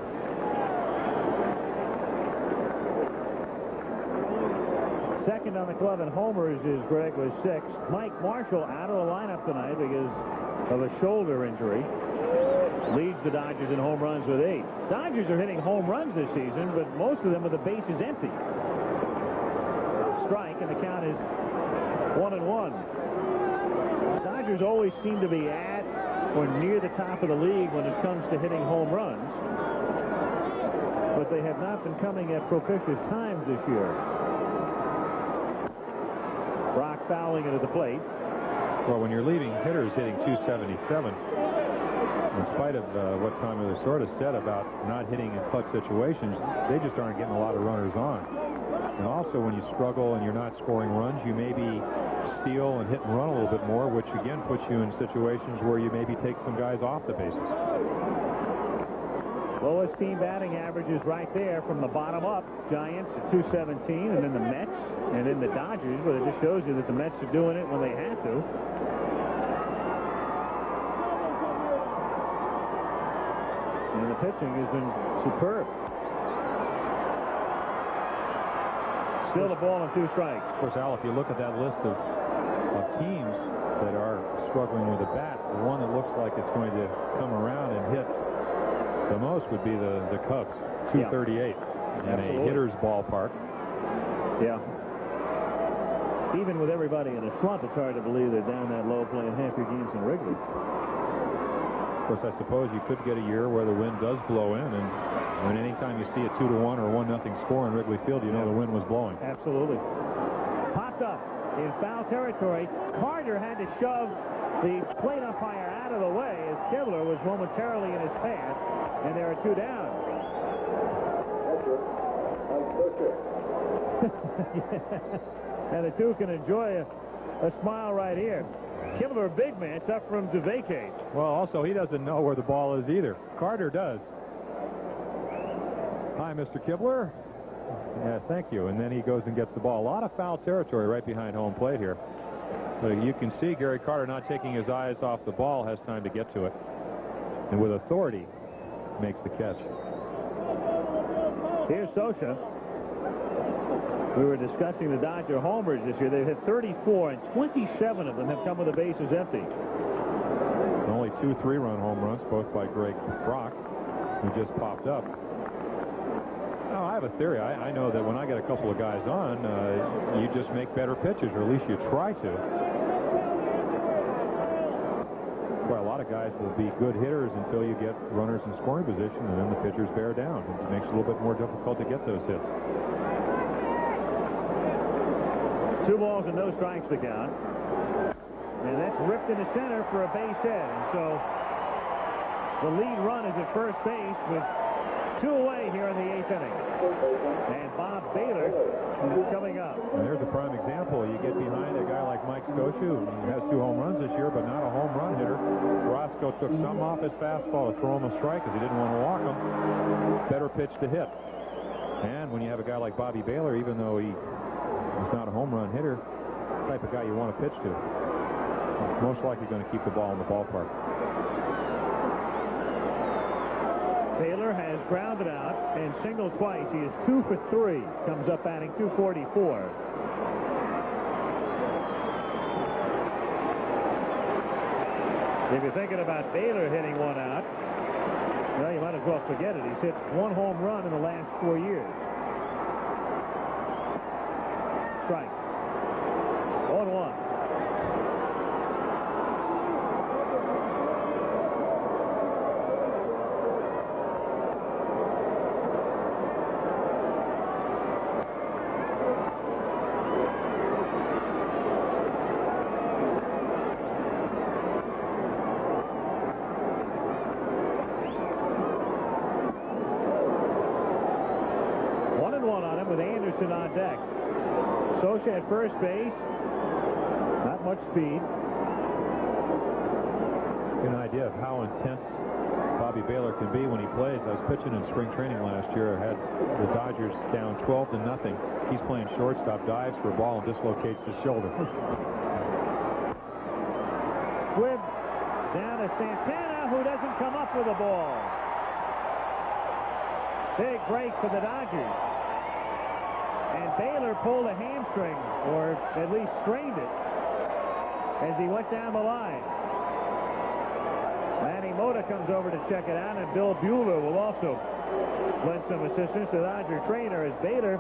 Second on the club in homers is Greg with 6. Mike Marshall out of the lineup tonight because of a shoulder injury. Leads the Dodgers in home runs with 8. Dodgers are hitting home runs this season, but most of them with the bases empty. Strike, and the count is 1-1. Dodgers always seem to be at or near the top of the league when it comes to hitting home runs, but they have not been coming at propitious times this year. Brock fouling it at the plate. Well, when you're leading hitters hitting 277, in spite of what Tommy Lasorda said about not hitting in clutch situations, they just aren't getting a lot of runners on. And also, when you struggle and you're not scoring runs, you maybe steal and hit and run a little bit more, which again puts you in situations where you maybe take some guys off the bases. Lowest team batting average is right there from the bottom up. Giants at 217, and then the Mets, and then the Dodgers. But it just shows you that the Mets are doing it when they have to. And the pitching has been superb. Still the ball and 2 strikes. Of course, Al, if you look at that list of teams, that are struggling with the bat, the one that looks like it's going to come around and hit the most would be the Cubs, 238 in a hitter's ballpark. Yeah. Even with everybody in a slump, it's hard to believe they're down that low playing half your games in Wrigley. Of course, I suppose you could get a year where the wind does blow in, and when anytime you see a 2-1 or 1-0 score in Wrigley Field, you know the wind was blowing. Absolutely. Popped up in foul territory. Carter had to shove the plate umpire out of the way as Kibler was momentarily in his path, and there are 2 down. And the 2 can enjoy a smile right here. Kibler, big man, tough for him to vacate. Well, also, he doesn't know where the ball is either. Carter does. Hi, Mr. Kibler. Yeah, thank you. And then he goes and gets the ball. A lot of foul territory right behind home plate here. But you can see Gary Carter not taking his eyes off the ball, has time to get to it. And with authority, makes the catch. Here's Scioscia. We were discussing the Dodger homers this year. They've hit 34, and 27 of them have come with the bases empty. Only 2 3-run home runs, both by Greg Brock, who just popped up. Now, I have a theory. I know that when I get a couple of guys on, you just make better pitches, or at least you try to. That's why a lot of guys will be good hitters until you get runners in scoring position, and then the pitchers bear down. It makes it a little bit more difficult to get those hits. 2 balls and no strikes to count. And that's ripped into center for a base hit. And so the lead run is at first base with 2 away here in the 8th inning. And Bob Baylor is coming up. And there's a prime example. You get behind a guy like Mike Scioscia, who has 2 home runs this year, but not a home run hitter. Roscoe took some off his fastball to throw him a strike because he didn't want to walk him. Better pitch to hit. And when you have a guy like Bobby Baylor, even though he's not a home run hitter, the type of guy you want to pitch to, most likely going to keep the ball in the ballpark. Baylor has grounded out and singled twice. He is 2 for 3. Comes up batting .244. If you're thinking about Baylor hitting one out, well, you might as well forget it. He's hit 1 home run in the last 4 years. Strike. 0-1. On deck. Scioscia at first base. Not much speed. Get an idea of how intense Bobby Baylor can be when he plays. I was pitching in spring training last year. I had the Dodgers down 12-0. He's playing shortstop, dives for a ball, and dislocates his shoulder. Squib down to Santana, who doesn't come up with a ball. Big break for the Dodgers. And Baylor pulled a hamstring, or at least strained it, as he went down the line. Manny Mota comes over to check it out, and Bill Bueller will also lend some assistance to the Dodger trainer as Baylor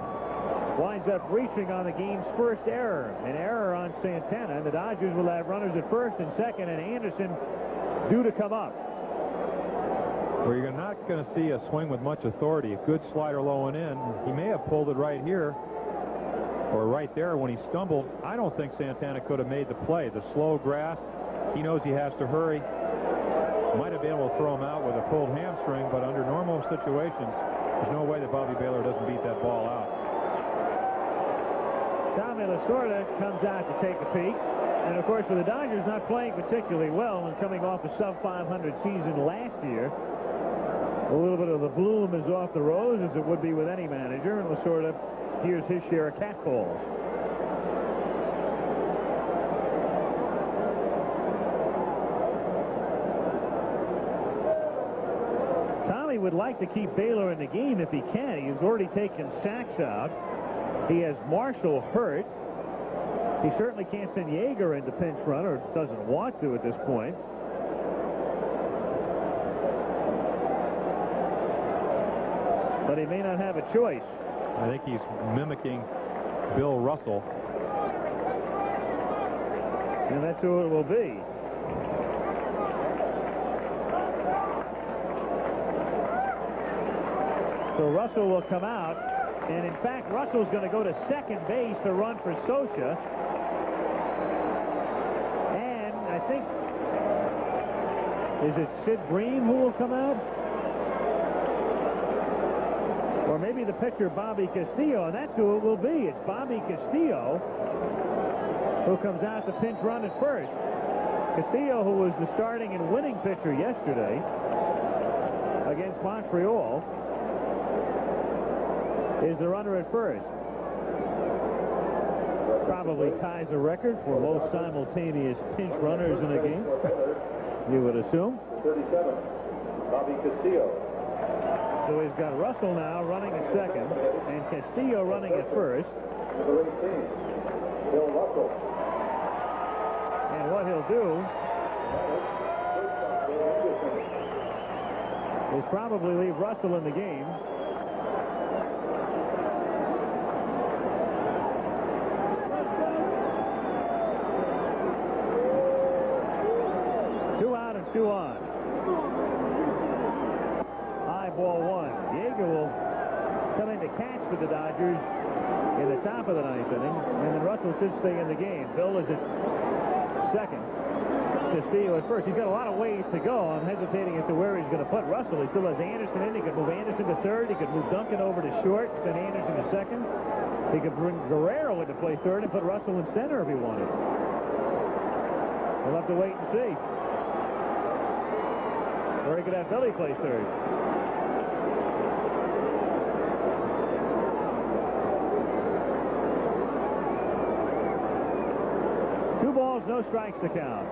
winds up reaching on the game's first error. An error on Santana, and the Dodgers will have runners at first and second, and Anderson due to come up. Where you're not going to see a swing with much authority. A good slider low and in. He may have pulled it right here or right there when he stumbled. I don't think Santana could have made the play. The slow grass, he knows he has to hurry. Might have been able to throw him out with a pulled hamstring, but under normal situations, there's no way that Bobby Baylor doesn't beat that ball out. Tommy Lasorda comes out to take a peek. And, of course, for the Dodgers, not playing particularly well and coming off a sub-500 season last year. A little bit of the bloom is off the rose, as it would be with any manager, and Lasorda hears his share of catcalls. Tommy would like to keep Baylor in the game if he can. He's already taken sacks out. He has Marshall hurt. He certainly can't send Yeager into pinch run, or doesn't want to at this point. But he may not have a choice. I think he's mimicking Bill Russell. And that's who it will be. So Russell will come out. And in fact, Russell's going to go to second base to run for Scioscia. And I think, is it Sid Bream who will come out? Or maybe the pitcher, Bobby Castillo, and that's who it will be. It's Bobby Castillo who comes out to pinch run at first. Castillo, who was the starting and winning pitcher yesterday against Montreal, is the runner at first. Probably ties a record for most simultaneous pinch runners in a game, you would assume. 37, Bobby Castillo. So he's got Russell now running at second and Castillo running at first. Number 18, Bill Russell. And what he'll do is probably leave Russell in the game. Two on. High ball one. Yeager will come in to catch for the Dodgers in the top of the ninth inning, and then Russell should stay in the game. Bill is at second. Castillo at first. He's got a lot of ways to go. I'm hesitating as to where he's going to put Russell. He still has Anderson in. He could move Anderson to third. He could move Duncan over to short, send Anderson to second. He could bring Guerrero into play third and put Russell in center if he wanted. We'll have to wait and see. Or he could have Billy play third. Two balls, no strikes to count.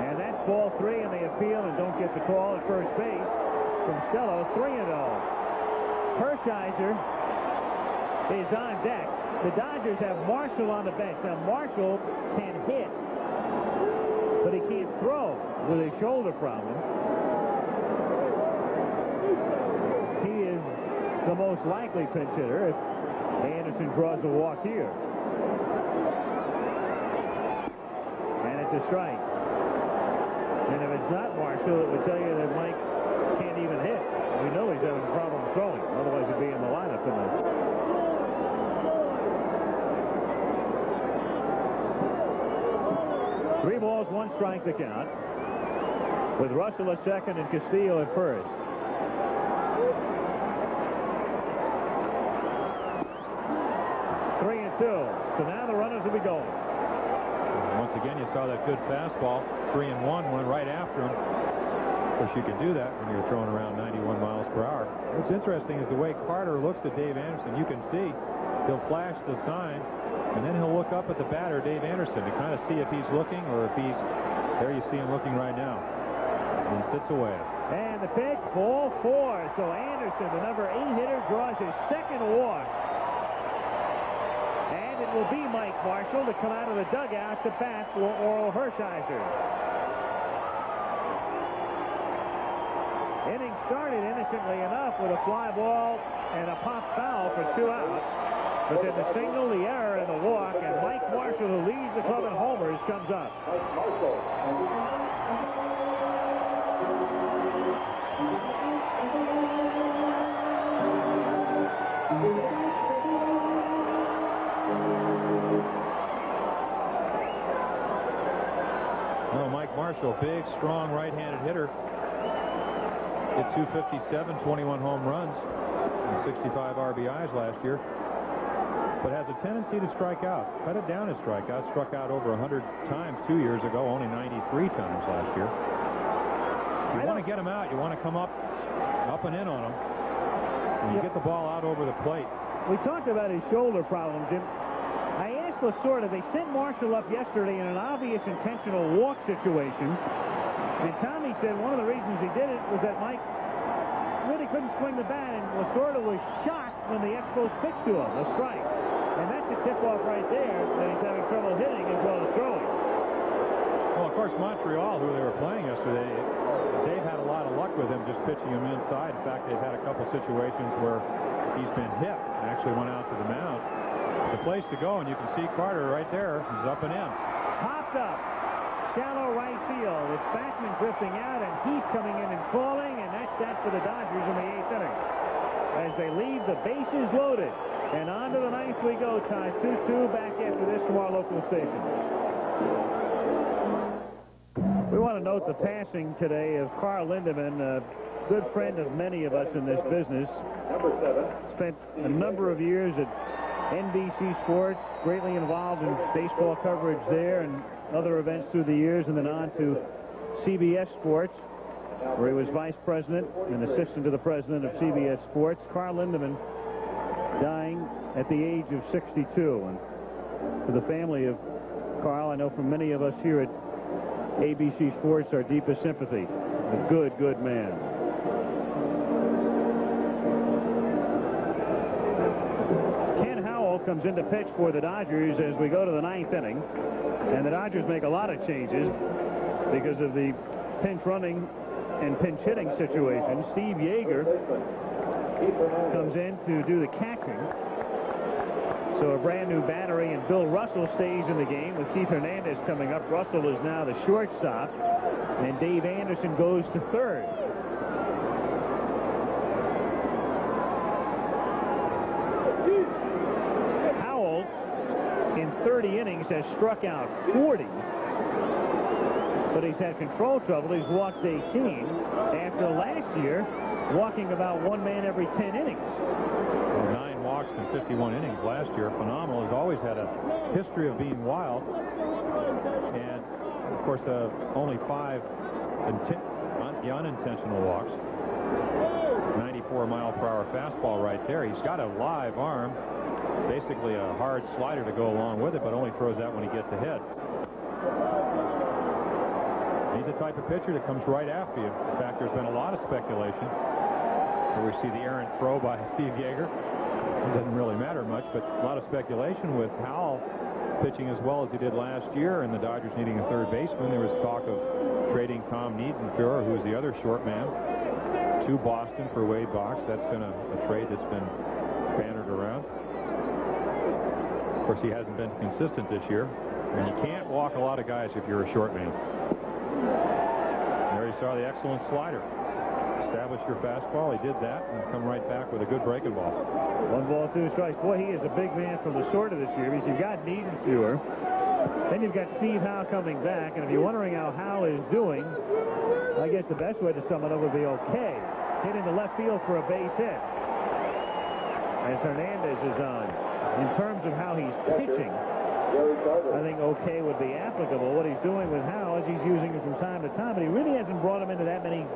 And that's ball three, and they appeal and don't get the call at first base from Stello. 3-0. Hershiser is on deck. The Dodgers have Marshall on the bench. Now, Marshall can hit, but he can't throw with his shoulder problem. He is the most likely pinch hitter if Anderson draws a walk here. And it's a strike. And if it's not Marshall, it would tell you that Mike can't even hit. We know he's having a problem throwing. Otherwise, he'd be in the lineup tonight. 3 balls, 1 strike to count, with Russell at second and Castillo at first. Three and 2. So now the runners will be going. Once again, you saw that good fastball. 3-1 went right after him. Of course, you can do that when you're throwing around 91 miles per hour. What's interesting is the way Carter looks at Dave Anderson. You can see he'll flash the sign, and then he'll look up at the batter, Dave Anderson, to kind of see if he's looking or if he's there. You see him looking right now. And he sits away. And the pitch, ball 4. So Anderson, the number 8 hitter, draws his second walk. And it will be Mike Marshall to come out of the dugout to bat for Orel Hershiser. Inning started innocently enough with a fly ball and a pop foul for 2 outs. But then the single, the error, and the walk, and Mike Marshall, who leads the club in homers, comes up. Mike Marshall. No, Mike Marshall, big, strong, right-handed hitter. Hit 257, 21 home runs, and 65 RBIs last year. But has a tendency to strike out. Cut it down in strikeouts. Struck out over 100 times 2 years ago, only 93 times last year. You want to get him out. You want to come up and in on him. And you get the ball out over the plate. We talked about his shoulder problem, Jim. I asked Lasorda, they sent Marshall up yesterday in an obvious intentional walk situation. And Tommy said one of the reasons he did it was that Mike really couldn't swing the bat, and Lasorda was shocked when the Expos pitched to him, a strike. And that's a tip-off right there that he's having trouble hitting as well as throwing. Well, of course, Montreal, who they were playing yesterday, they've had a lot of luck with him just pitching him inside. In fact, they've had a couple situations where he's been hit and actually went out to the mound. The place to go, and you can see Carter right there. He's up and in. Popped up. Shallow right field. It's Backman drifting out, and Heath coming in and calling, and that's that for the Dodgers in the 8th inning. As they leave the bases loaded. And on to the 9th we go, Todd. 2-2 back after this from our local station. We want to note the passing today of Carl Lindemann, a good friend of many of us in this business. Spent a number of years at NBC Sports, greatly involved in baseball coverage there and other events through the years, and then on to CBS Sports, where he was vice president and assistant to the president of CBS Sports. Carl Lindemann dying at the age of 62. And to the family of Carl, I know from many of us here at ABC Sports, our deepest sympathy. A good, good man. Ken Howell comes in to pitch for the Dodgers as we go to the 9th inning. And the Dodgers make a lot of changes because of the pinch running and pinch hitting situation. Steve Yeager comes in to do the catching. So a brand new battery, and Bill Russell stays in the game with Keith Hernandez coming up. Russell is now the shortstop, and Dave Anderson goes to third. Howell in 30 innings has struck out 40, but he's had control trouble. He's walked 18 after last year walking about one man every 10 innings. 9 walks in 51 innings last year. Phenomenal. Has always had a history of being wild. And, of course, only 5 unintentional walks. 94-mile-per-hour fastball right there. He's got a live arm. Basically a hard slider to go along with it, but only throws that when he gets ahead. He's the type of pitcher that comes right after you. In fact, there's been a lot of speculation. Here we see the errant throw by Steve Yeager. It doesn't really matter much, but a lot of speculation with Howell pitching as well as he did last year and the Dodgers needing a third baseman. There was talk of trading Tom Niedenfuhr, who's the other short man, to Boston for Wade Boggs. That's been a trade that's been bannered around. Of course, he hasn't been consistent this year, and you can't walk a lot of guys if you're a short man. There you saw the excellent slider. Establish your fastball. He did that and come right back with a good breaking ball. 1 ball, 2 strikes. Boy, he is a big man from the sort of this year because you've got Niedenfuhr. Then you've got Steve Howe coming back. And if you're wondering how Howe is doing, I guess the best way to sum it up would be okay. Hitting the left field for a base hit as Hernandez is on. In terms of how he's pitching, I think okay would be applicable. What he's doing with Howe is he's using him from time to time, but he really hasn't brought him into that many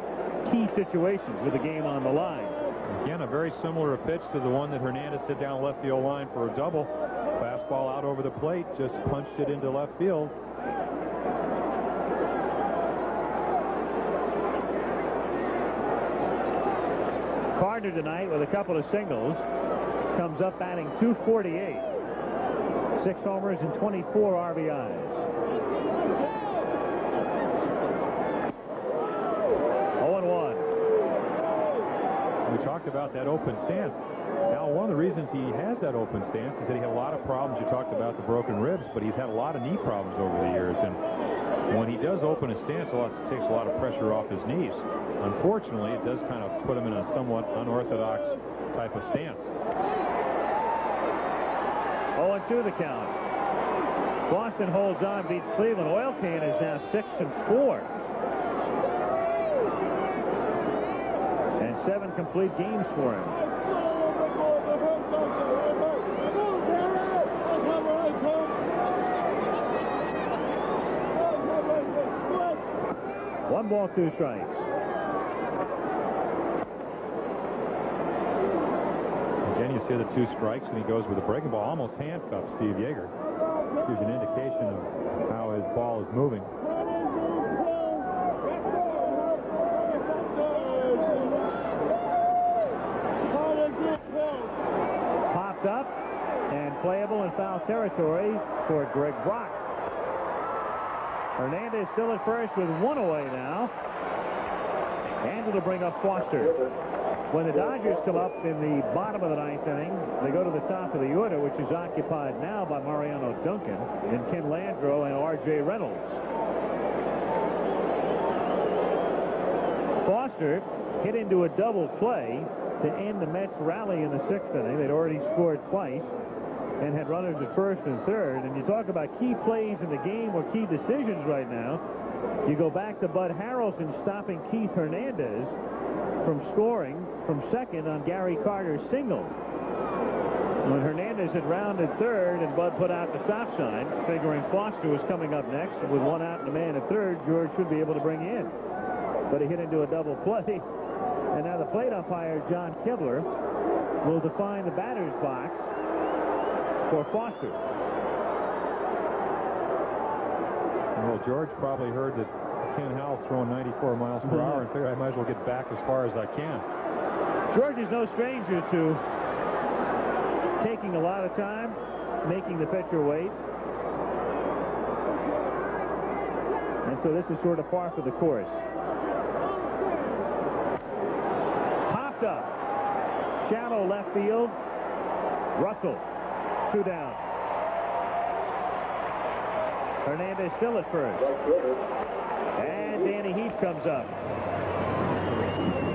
key situations with the game on the line. Again, a very similar pitch to the one that Hernandez hit down left field line for a double. Fastball out over the plate, just punched it into left field. Carter tonight with a couple of singles comes up batting .248. 6 homers and 24 RBIs. 0-1. We talked about that open stance. Now, one of the reasons he has that open stance is that he had a lot of problems. You talked about the broken ribs, but he's had a lot of knee problems over the years. And when he does open his stance, it takes a lot of pressure off his knees. Unfortunately, it does kind of put him in a somewhat unorthodox type of stance. 0-2 the count. Boston holds on, beats Cleveland. Oil Can is now 6-4. And 7 complete games for him. One ball, 2 strikes. Again, you see the 2 strikes, and he goes with a breaking ball, almost handcuffs Steve Yeager. Gives an indication of how his ball is moving. playable in foul territory for Greg Brock. Hernandez still at first with one away now. And it'll bring up Foster. When the Dodgers come up in the bottom of the ninth inning, they go to the top of the order, which is occupied now by Mariano Duncan and Ken Landreau and R.J. Reynolds. Foster hit into a double play to end the Mets' rally in the sixth inning. They'd already scored twice and had runners at first and third. And you talk about key plays in the game or key decisions right now. You go back to Bud Harrelson stopping Keith Hernandez from scoring from second on Gary Carter's single. When Hernandez had rounded third and Bud put out the stop sign, figuring Foster was coming up next, with one out and a man at third, George should be able to bring in. But he hit into a double play. And now the plate umpire, John Kibler, will define the batter's box for Foster. Well, George probably heard that Ken Howell's throwing 94 miles per hour and figured I might as well get back as far as I can. George is no stranger to taking a lot of time, making the pitcher wait. And so this is sort of par for the course. Popped up. Shallow left field. Russell. 2 down. Hernandez still at first. And Danny Heath comes up.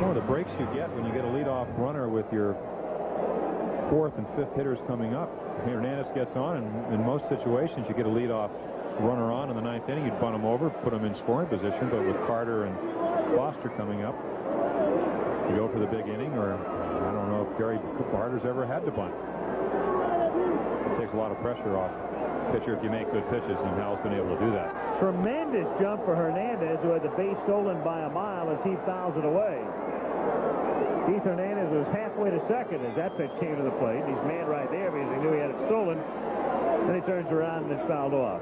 One of the breaks you get when you get a leadoff runner with your fourth and fifth hitters coming up. Hernandez gets on, and in most situations you get a leadoff runner on in the ninth inning. You'd bunt him over, put him in scoring position, but with Carter and Foster coming up, you go for the big inning, or I don't know if Gary Carter's ever had to bunt. It takes a lot of pressure off the pitcher if you make good pitches, and Howell's been able to do that. Tremendous jump for Hernandez, who had the base stolen by a mile as he fouls it away. Keith Hernandez was halfway to second as that pitch came to the plate. He's mad right there because he knew he had it stolen. Then he turns around and it's fouled off.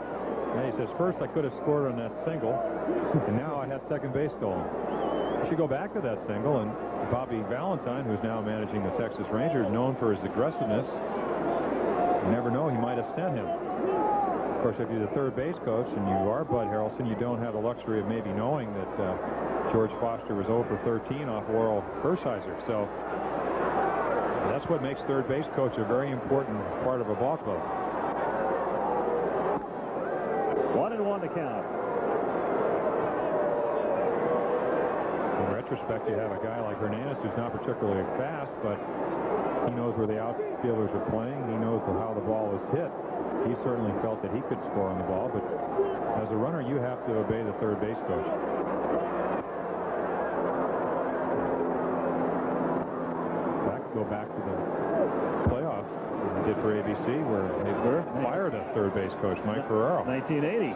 And he says, first I could have scored on that single, and now I had second base stolen. You should go back to that single, and Bobby Valentine, who's now managing the Texas Rangers, known for his aggressiveness. You never know, he might have sent him. Of course, if you're the third base coach and you are Bud Harrelson, you don't have the luxury of maybe knowing that George Foster was 0 for 13 off Oral Hershiser. So that's what makes third base coach a very important part of a ball club. 1-1 to count. In retrospect, you have a guy like Hernandez who's not particularly fast, but he knows where the outfielders are playing. He knows how the ball is hit. He certainly felt that he could score on the ball, but as a runner, you have to obey the third base coach. Go back to the playoffs we did for ABC, where they fired a third base coach, Mike Ferraro. 1980.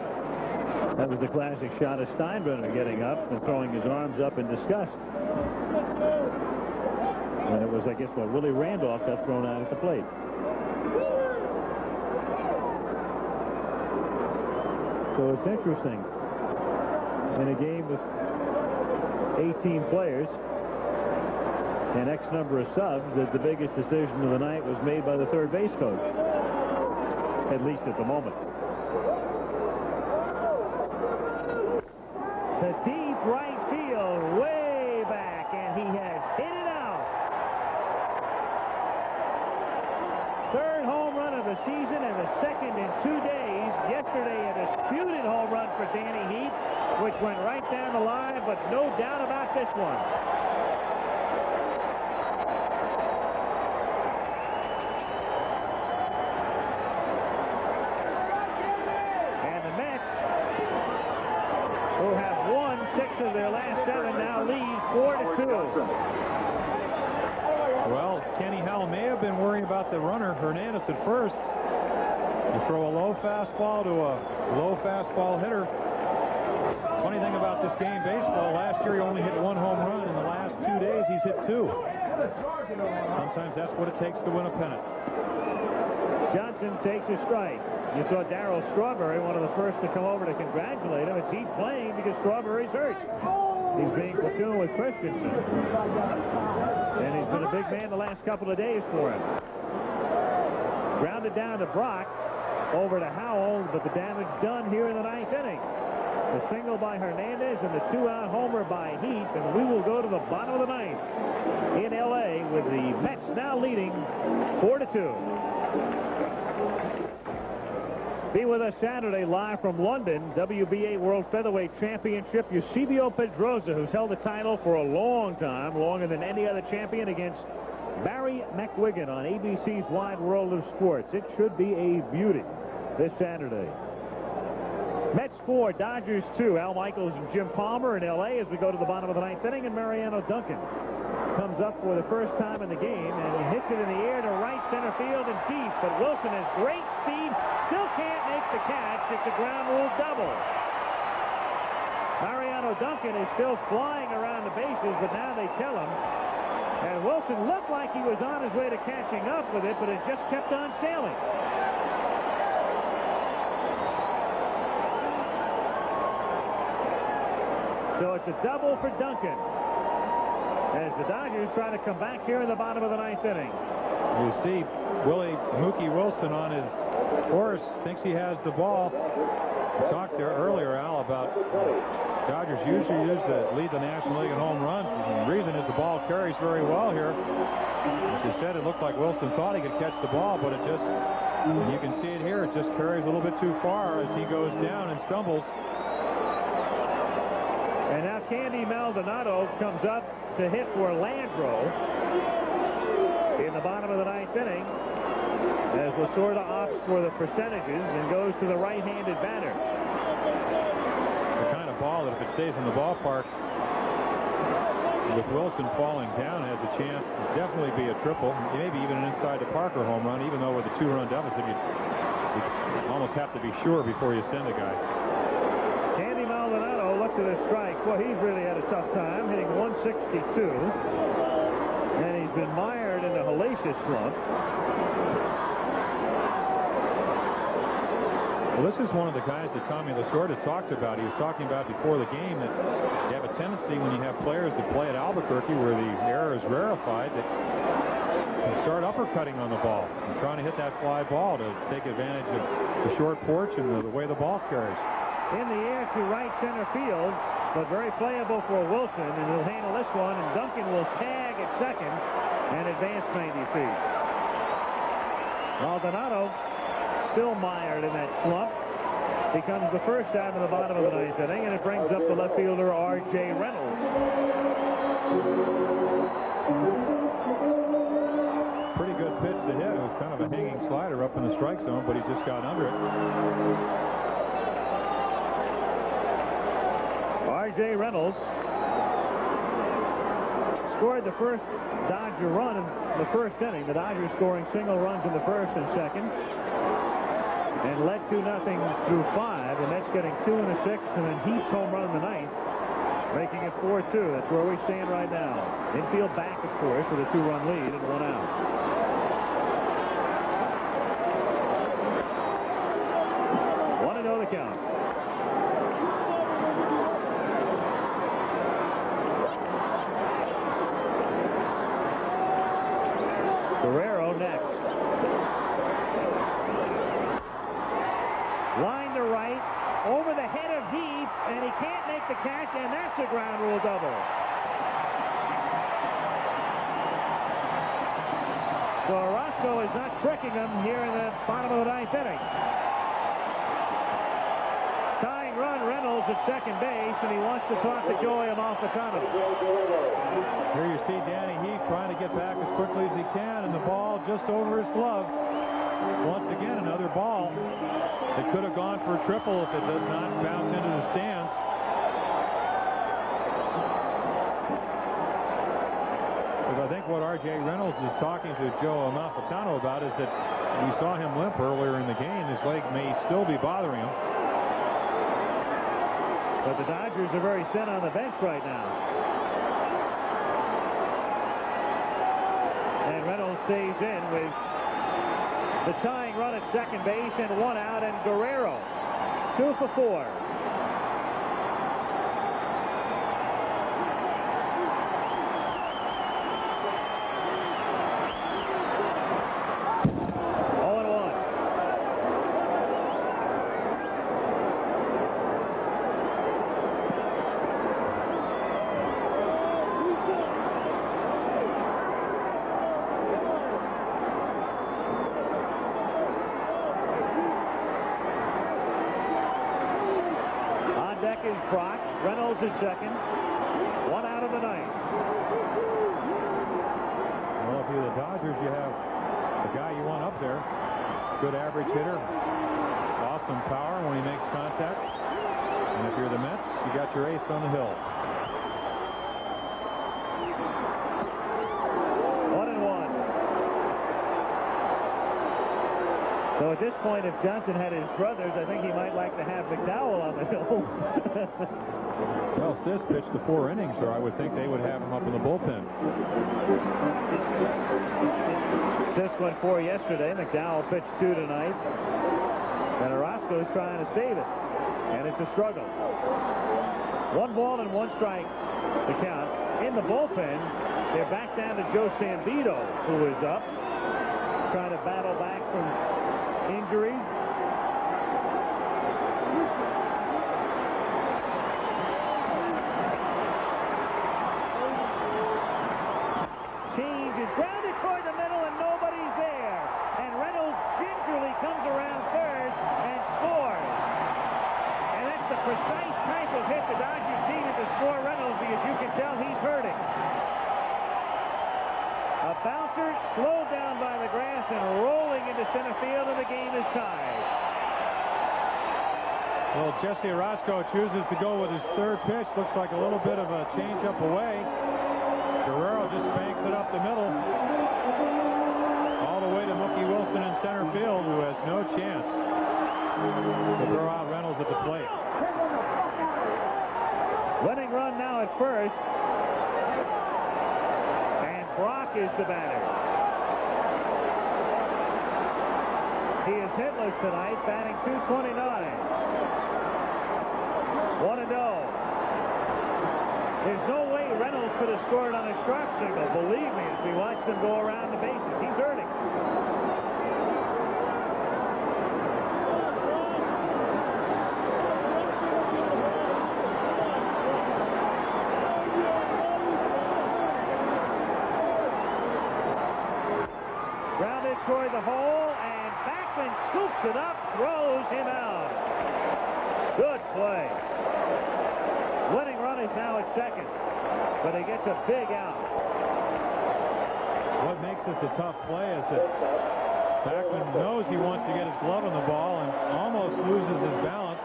That was the classic shot of Steinbrenner getting up and throwing his arms up in disgust. And it was, I guess, what Willie Randolph got thrown out at the plate. So it's interesting. In a game with 18 players and X number of subs, that the biggest decision of the night was made by the third base coach, at least at the moment. The deep right field, way back, and he has hit it out. Third home run of the season and the second in 2 days. Yesterday, a disputed home run for Danny Heath, which went right down the line, but no doubt about this one. Of their last 7 now lead 4-2. Well, Kenny Howell may have been worrying about the runner, Hernandez, at first. You throw a low fastball to a low fastball hitter. Funny thing about this game, baseball, last year he only hit 1 home run. In the last 2 days, he's hit 2. Sometimes that's what it takes to win a pennant. Johnson takes a strike. You saw Darryl Strawberry, one of the first to come over to congratulate him. It's he playing because Strawberry's hurt. He's being platooned with Christensen. And he's been a big man the last couple of days for him. Grounded down to Brock. Over to Howell, but the damage done here in the 9th inning. The single by Hernandez and the 2-out homer by Heath, and we will go to the bottom of the 9th in L.A. with the Mets now leading 4-2. Be with us Saturday live from London, WBA World Featherweight Championship. Eusebio Pedrosa, who's held the title for a long time, longer than any other champion, against Barry McGuigan on ABC's Wide World of Sports. It should be a beauty this Saturday. Mets 4, Dodgers 2. Al Michaels and Jim Palmer in L.A. as we go to the bottom of the 9th inning, and Mariano Duncan comes up for the first time in the game and hits it in the air to right center field and deep, but Wilson has great speed, still can't make the catch. It's a ground rule double. Mariano Duncan is still flying around the bases, but now they tell him. And Wilson looked like he was on his way to catching up with it, but it just kept on sailing. So it's a double for Duncan as the Dodgers try to come back here in the bottom of the 9th inning. You see Mookie Wilson on his horse, thinks he has the ball. We talked there earlier, Al, about Dodgers usually lead the National League in home runs. The reason is the ball carries very well here. As you said, it looked like Wilson thought he could catch the ball, but it just, and you can see it here, it just carries a little bit too far as he goes down and stumbles. And now Candy Maldonado comes up to hit for Landro in the bottom of the 9th inning as Lasorda opts for the percentages and goes to the right-handed batter. The kind of ball that if it stays in the ballpark with Wilson falling down has a chance to definitely be a triple, maybe even an inside the Parker home run, even though with a 2-run deficit you almost have to be sure before you send a guy. Candy Maldonado looks at his strike. Well, he's really had a tough time, hitting 162. And he's been mired in a hellacious slump. Well, this is one of the guys that Tommy Lasorda talked about. He was talking about before the game that you have a tendency when you have players that play at Albuquerque where the error is rarefied that you start uppercutting on the ball and trying to hit that fly ball to take advantage of the short porch and the way the ball carries. In the air to right center field, but very playable for Wilson, and he'll handle this one, and Duncan will tag at second and advance 90 feet. Maldonado still mired in that slump. He comes the first out in the bottom of the 9th inning, and it brings up the left fielder R.J. Reynolds. Pretty good pitch to hit. It was kind of a hanging slider up in the strike zone, but he just got under it. R.J. Reynolds scored the first Dodger run in the first inning. The Dodgers scoring single runs in the first and second, and led 2-0 through 5. The Mets getting 2 in the 6th, and then Heath's home run in the 9th, making it 4-2. That's where we stand right now. Infield back, of course, with a 2-run lead and 1 out. One and 0 the count. Guerrero next. Line to right, over the head of Heath, and he can't make the catch, and that's a ground rule double. So Orozco is not tricking him here in the bottom of the 9th inning. Tying run, Reynolds at second base, and he wants to talk to Joey Amalfitano. Here you see Danny Heath trying to get back as quickly as he can, and the ball just over his glove. Once again, another ball that could have gone for a triple if it does not bounce into the stands. But I think what R.J. Reynolds is talking to Joe Amalfitano about is that we saw him limp earlier in the game. His leg may still be bothering him. But the Dodgers are very thin on the bench right now. And Reynolds stays in with the tying run at second base and 1 out, and Guerrero 2 for 4. is Brock. Reynolds is second. 1 out of the 9th. Well, if you're the Dodgers, you have the guy you want up there. Good average hitter. Awesome power when he makes contact. And if you're the Mets, you got your ace on the hill. 1-1. So at this point, if Johnson had his brothers, I think he might like to have McDowell on the hill. Well, Sis pitched the 4 innings, or I would think they would have him up in the bullpen. Sis went 4 yesterday. McDowell pitched 2 tonight. And Orozco's trying to save it. And it's a struggle. 1 ball and 1 strike to count. In the bullpen, they're back down to Joe Sambito, who is up, trying to battle back from injuries. Change is grounded toward the middle, and nobody's there. And Reynolds gingerly comes around third and scores. And that's the precise type of hit the Dodgers needed to score Reynolds, because you can tell he's hurting. A bouncer slowed down by the grass and rolling into center field, and the game is tied. Well, Jesse Orozco chooses to go with his 3rd pitch. Looks like a little bit of a changeup away. Guerrero just banks it up the middle. All the way to Mookie Wilson in center field, who has no chance to throw out Reynolds at the plate. Winning run now at first. And Brock is the batter. He is hitless tonight, batting .229. 1-0. There's no way Reynolds could have scored on a sharp signal. Believe me, as we watch them go around the bases, he's hurting. Grounded toward the hole, and Backman scoops it up, throws him out. Good play. Winning run is now at second, but he gets a big out. What makes this a tough play is that Backman knows he wants to get his glove on the ball and almost loses his balance.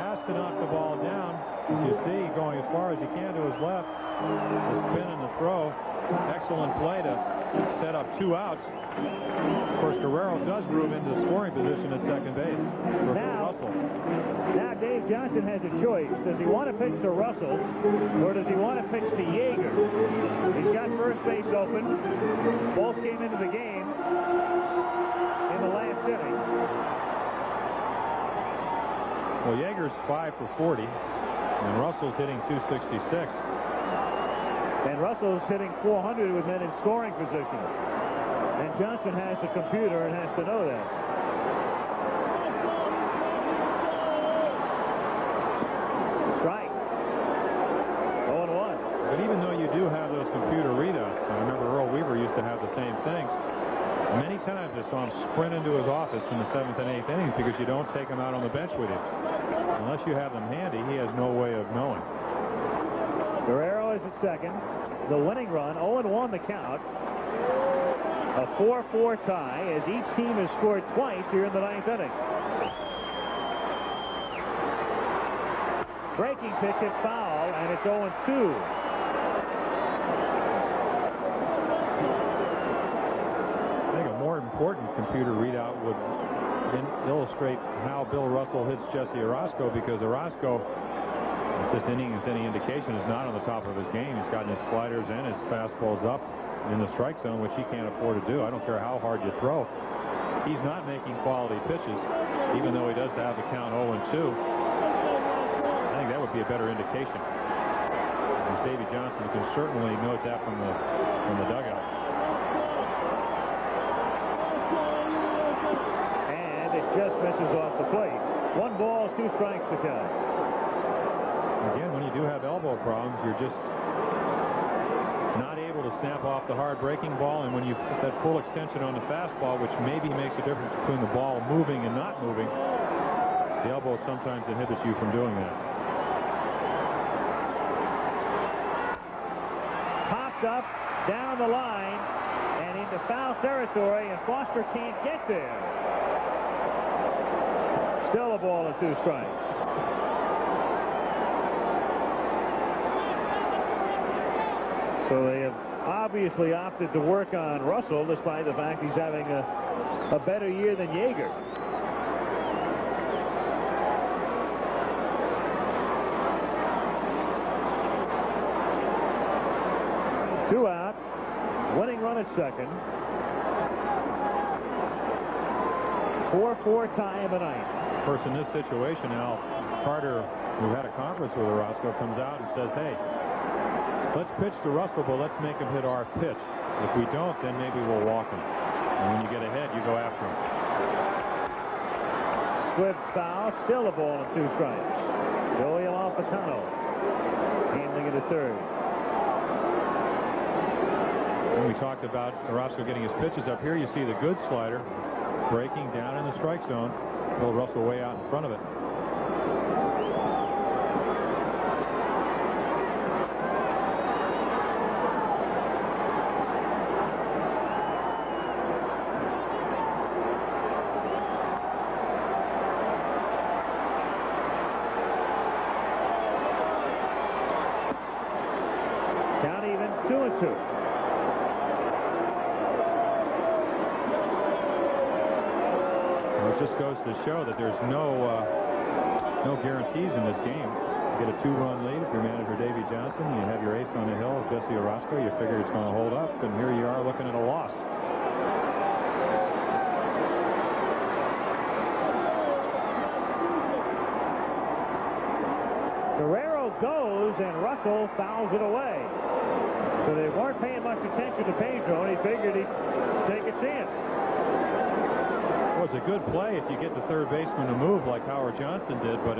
Has to knock the ball down. You see, going as far as he can to his left. The spin and the throw. Excellent play to set up 2 outs. Of course, Guerrero does move into scoring position at second base for Russell. Now Dave Johnson has a choice. Does he want to pitch to Russell, or does he want to pitch to Yeager? He's got first base open. Both came into the game in the last inning. Well, Yeager's 5 for 40, and Russell's hitting .266. And Russell's hitting .400 with men in scoring position. And Johnson has the computer and has to know that. Strike. 0-1. But even though you do have those computer readouts, I remember Earl Weaver used to have the same things. Many times I saw him sprint into his office in the 7th and 8th innings because you don't take him out on the bench with you. Unless you have them handy, he has no way of knowing. Guerrero is at second. The winning run, 0-1 the count. A 4-4 tie as each team has scored twice here in the 9th inning. Breaking pitch at foul, and it's 0-2. I think a more important computer readout would illustrate how Bill Russell hits Jesse Orozco, because Orozco, if this inning is any indication, is not on the top of his game. He's gotten his sliders in, his fastballs up in the strike zone, which he can't afford to do. I don't care how hard you throw. He's not making quality pitches, even though he does have the count 0-2. I think that would be a better indication. And Davey Johnson can certainly note that from the dugout. And it just misses off the plate. 1 ball, 2 strikes to count. Again, when you do have elbow problems, you're just not able to snap off the hard breaking ball, and when you put that full extension on the fastball, which maybe makes a difference between the ball moving and not moving, The elbow sometimes inhibits you from doing that. Popped up, down the line, and into foul territory, and Foster can't get there. Still a ball and 2 strikes. So they have obviously opted to work on Russell, despite the fact he's having a better year than Yeager. Two out, winning run at second. 4-4 tie in the ninth. Of course, in this situation, Al Carter, who had a conference with Orozco, comes out and says, hey, let's pitch to Russell, but let's make him hit our pitch. If we don't, then maybe we'll walk him. And when you get ahead, you go after him. Swift foul, still a ball and 2 strikes. Joey Alfantano handling it at third. When we talked about Orozco getting his pitches up here, you see the good slider breaking down in the strike zone. Pulled Russell way out in front of it. Count even, 2-2. It just goes to show that there's no guarantees in this game. You get a 2-run lead if you're manager Davey Johnson. You have your ace on the hill, Jesse Orozco. You figure it's going to hold up, and here you are looking at a loss. Guerrero goes, and Russell fouls it away. So they weren't paying much attention to Pedro, and he figured he'd take a chance. Well, it's a good play if you get the third baseman to move like Howard Johnson did, but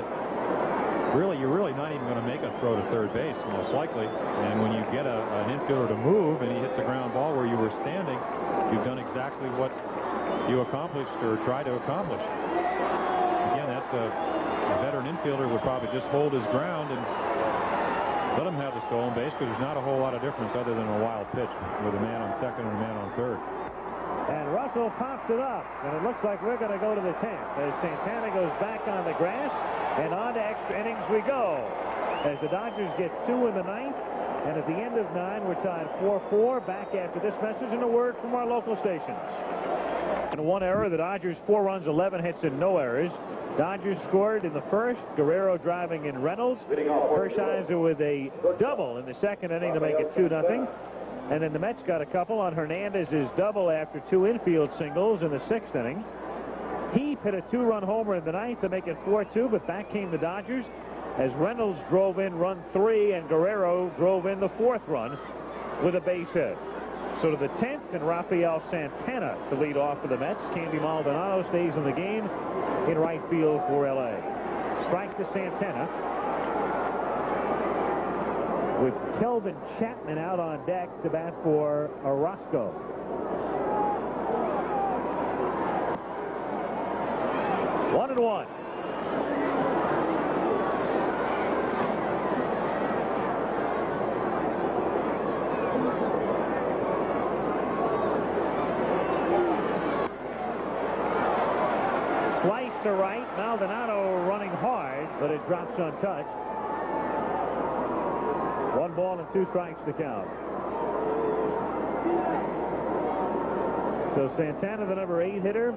you're really not even going to make a throw to third base, most likely. And when you get an infielder to move and he hits a ground ball where you were standing, you've done exactly what you accomplished or tried to accomplish. Again, that's a veteran infielder would probably just hold his ground and let him have the stolen base, because there's not a whole lot of difference other than a wild pitch with a man on second and a man on third. And Russell pops it up, and it looks like we're going to go to the 10th as Santana goes back on the grass, and on to extra innings we go as the Dodgers get 2 in the ninth, and at the end of 9 we're tied 4-4. Back after this message and a word from our local stations. And 1 error, the Dodgers 4 runs, 11 hits, and no errors. Dodgers scored in the first, Guerrero driving in Reynolds, Hershiser with a double in the second inning to make it 2-0. And then the Mets got a couple on Hernandez's double after 2 infield singles in the 6th inning. He hit a 2-run homer in the 9th to make it 4-2, but back came the Dodgers as Reynolds drove in run 3 and Guerrero drove in the 4th run with a base hit. So to the 10th, and Rafael Santana to lead off for the Mets. Candy Maldonado stays in the game in right field for L.A. Strike to Santana, with Kelvin Chapman out on deck to bat for Orozco. One and one. Slice to right. Maldonado running hard, but it drops untouched. 1 ball and 2 strikes to count. So Santana, the number 8 hitter,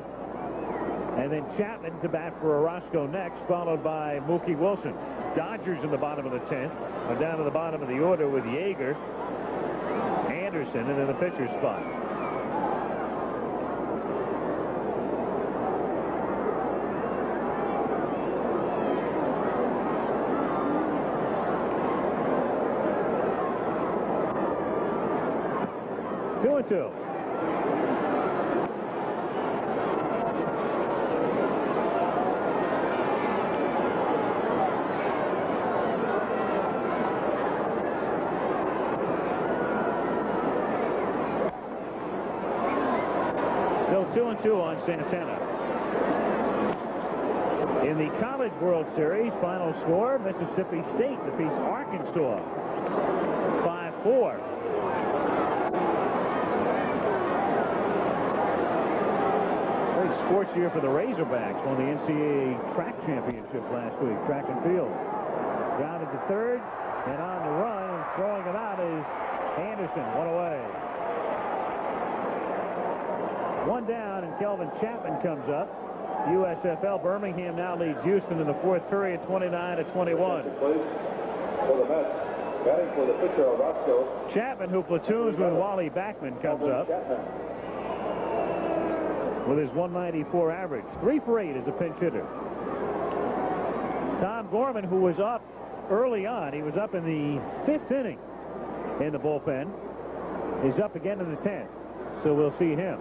and then Chapman to bat for Orozco next, followed by Mookie Wilson. Dodgers in the bottom of the 10th are down to the bottom of the order with Yeager, Anderson, and in the pitcher's spot. Two and two. Still 2 and 2 on Santana. In the College World Series, final score, Mississippi State defeats Arkansas 5-4. Great sports year for the Razorbacks. Won the NCAA track championship last week, track and field. Grounded to third, and on the run, and throwing it out is Anderson. One away. One down, and Kelvin Chapman comes up. USFL Birmingham now leads Houston in the fourth period, 29-21. For the Mets, batting for the pitcher, Roscoe. Chapman, who platoons with Wally Backman, comes up with his 194 average. 3 for 8 as a pinch hitter. Tom Gorman, who was up early on, he was up in the 5th inning in the bullpen, is up again in the 10th. So we'll see him.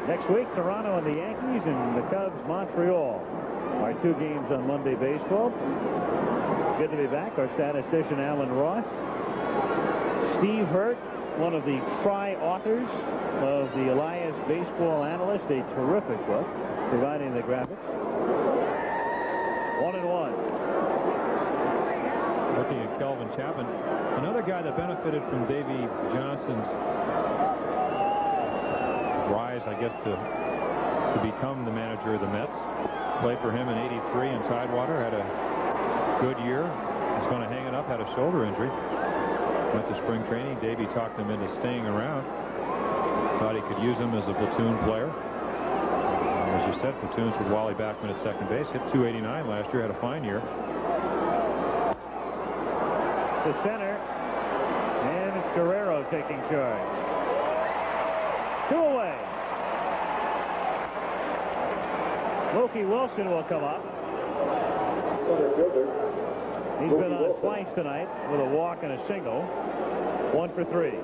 Next week, Toronto and the Yankees, and the Cubs, Montreal. Our 2 games on Monday Baseball. Good to be back. Our statistician, Alan Ross. Steve Hurt, one of the tri-authors of the Elias Baseball Analyst, a terrific book, providing the graphics. 1-1. Looking at Kelvin Chapman, another guy that benefited from Davey Johnson's rise, I guess, to become the manager of the Mets. Played for him in '83 in Tidewater. Had a good year. Was going to hang it up. Had a shoulder injury. Went to spring training. Davey talked him into staying around. Thought he could use him as a platoon player. As you said, platoons with Wally Backman at second base. Hit .289 last year. Had a fine year. To center. And it's Guerrero taking charge. 2 away. Mookie Wilson will come up. Center fielder. He's been on twice tonight with a walk and a single. 1 for 3.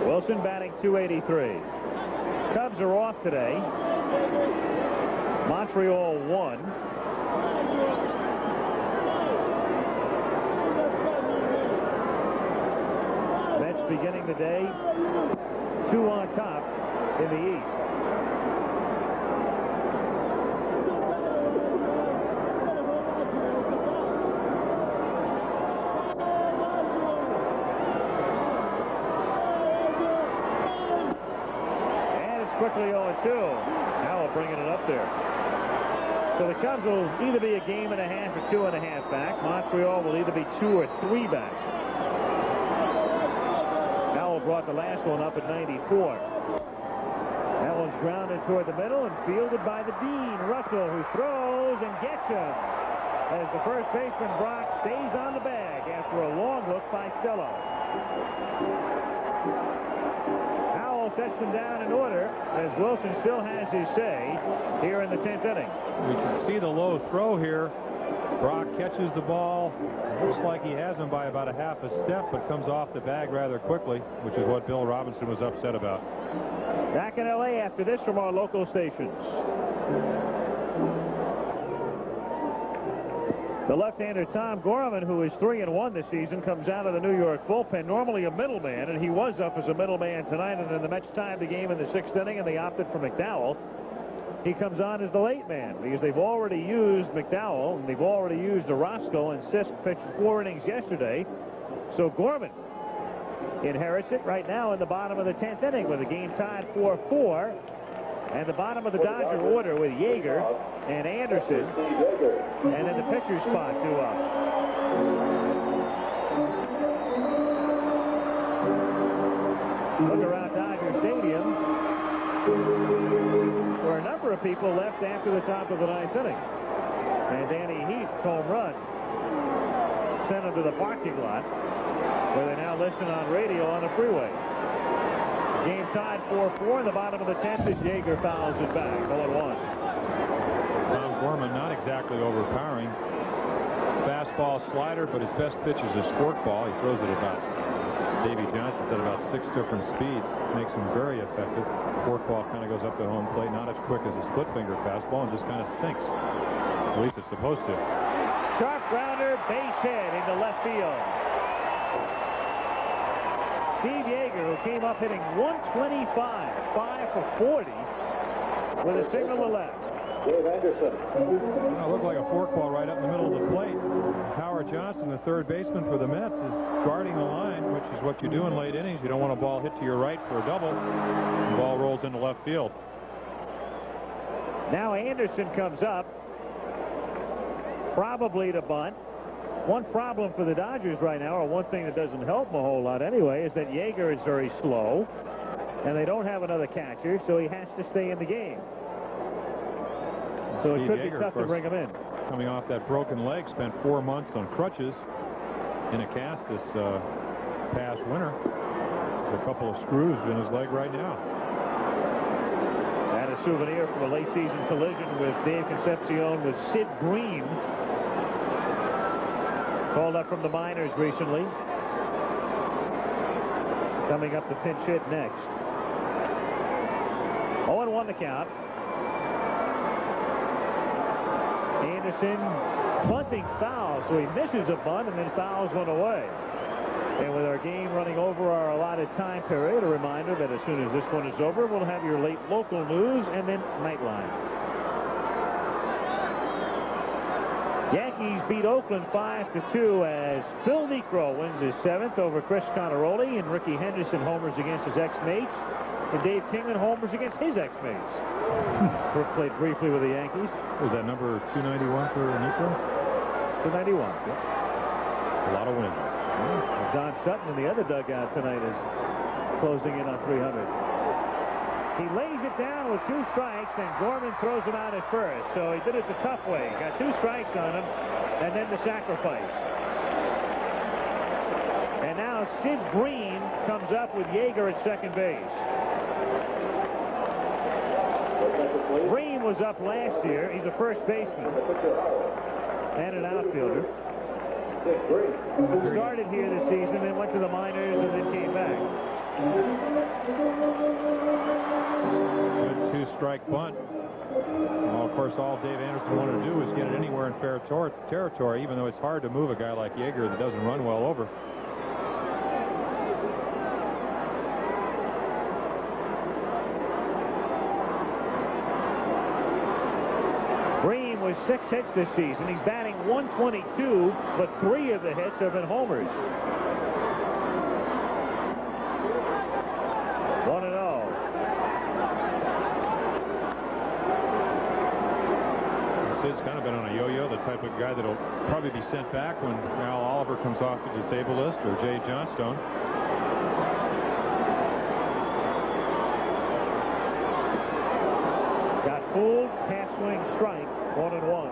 Wilson batting .283. Cubs are off today. Montreal won. Mets beginning the day 2 on top in the East. And it's quickly 0-2. Howell bringing it up there. So the Cubs will either be a game and a half or 2.5 back. Montreal will either be 2 or 3 back. Howell brought the last one up at 94. That one's grounded toward the middle and fielded by the Dean. Russell, who throws and gets him. As the first baseman, Brock, stays on the bag after a long look by Stello. Howell sets them down in order as Wilson still has his say here in the 10th inning. We can see the low throw here. Brock catches the ball. Looks like he has him by about a half a step, but comes off the bag rather quickly, which is what Bill Robinson was upset about. Back in L.A. after this from our local stations. The left-hander Tom Gorman, who is 3-1 this season, comes out of the New York bullpen. Normally a middleman, and he was up as a middleman tonight, and then the Mets tied the game in the 6th inning, and they opted for McDowell. He comes on as the late man because they've already used McDowell and they've already used Orozco, and Sisk pitched 4 innings yesterday. So Gorman inherits it right now in the bottom of the 10th inning with the game tied 4-4. And the bottom of the Dodger order with Yeager and Anderson. And in the pitcher's spot, 2 up. Look around Dodger Stadium. Where a number of people left after the top of the 9th inning. And Danny Heath's home run sent him to the parking lot, where they now listen on radio on the freeway. Game tied 4-4 in the bottom of the 10th as Yeager fouls it back. 0-1. Tom Gorman not exactly overpowering. Fastball, slider, but his best pitch is a forkball. He throws it about, Davey Johnson said, about 6 different speeds. Makes him very effective. Forkball kind of goes up the home plate, not as quick as a split finger fastball, and just kind of sinks. At least it's supposed to. Sharp grounder, base hit into left field. Steve Yeager, who came up hitting 125, 5 for 40, with a single to left. Dave Anderson. It looked like a forkball right up in the middle of the plate. Howard Johnson, the third baseman for the Mets, is guarding the line, which is what you do in late innings. You don't want a ball hit to your right for a double. The ball rolls into left field. Now Anderson comes up, probably to bunt. One problem for the Dodgers right now, or one thing that doesn't help them a whole lot anyway, is that Yeager is very slow, and they don't have another catcher, so he has to stay in the game. So it could be tough to bring him in. Coming off that broken leg, spent 4 months on crutches in a cast this past winter. There's a couple of screws in his leg right now. And a souvenir from a late season collision with Dave Concepcion with Sid Green. Called up from the minors recently. Coming up to pinch hit next. 0-1 the count. Anderson bunting foul, so he misses a bunt and then fouls one away. And with our game running over our allotted time period, a reminder that as soon as this one is over, we'll have your late local news and then Nightline. Yankees beat Oakland 5-2 as Phil Niekro wins his 7th over Chris Conneroli, and Ricky Henderson homers against his ex-mates, and Dave Kingman homers against his ex-mates. Brooke played briefly with the Yankees. Was that number 291 for Niekro? 291. Yeah. That's a lot of wins. And John Sutton in the other dugout tonight is closing in on 300. He lays it down with 2 strikes, and Gorman throws him out at first. So he did it the tough way. Got 2 strikes on him, and then the sacrifice. And now Sid Green comes up with Yeager at second base. Green was up last year. He's a first baseman and an outfielder. Started here this season, then went to the minors, and then came back. Good 2-strike bunt. Well, of course, all Dave Anderson wanted to do was get it anywhere in fair territory, even though it's hard to move a guy like Yeager that doesn't run well over. Green with 6 hits this season. He's batting .122, but 3 of the hits have been homers. 1-0. Sid's kind of been on a yo-yo, the type of guy that'll probably be sent back when Al Oliver comes off the disabled list, or Jay Johnstone. Got fooled, half swing strike, 1-1.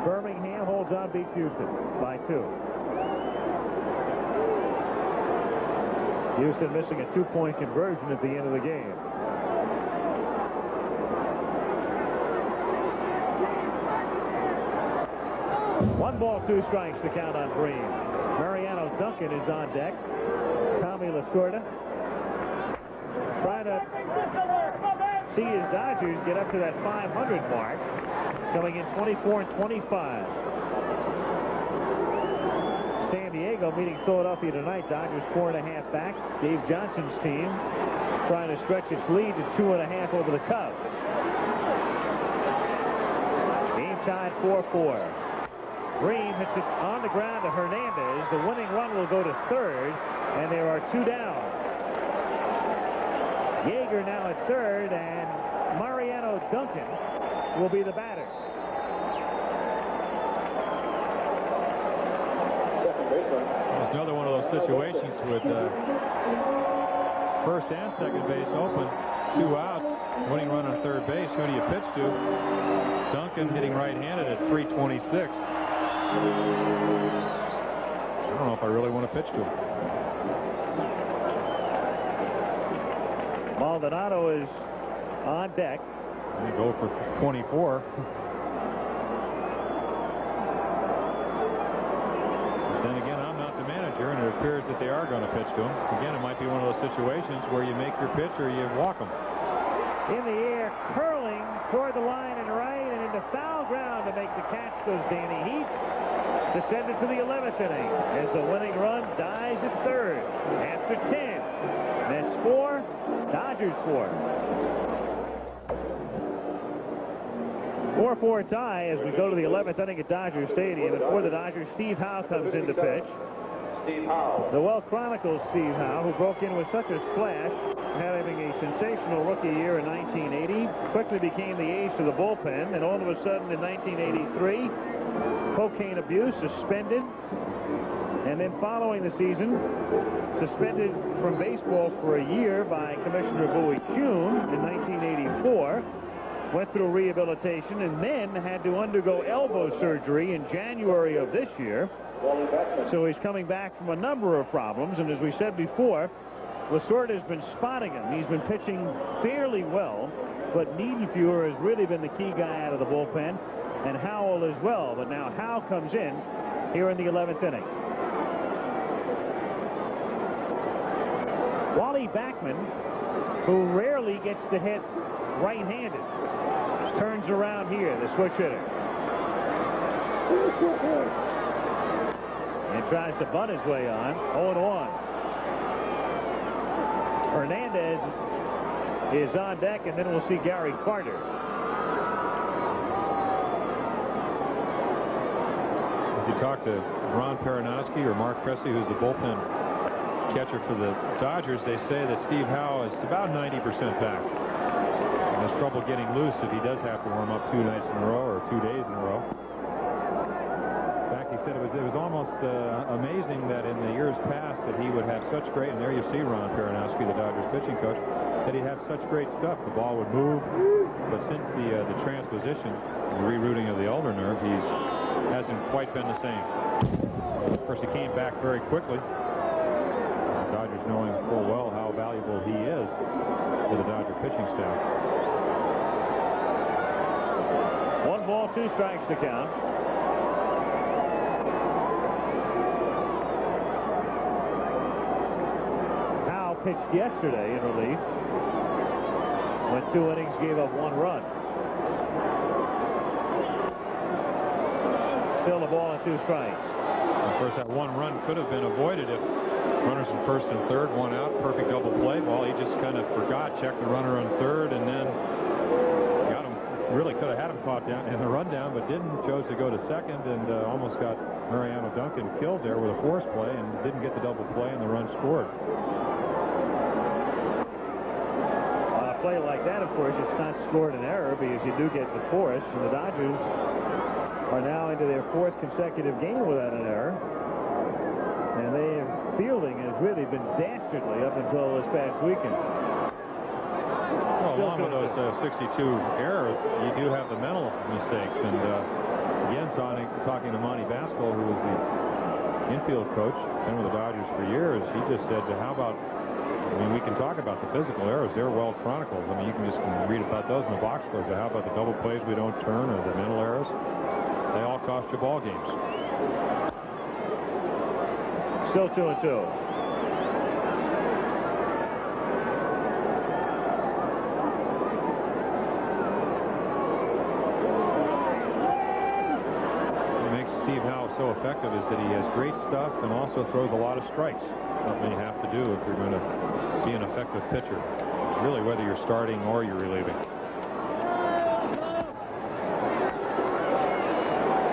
Birmingham holds on, beats Houston by 2. Houston missing a 2-point conversion at the end of the game. One ball, 2 strikes to count on Green. Mariano Duncan is on deck. Tommy Lasorda trying to see his Dodgers get up to that 500 mark, coming in 24-25. San Diego meeting Philadelphia tonight. Dodgers 4.5 back. Dave Johnson's team trying to stretch its lead to 2.5 over the Cubs. Game tied 4-4. Green hits it on the ground to Hernandez. The winning run will go to third, and there are 2 down. Yeager now at third, and Mariano Duncan will be the batter. It's another one of those situations with first and second base open, 2 outs, winning run on third base. Who do you pitch to? Duncan hitting right-handed at 326. I don't know if I really want to pitch to him. Maldonado is on deck. They go for 24. But then again, I'm not the manager, and it appears that they are going to pitch to him. Again, it might be one of those situations where you make your pitch or you walk him. In the air, curling toward the line and right, and into foul ground to make the catch goes Danny Heath. to send it to the 11th inning as the winning run dies at third. After 10, Mets 4, Dodgers 4. 4-4 tie as we go to the 11th inning at Dodger Stadium. And for the Dodgers, Steve Howe comes in to pitch. The well-chronicled Steve Howe, who broke in with such a splash, having a sensational rookie year in 1980, quickly became the ace of the bullpen, and all of a sudden in 1983, cocaine abuse, suspended, and then following the season, suspended from baseball for a year by Commissioner Bowie Kuhn in 1984. Went through rehabilitation and then had to undergo elbow surgery in January of this year. So he's coming back from a number of problems, and as we said before, Lasorda has been spotting him. He's been pitching fairly well, but Niedenfuer has really been the key guy out of the bullpen, and Howell as well. But now Howe comes in here in the 11th inning. Wally Backman, who rarely gets to hit right-handed, turns around here, the switch hitter. And tries to bunt his way on. 0-1. Hernandez is on deck, and then we'll see Gary Carter. If you talk to Ron Peronowski or Mark Cressy, who's the bullpen catcher for the Dodgers, they say that Steve Howe is about 90% back. And has trouble getting loose if he does have to warm up 2 nights in a row or 2 days in a row. In fact, he said it was almost amazing that in the years past that he would have such great, and there you see Ron Peronowski, the Dodgers pitching coach, that he'd have such great stuff. The ball would move, but since the transposition, the rerouting of the ulnar nerve, hasn't quite been the same. Of course, he came back very quickly. The Dodgers knowing full well how valuable he is to the Dodger pitching staff. 1 ball, 2 strikes to count. Howe pitched yesterday in relief when 2 innings gave up 1 run. Still a ball and 2 strikes. Of course, that 1 run could have been avoided if runners in first and third, 1 out, perfect double play ball. He just kind of forgot, checked the runner on third, and then got him. Really could have had him caught down in the rundown, but didn't. Chose to go to second and almost got Mariano Duncan killed there with a force play and didn't get the double play, and the run scored. On a play like that, of course, it's not scored an error because you do get the force, and the Dodgers are now into their 4th consecutive game without an error. And their fielding has really been dastardly up until this past weekend. Well, along with those 62 errors, you do have the mental mistakes. And again, talking to Monty Basco, who was the infield coach, been with the Dodgers for years, he just said, how about, I mean, we can talk about the physical errors. They're well chronicled. I mean, you can just read about those in the box scores. But how about the double plays we don't turn or the mental errors? They all cost you ball games. Still 2-2. What makes Steve Howe so effective is that he has great stuff and also throws a lot of strikes. Something you have to do if you're going to be an effective pitcher. Really, whether you're starting or you're relieving.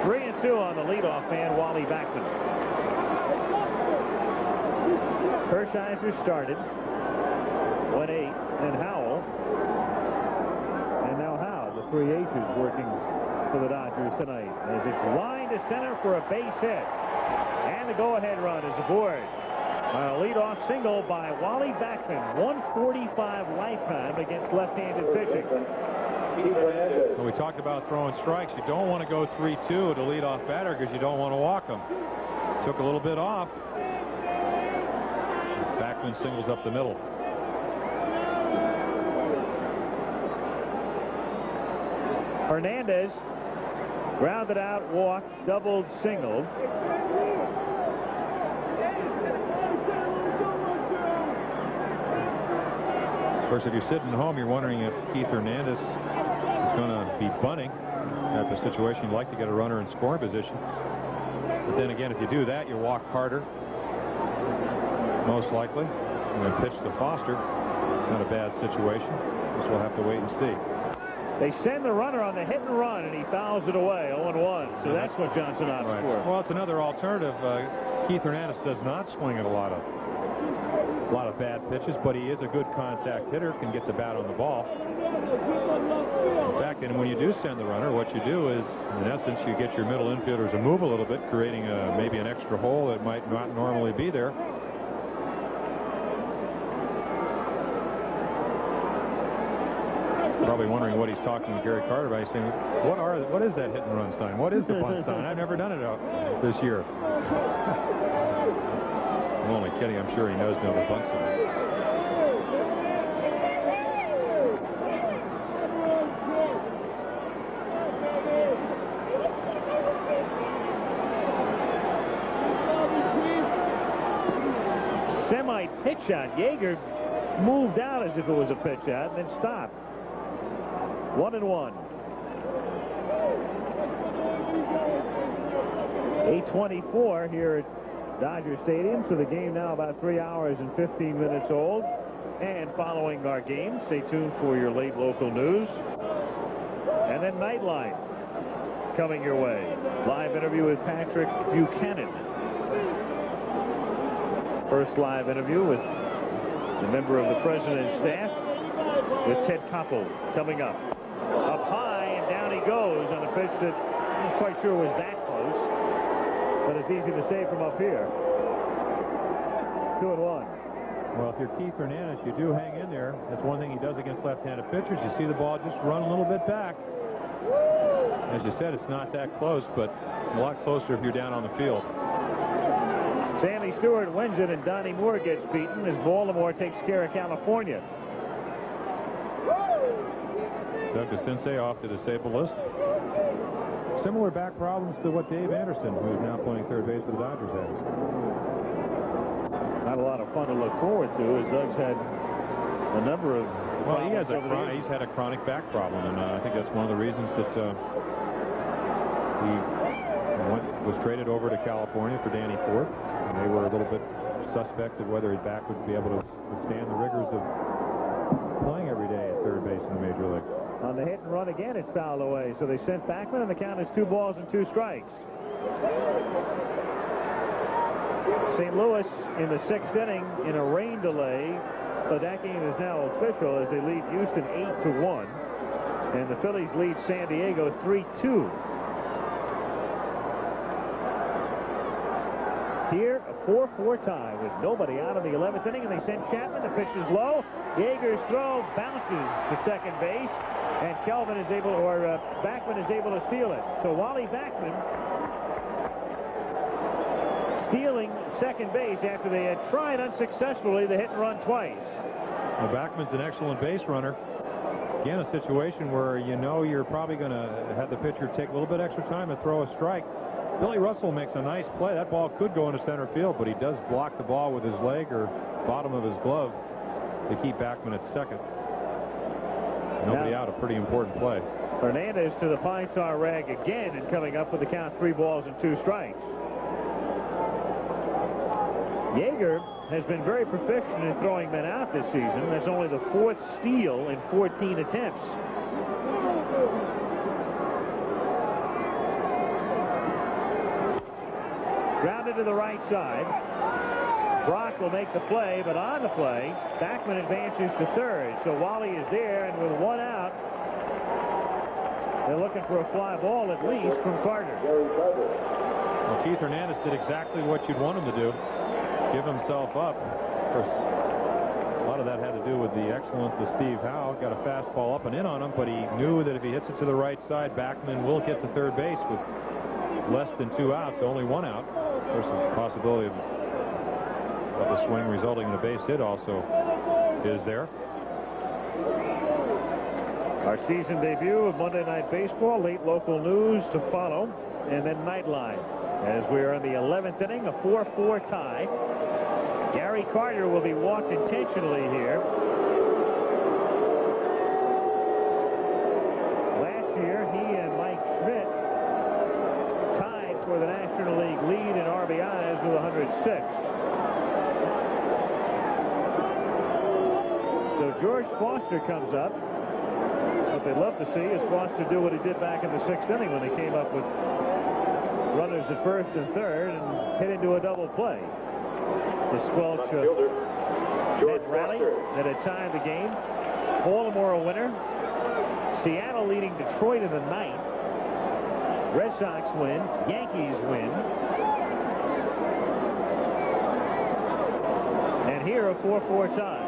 3-2 on the leadoff man, Wally Backman. Hershiser started, went 8, and Howell. And now Howe, the free agent, working for the Dodgers tonight. As it's line to center for a base hit. And the go-ahead run is aboard. A leadoff single by Wally Backman. 145 lifetime against left-handed pitching. When we talked about throwing strikes, you don't want to go 3-2 to leadoff batter because you don't want to walk them. Took a little bit off. Backman singles up the middle. Hernandez grounded out, walked, doubled, singled. Of course, if you're sitting at home, you're wondering if Keith Hernandez is going to be bunting. Type of situation, you'd like to get a runner in scoring position. But then again, if you do that, you walk harder, most likely. And then pitch to Foster. Not a bad situation. Guess we'll have to wait and see. They send the runner on the hit and run, and he fouls it away, 0-1. So that's what Johnson opts Right. for. Well, it's another alternative. Keith Hernandez does not swing at a lot of bad pitches, but he is a good contact hitter, can get the bat on the ball. In fact, and when you do send the runner, what you do is, in essence, you get your middle infielders to move a little bit, creating maybe an extra hole that might not normally be there. Probably wondering what he's talking to Gary Carter about. He's saying, what is that hit and run sign? What is the bunt sign? I've never done it this year. I'm only kidding. I'm sure he knows the bunt sign. Semi-pitch shot. Yeager moved out as if it was a pitch shot and then stopped. 1-1. 8:24 here at Dodger Stadium. So the game now about 3 hours and 15 minutes old. And following our game, stay tuned for your late local news. And then Nightline coming your way. Live interview with Patrick Buchanan. First live interview with the member of the president's staff, with Ted Koppel coming up. Up high, and down he goes on a pitch that I'm not quite sure was that close, but it's easy to say from up here. 2-1. Well, if you're Keith Hernandez, you do hang in there. That's one thing he does against left-handed pitchers. You see the ball just run a little bit back. As you said, it's not that close, but a lot closer if you're down on the field. Sammy Stewart wins it, and Donnie Moore gets beaten as Baltimore takes care of California. Doug DeCinces off the disabled list. Similar back problems to what Dave Anderson, who's now playing third base for the Dodgers, has. Not a lot of fun to look forward to, as Doug's had a number of. Well, he's had a chronic back problem, and I think that's one of the reasons that he was traded over to California for Danny Forth. And they were a little bit suspect of whether his back would be able to withstand the rigors of playing every day at third base in the major league. On the hit and run again, it's fouled away. So they sent Backman, and the count is 2 balls and 2 strikes. St. Louis in the 6th inning in a rain delay. So that game is now official as they lead Houston 8-1. And the Phillies lead San Diego 3-2. Here, a 4-4 tie with nobody out in the 11th inning, and they send Chapman. The pitch is low. Yeager's throw bounces to second base, and Kelvin is able, or Backman is able to steal it. So Wally Backman stealing second base after they had tried unsuccessfully the hit and run twice. Well, Backman's an excellent base runner. Again, a situation where you know you're probably going to have the pitcher take a little bit extra time to throw a strike. Billy Russell makes a nice play. That ball could go into center field, but he does block the ball with his leg or bottom of his glove to keep Backman at second. Nobody out, a pretty important play. Hernandez to the Pine Tar rag again, and coming up with the count 3 balls and 2 strikes. Yeager has been very proficient in throwing men out this season. That's only the 4th steal in 14 attempts. Grounded to the right side. Brock will make the play, but on the play, Backman advances to third. So Wally is there, and with 1 out, they're looking for a fly ball at least from Carter. Well, Keith Hernandez did exactly what you'd want him to do. Give himself up. Of course, a lot of that had to do with the excellence of Steve Howe. Got a fastball up and in on him, but he knew that if he hits it to the right side, Backman will get to third base with less than 2 outs, only 1 out. Of course, the possibility of the swing resulting in a base hit also is there. Our season debut of Monday Night Baseball, late local news to follow, and then Nightline. As we are in the 11th inning, a 4-4 tie. Gary Carter will be walked intentionally here. Last year, he and Mike Schmidt tied for the the National League lead in RBIs with 106. So George Foster comes up. What they'd love to see is Foster do what he did back in the 6th inning when he came up with runners at first and third and hit into a double play. The squelch net rally that had tied the game. Baltimore a winner. Seattle leading Detroit in the 9th. Red Sox win. Yankees win. And here a 4-4 tie.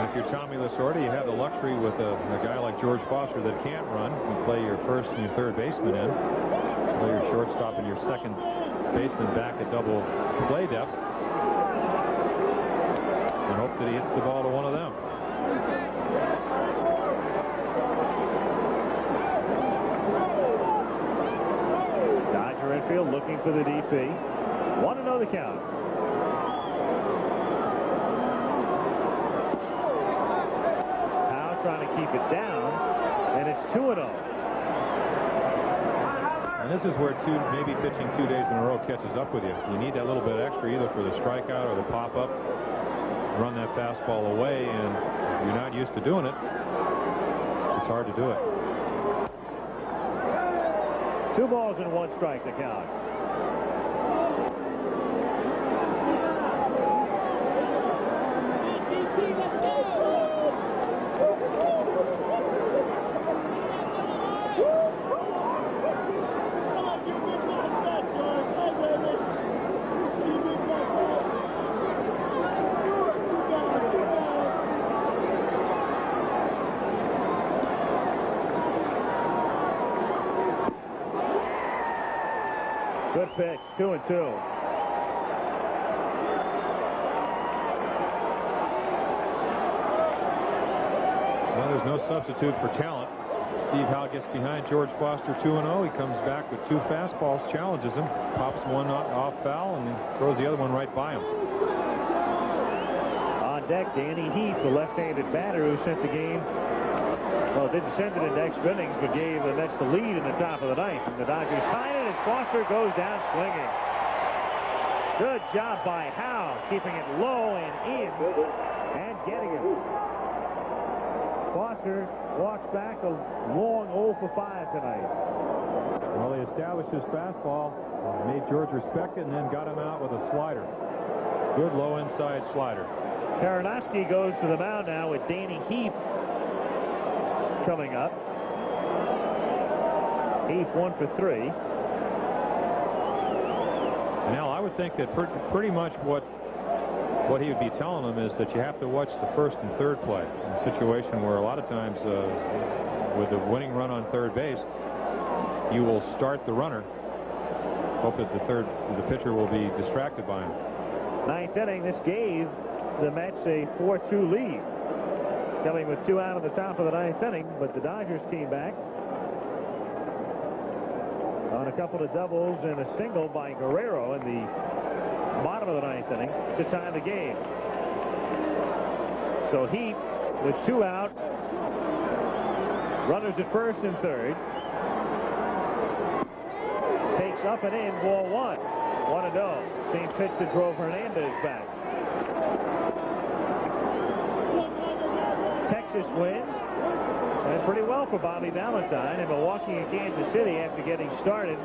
If you're Tommy Lasorda, you have the luxury with a guy like George Foster that can't run. You play your first and your third baseman in. Play your shortstop and your second baseman back at double play depth. And hope that he hits the ball to one of them. Dodger infield looking for the DP. 1-0 the count. Trying to keep it down, and it's 2-0. And this is where maybe pitching 2 days in a row catches up with you. You need that little bit extra either for the strikeout or the pop-up. Run that fastball away, and if you're not used to doing it, it's hard to do it. 2 balls and 1 strike to count. Good pitch, 2-2. Well, there's no substitute for talent. Steve Howe gets behind George Foster 2-0. He comes back with 2 fastballs, challenges him, pops one off foul, and throws the other one right by him. On deck, Danny Heath, the left-handed batter who sent the game. Well, didn't send it in extra innings, but gave the Mets the lead in the top of the 9th. And the Dodgers tied it as Foster goes down swinging. Good job by Howe, keeping it low and in and getting it. Foster walks back a long 0 for 5 tonight. Well, he established his fastball, made George respect it, and then got him out with a slider. Good low inside slider. Karanowski goes to the mound now with Danny Heath coming up. Heath 1 for 3. Now, I would think that pretty much what he would be telling them is that you have to watch the first and third play. In a situation where a lot of times with the winning run on third base, you will start the runner, hope that the pitcher will be distracted by him. 9th inning, this gave the Mets a 4-2 lead. Coming with 2 out of the top of the 9th inning, but the Dodgers came back on a couple of doubles and a single by Guerrero in the bottom of the 9th inning to tie the game. So Heath with 2 out, runners at first and third, takes up and in, ball 1. 1-0. Same pitch that drove Hernandez back. Texas wins, and pretty well for Bobby Valentine. And Milwaukee and Kansas City, after getting started,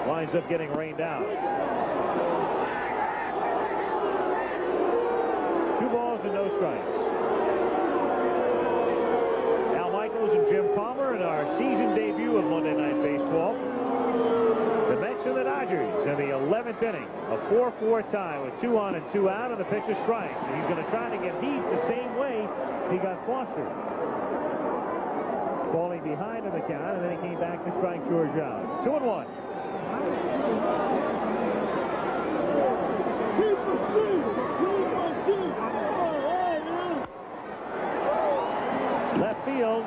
winds up getting rained out. 2 balls and no strikes. Al Michaels and Jim Palmer in our season debut of Monday Night Baseball. The Mets and the Dodgers in the 11th inning. A 4-4 tie with 2 on and 2 out, and the pitcher strikes. And he's going to try to get Heath the same way he got Foster. Falling behind in the count, and then he came back to strike George out. 2-1. Left field.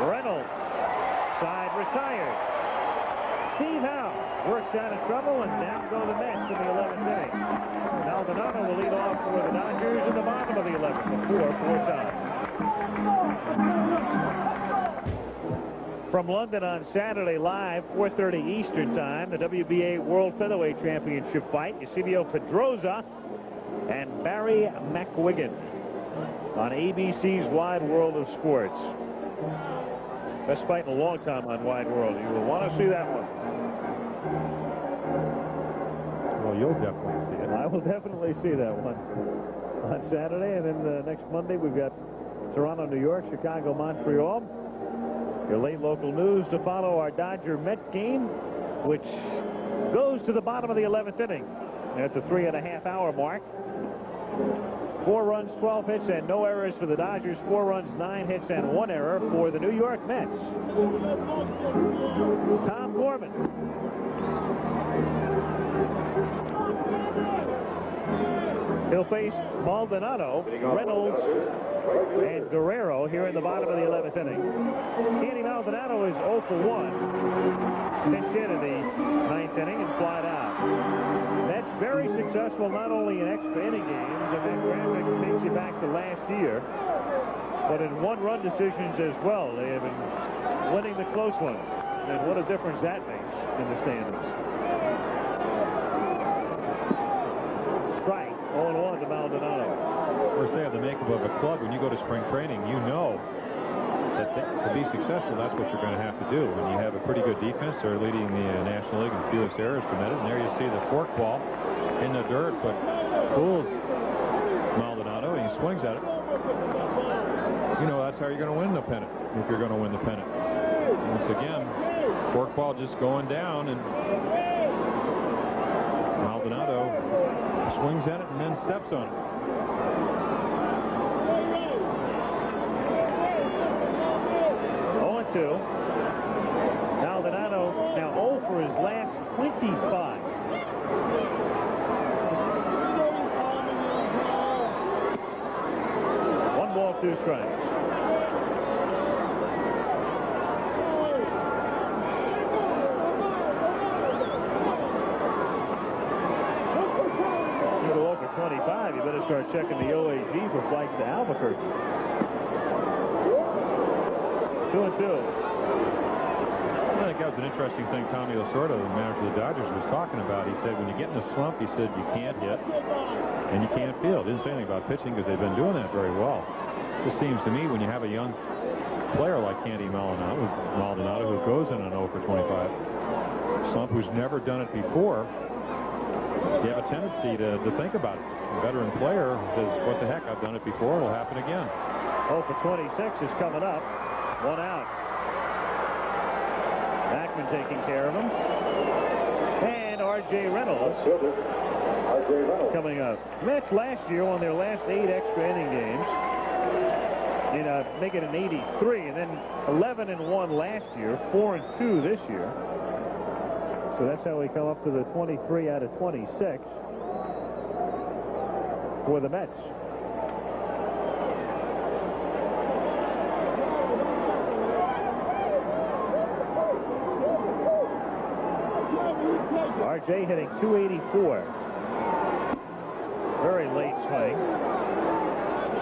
Reynolds. Side retired. Steve Howe works out of trouble, and down go the Mets in the 11th inning. Maldonado will lead off for the Dodgers in the bottom of the 11th before 4 times. From London on Saturday live, 4:30 Eastern Time, the WBA World Featherweight Championship fight. Eusebio Pedroza and Barry McGuigan on ABC's Wide World of Sports. Best fight in a long time on Wide World. You will want to see that one. Well, you'll definitely see it. I will definitely see that one on Saturday, and then next Monday we've got Toronto, New York, Chicago, Montreal. Your late local news to follow our Dodger-Met game, which goes to the bottom of the 11th inning at the 3.5-hour mark. 4 runs, 12 hits, and no errors for the Dodgers. 4 runs, 9 hits, and 1 error for the New York Mets. Tom Gorman. He'll face Maldonado, Reynolds, and Guerrero here in the bottom of the 11th inning. Candy Maldonado is 0 for 1. Pinch hit in the 9th inning and flied out. That's very successful not only in extra inning games, and that graphic takes you back to last year, but in one-run decisions as well. They have been winning the close ones, and what a difference that makes in the standings. Strike, 0-1 to Maldonado. Of course, they have the makeup of a club. When you go to spring training, you know that to be successful, that's what you're going to have to do. When you have a pretty good defense, they're leading the National League in fewest errors committed. And there you see the fork ball in the dirt, but fools Maldonado, and he swings at it. You know that's how you're going to win the pennant, if you're going to win the pennant. Once again, fork ball just going down, and Maldonado swings at it and then steps on it. Maldonado now 0 for his last 25. One ball, 2 strikes. You go over 25, you better start checking the OAG for flights to Albuquerque. 2-2. I think that was an interesting thing Tommy Lasorda, the manager of the Dodgers, was talking about. He said when you get in a slump, he said you can't hit and you can't field. Didn't say anything about pitching because they've been doing that very well. It just seems to me when you have a young player like Candy Maldonado who goes in an 0 for 25 slump, who's never done it before, you have a tendency to think about it. A veteran player says, what the heck, I've done it before, it'll happen again. 0 for 26 is coming up. 1 out. Backman taking care of him. And R.J. Reynolds coming up. Mets last year won their last 8 extra inning games. Make it an 83, and then 11-1 last year, 4-2 this year. So that's how we come up to the 23 out of 26 for the Mets. RJ hitting 284. Very late swing.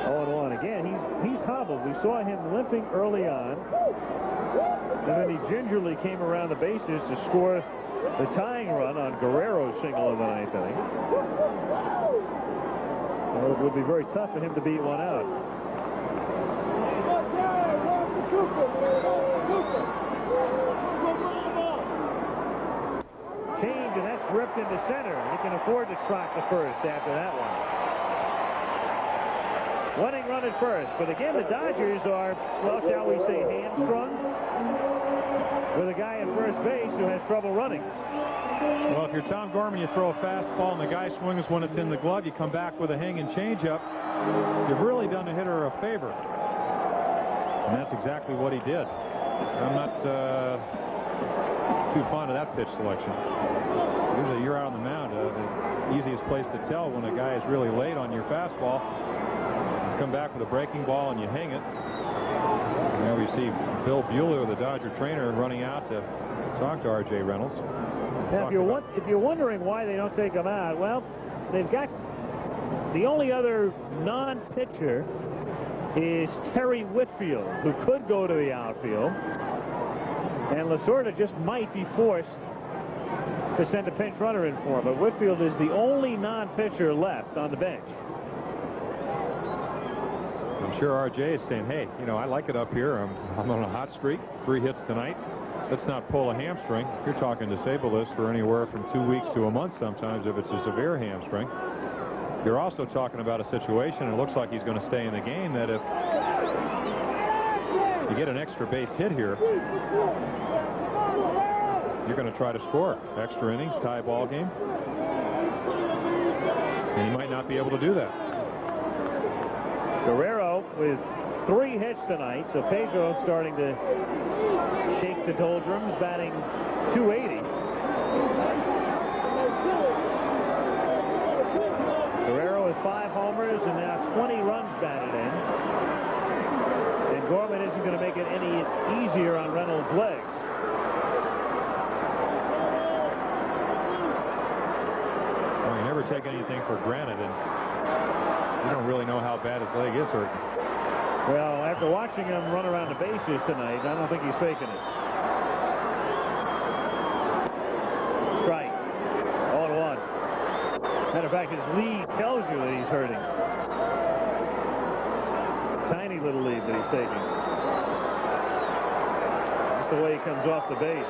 0-1 again. He's hobbled. We saw him limping early on, and then he gingerly came around the bases to score the tying run on Guerrero's single in the 9th inning. So it would be very tough for him to beat one out. Change, and that's ripped into center. He can afford to trot the first after that one. Winning run at first, but again the Dodgers are, well, shall we say, hamstrung with a guy at first base who has trouble running. Well, if you're Tom Gorman, you throw a fastball and the guy swings when it's in the glove, you come back with a hanging changeup, you've really done the hitter a favor. And that's exactly what he did. I'm not too fond of that pitch selection. Usually you're out on the mound. The easiest place to tell when a guy is really late on your fastball, you come back with a breaking ball and you hang it. And there we see Bill Bueller, the Dodger trainer, running out to talk to R.J. Reynolds. Now, if you're wondering why they don't take him out, well, they've got the only other non-pitcher is Terry Whitfield, who could go to the outfield. And Lasorda just might be forced to send a pinch runner in for him. But Whitfield is the only non-pitcher left on the bench. I'm sure RJ is saying, hey, you know, I like it up here. I'm on a hot streak, 3 hits tonight. Let's not pull a hamstring. You're talking disable this for anywhere from 2 weeks to a month sometimes if it's a severe hamstring. You're also talking about a situation, it looks like he's going to stay in the game, that if you get an extra base hit here, you're going to try to score. Extra innings, tie ball game. And he might not be able to do that. Guerrero with 3 hits tonight, so Pedro starting to shake the doldrums, batting .280. Guerrero with 5 homers and now 20 runs batted in. And Gorman isn't going to make it any easier on Reynolds' legs. Well, you never take anything for granted, and you don't really know how bad his leg is hurting. Well, after watching him run around the bases tonight, I don't think he's faking it. Strike. 0-1. Matter of fact, his lead tells you that he's hurting. Tiny little lead that he's taking. That's the way he comes off the base.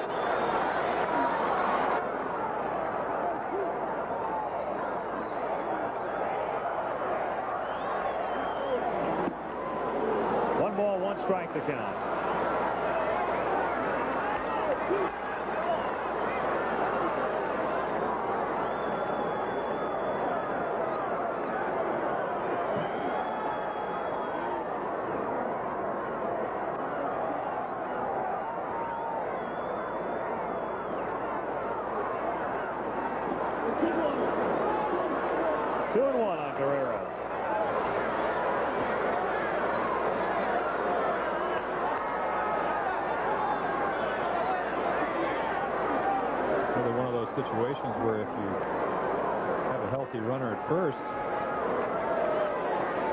Strike the count. Two and one on Guerrero. Situations where if you have a healthy runner at first,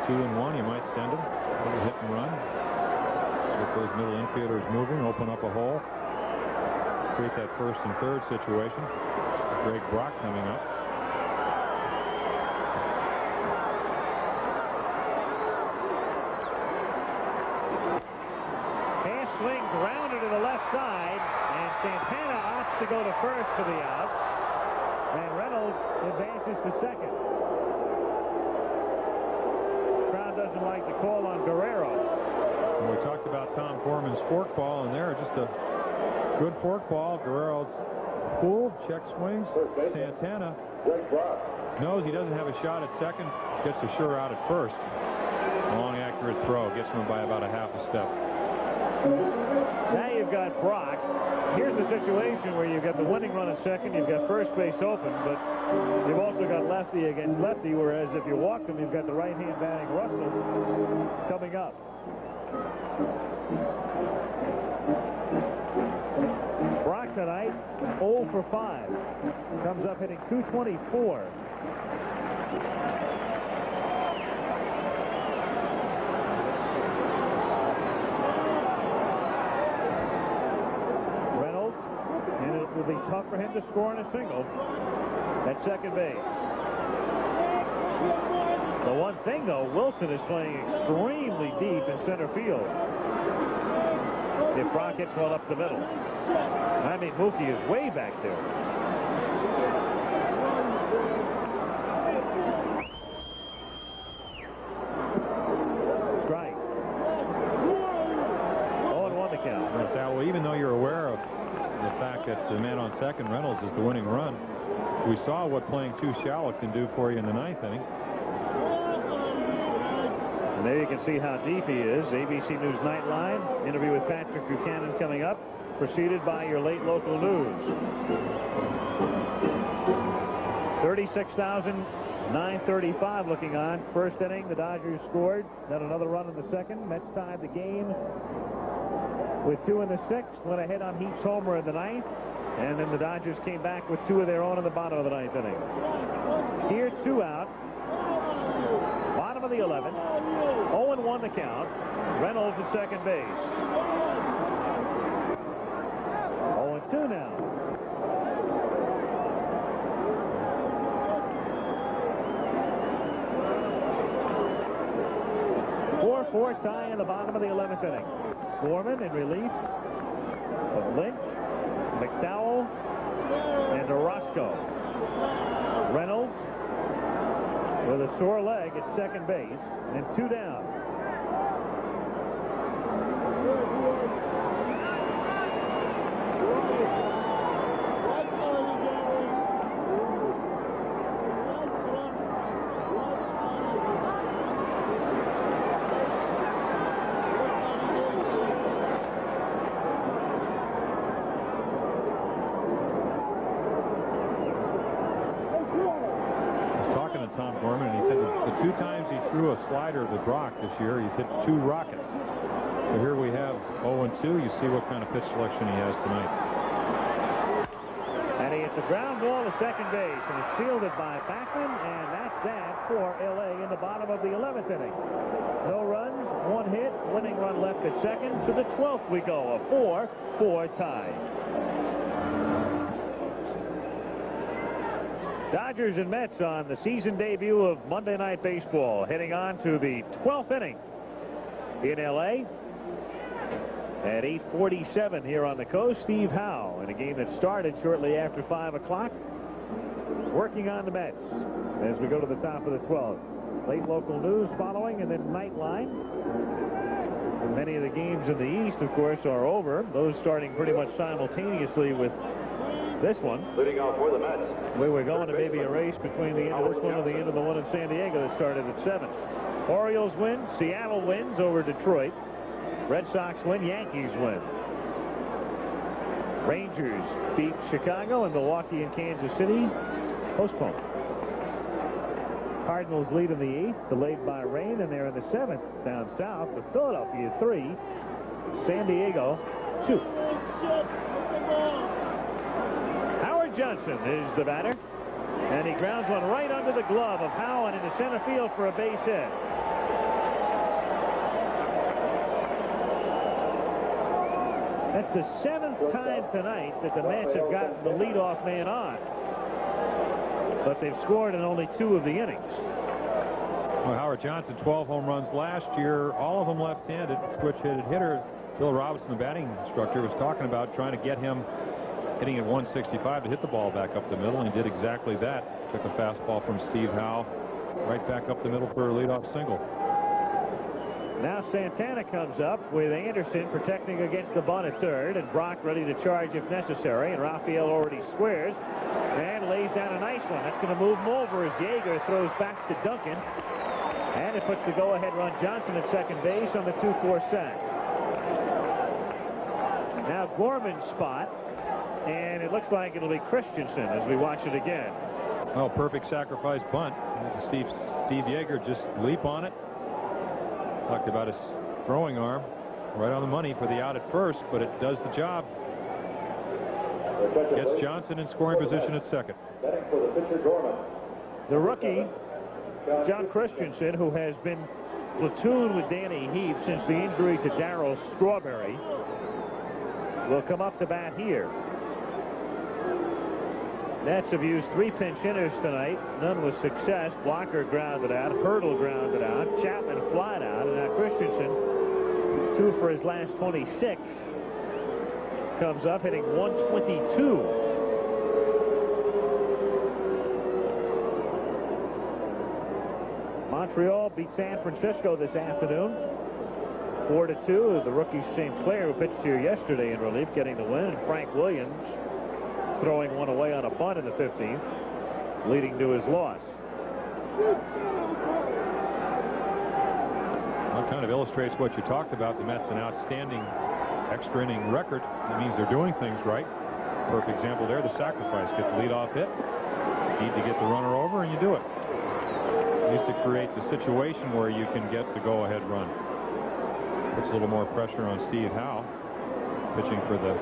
2 and 1, you might send him, hit and run, get those middle infielders moving, open up a hole, create that first and third situation. Greg Brock coming up. Pass swing grounded to the left side, and Santana opts to go to first for the out. And Reynolds advances to second. Crowd doesn't like the call on Guerrero. And we talked about Tom Gorman's forkball, and there, just a good forkball. Guerrero's cool, check swings. Santana knows he doesn't have a shot at second, gets a sure out at first. Long, accurate throw, gets him by about a half a step. Now you've got Brock. Here's the situation where you've got the winning run at second, you've got first base open, but you've also got lefty against lefty, whereas if you walk them, you've got the right-hand batting Russell coming up. Brock tonight, 0 for 5. Comes up hitting .224. It will be tough for him to score on a single at second base. The one thing, though, Wilson is playing extremely deep in center field. If Brock hits one up the middle. I mean, Mookie is way back there. Strike. 0-1 the count. Well, even though you're aware of the fact that the man on second, Reynolds, is the winning run, we saw what playing too shallow can do for you in the ninth inning. And there you can see how deep he is. ABC News Nightline. Interview with Patrick Buchanan coming up, preceded by your late local news. 36,935 looking on. First inning, the Dodgers scored. Then another run in the second. Mets tied the game with 2 in the 6th. Went ahead on Heat's homer in the 9th. And then the Dodgers came back with 2 of their own in the bottom of the 9th inning. Here, 2 out. Bottom of the 11th. 0-1 the count. Reynolds at second base. 0-2 now. 4-4 tie in the bottom of the 11th inning. Gorman in relief of Lynch, McDowell, and Orozco. Reynolds with a sore leg at second base, and 2 down. Tom Gorman, and he said that the 2 times he threw a slider with Brock this year, he's hit 2 rockets. So here we have 0-2. You see what kind of pitch selection he has tonight. And he hits a ground ball to second base, and it's fielded by Backman, and that's that for L.A. in the bottom of the 11th inning. No runs, 1 hit, winning run left at second. To the 12th we go, a 4-4 tie. Dodgers and Mets on the season debut of Monday Night Baseball, heading on to the 12th inning in L.A. At 8:47 here on the coast, Steve Howe in a game that started shortly after 5 o'clock, working on the Mets as we go to the top of the 12th. Late local news following, and then Nightline. And many of the games in the East, of course, are over. Those starting pretty much simultaneously with this one. Leading off for the Mets. We were going to maybe a race between the end of this one and the end of the one in San Diego that started at 7. Orioles win. Seattle wins over Detroit. Red Sox win. Yankees win. Rangers beat Chicago, and Milwaukee and Kansas City postponed. Cardinals lead in the 8th, delayed by rain, and they're in the 7th down south with Philadelphia 3, San Diego 2. Johnson is the batter, and he grounds one right under the glove of Howe and into center field for a base hit. That's the 7th time tonight that the Mets have gotten the leadoff man on, but they've scored in only 2 of the innings. Well, Howard Johnson, 12 home runs last year, all of them left-handed, switch-hitted hitter. Bill Robinson, the batting instructor, was talking about trying to get him hitting at 165 to hit the ball back up the middle, and he did exactly that. Took a fastball from Steve Howe right back up the middle for a leadoff single. Now Santana comes up with Anderson protecting against the bunt at third, and Brock ready to charge if necessary, and Raphael already squares and lays down a nice one. That's going to move him over as Yeager throws back to Duncan, and it puts the go-ahead run Johnson at second base on the 2-4 sack. Now Gorman's spot, and it looks like it'll be Christensen as we watch it again. Well, perfect sacrifice bunt. Steve Yeager just leap on it. Talked about his throwing arm. Right on the money for the out at first, but it does the job. Gets Johnson in scoring position at second. The rookie, John Christensen, who has been platooned with Danny Heap since the injury to Darryl Strawberry, will come up to bat here. Nets have used 3 pinch hitters tonight, none with success. Blocker grounded out, Hurdle grounded out, Chapman flied out, and now Christensen, 2 for his last 26, comes up hitting 122. Montreal beat San Francisco this afternoon, 4-2. The rookie St. Clair, who pitched here yesterday in relief, getting the win, and Frank Williams throwing one away on a bunt in the 15th, leading to his loss. That kind of illustrates what you talked about. The Mets an outstanding extra inning record. That means they're doing things right. Perfect example there, the sacrifice. Get the leadoff hit. Need to get the runner over, and you do it. At least it creates a situation where you can get the go-ahead run. Puts a little more pressure on Steve Howe, pitching for the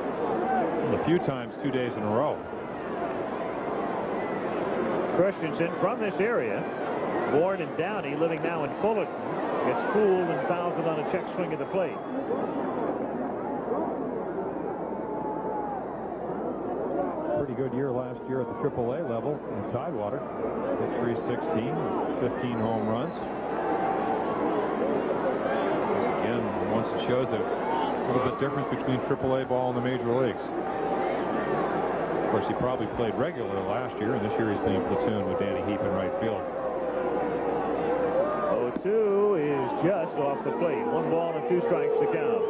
a few times 2 days in a row. Christensen from this area, born in Downey, living now in Fullerton, gets fooled and fouls it on a check swing at the plate. Pretty good year last year at the AAA level in Tidewater. Hit 316, 15 home runs. Again, once it shows a little bit difference between AAA ball and the major leagues. Of course, he probably played regular last year, and this year he's being platooned with Danny Heap in right field. 0-2 is just off the plate. 1 ball and 2 strikes to count.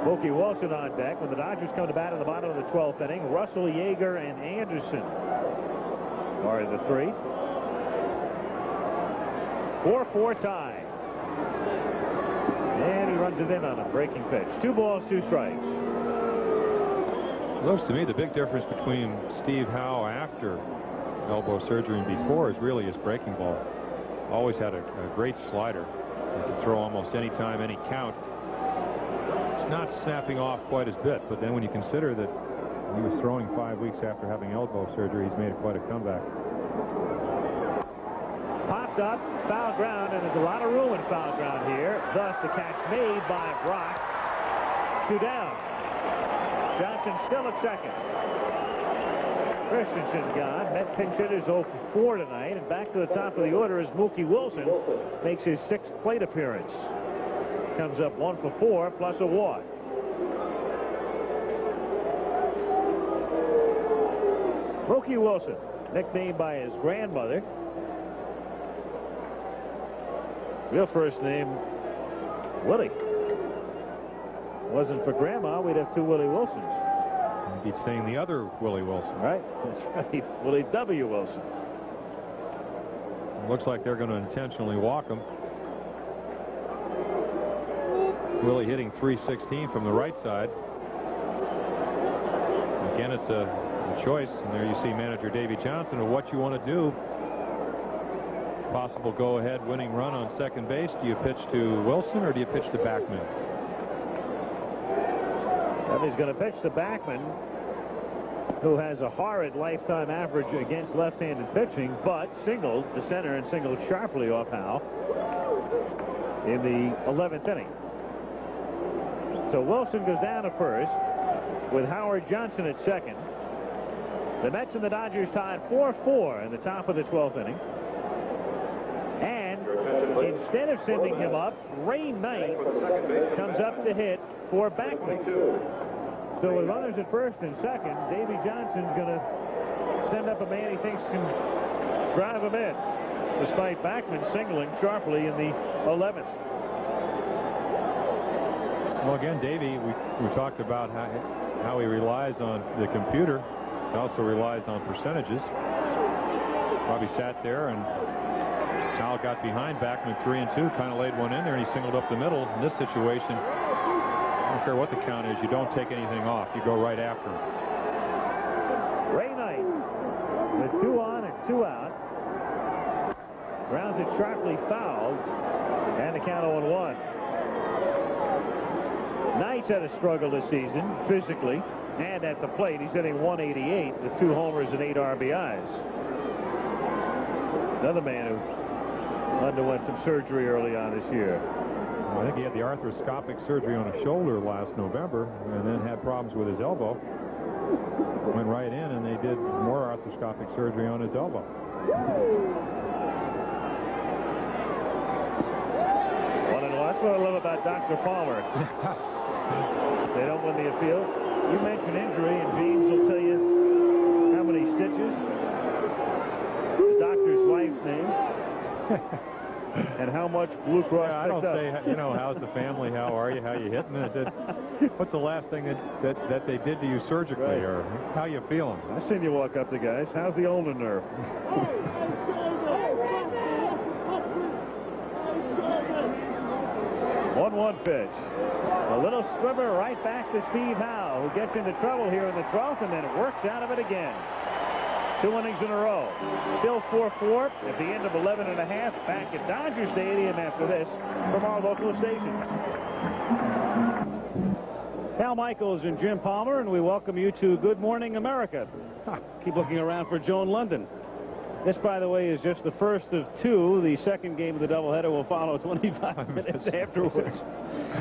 Mookie Wilson on deck when the Dodgers come to bat in the bottom of the 12th inning. Russell, Yeager, and Anderson are the 3. 4-4 tie. And he runs it in on a breaking pitch. 2 balls, 2 strikes. Looks to me the big difference between Steve Howe after elbow surgery and before is really his breaking ball. Always had a great slider. He could throw almost any time, any count. It's not snapping off quite as bit, but then when you consider that he was throwing 5 weeks after having elbow surgery, he's made quite a comeback. Popped up, foul ground, and there's a lot of room in foul ground here. Thus, the catch made by Brock. 2 down. Johnson still at second. Christensen's gone. Met pinch hitters 0 for 4 tonight. And back to the top of the order as Mookie Wilson makes his 6th plate appearance. Comes up 1 for 4 plus a walk. Mookie Wilson, nicknamed by his grandmother. Real first name, Willie. Wasn't for Grandma, we'd have 2 Willie Wilsons. You'd be saying the other Willie Wilson. Right, that's right. Willie W. Wilson. Looks like they're going to intentionally walk him. Willie hitting 316 from the right side. Again, it's a choice, and there you see manager Davey Johnson of what you want to do. Possible go-ahead winning run on second base. Do you pitch to Wilson or do you pitch to Backman? And he's going to pitch to Backman, who has a horrid lifetime average against left-handed pitching, but singled to center and singled sharply off Howe in the 11th inning. So Wilson goes down to first with Howard Johnson at second. The Mets and the Dodgers tied 4-4 in the top of the 12th inning. And instead of sending him up, Ray Knight comes up to hit for Backman. So with runners at first and second, Davey Johnson's going to send up a man he thinks can drive him in, despite Backman singling sharply in the 11th. Well, again, Davey, we talked about how he relies on the computer. He also relies on percentages. Probably sat there and Howell got behind Backman 3-2, kind of laid one in there, and he singled up the middle. In this situation, I don't care what the count is, you don't take anything off. You go right after him. Ray Knight with 2 on and 2 out. Grounds it sharply fouled, and the count 0-1. Knight's had a struggle this season, physically, and at the plate. He's hitting .188 with 2 homers and 8 RBIs. Another man who underwent some surgery early on this year. Well, I think he had the arthroscopic surgery on his shoulder last November and then had problems with his elbow. Went right in and they did more arthroscopic surgery on his elbow. That's what I love about Dr. Palmer. They don't win the appeal. You mention injury and James will tell you how many stitches, the doctor's wife's name, and how much Blue Cross I don't say, you know, how's the family, how are you, how you hitting it. What's the last thing that they did to you surgically, right, or how you feeling? I've seen you walk up to guys. How's the ulnar nerve? 1-1 pitch. A little swimmer right back to Steve Howe, who gets into trouble here in the 12th and then works out of it again. 2 innings in a row. Still 4-4 at the end of 11 and a half back at Dodger Stadium after this from our local stations. Al Michaels and Jim Palmer, and we welcome you to Good Morning America. Keep looking around for Joan London. This, by the way, is just the first of two. The second game of the doubleheader will follow 25 minutes afterwards.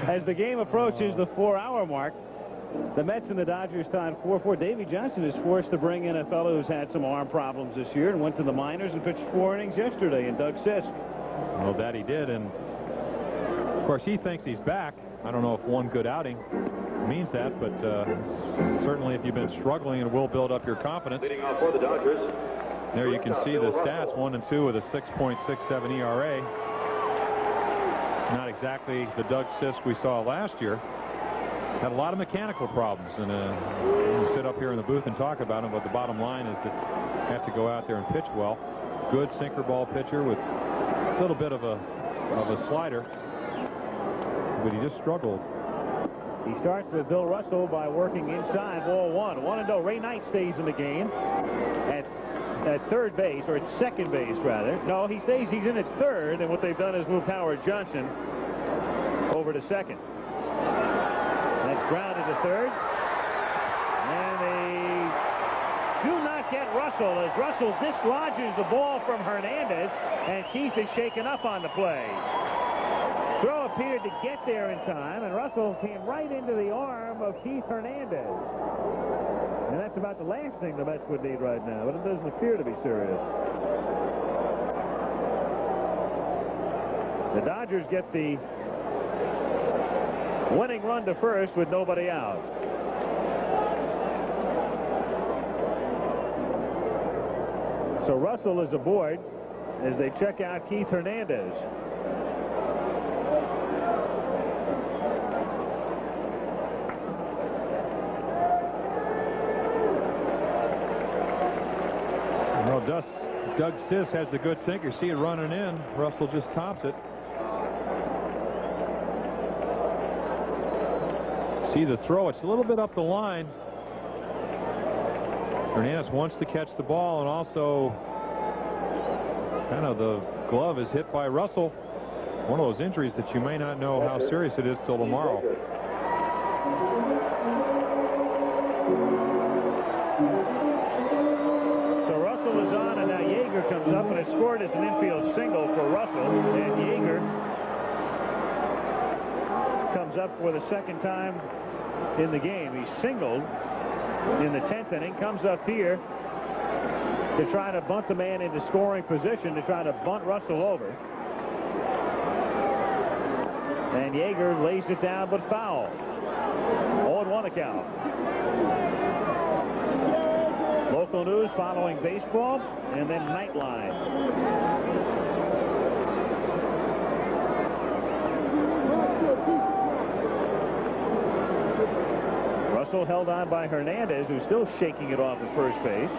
As the game approaches the 4-hour mark, the Mets and the Dodgers tied 4-4. Davey Johnson is forced to bring in a fellow who's had some arm problems this year and went to the minors and pitched 4 innings yesterday, and Doug Sisk. Well, that he did, and of course he thinks he's back. I don't know if one good outing means that, but certainly if you've been struggling, it will build up your confidence. Leading off for the Dodgers. There you can see the stats, 1 and 2 with a 6.67 ERA. Not exactly the Doug Sisk we saw last year. Had a lot of mechanical problems, and we sit up here in the booth and talk about them, but the bottom line is that you have to go out there and pitch well. Good sinker ball pitcher with a little bit of a slider, but he just struggled. He starts with Bill Russell by working inside, ball 1. 1-0. Ray Knight stays in the game at third base, or at second base, rather. No, he stays. He's in at third, and what they've done is moved Howard Johnson over to second. That's grounded to third. And they do not get Russell, as Russell dislodges the ball from Hernandez, and Keith is shaken up on the play. Throw appeared to get there in time, and Russell came right into the arm of Keith Hernandez. And that's about the last thing the Mets would need right now, but it doesn't appear to be serious. The Dodgers get the winning run to first with nobody out. So Russell is aboard as they check out Keith Hernandez. Well, Doug Sisk has the good sinker. See it running in. Russell just tops it. See the throw. It's a little bit up the line. Hernandez wants to catch the ball, and also kind of the glove is hit by Russell. One of those injuries that you may not know how serious it is till tomorrow. Comes up, and it's scored as an infield single for Russell, and Yeager comes up for the second time in the game. He singled in the 10th inning, comes up here to try to bunt the man into scoring position, to try to bunt Russell over. And Yeager lays it down, but foul. 0-1 a count. Local news following baseball, and then Nightline. Russell held on by Hernandez, who's still shaking it off at first base.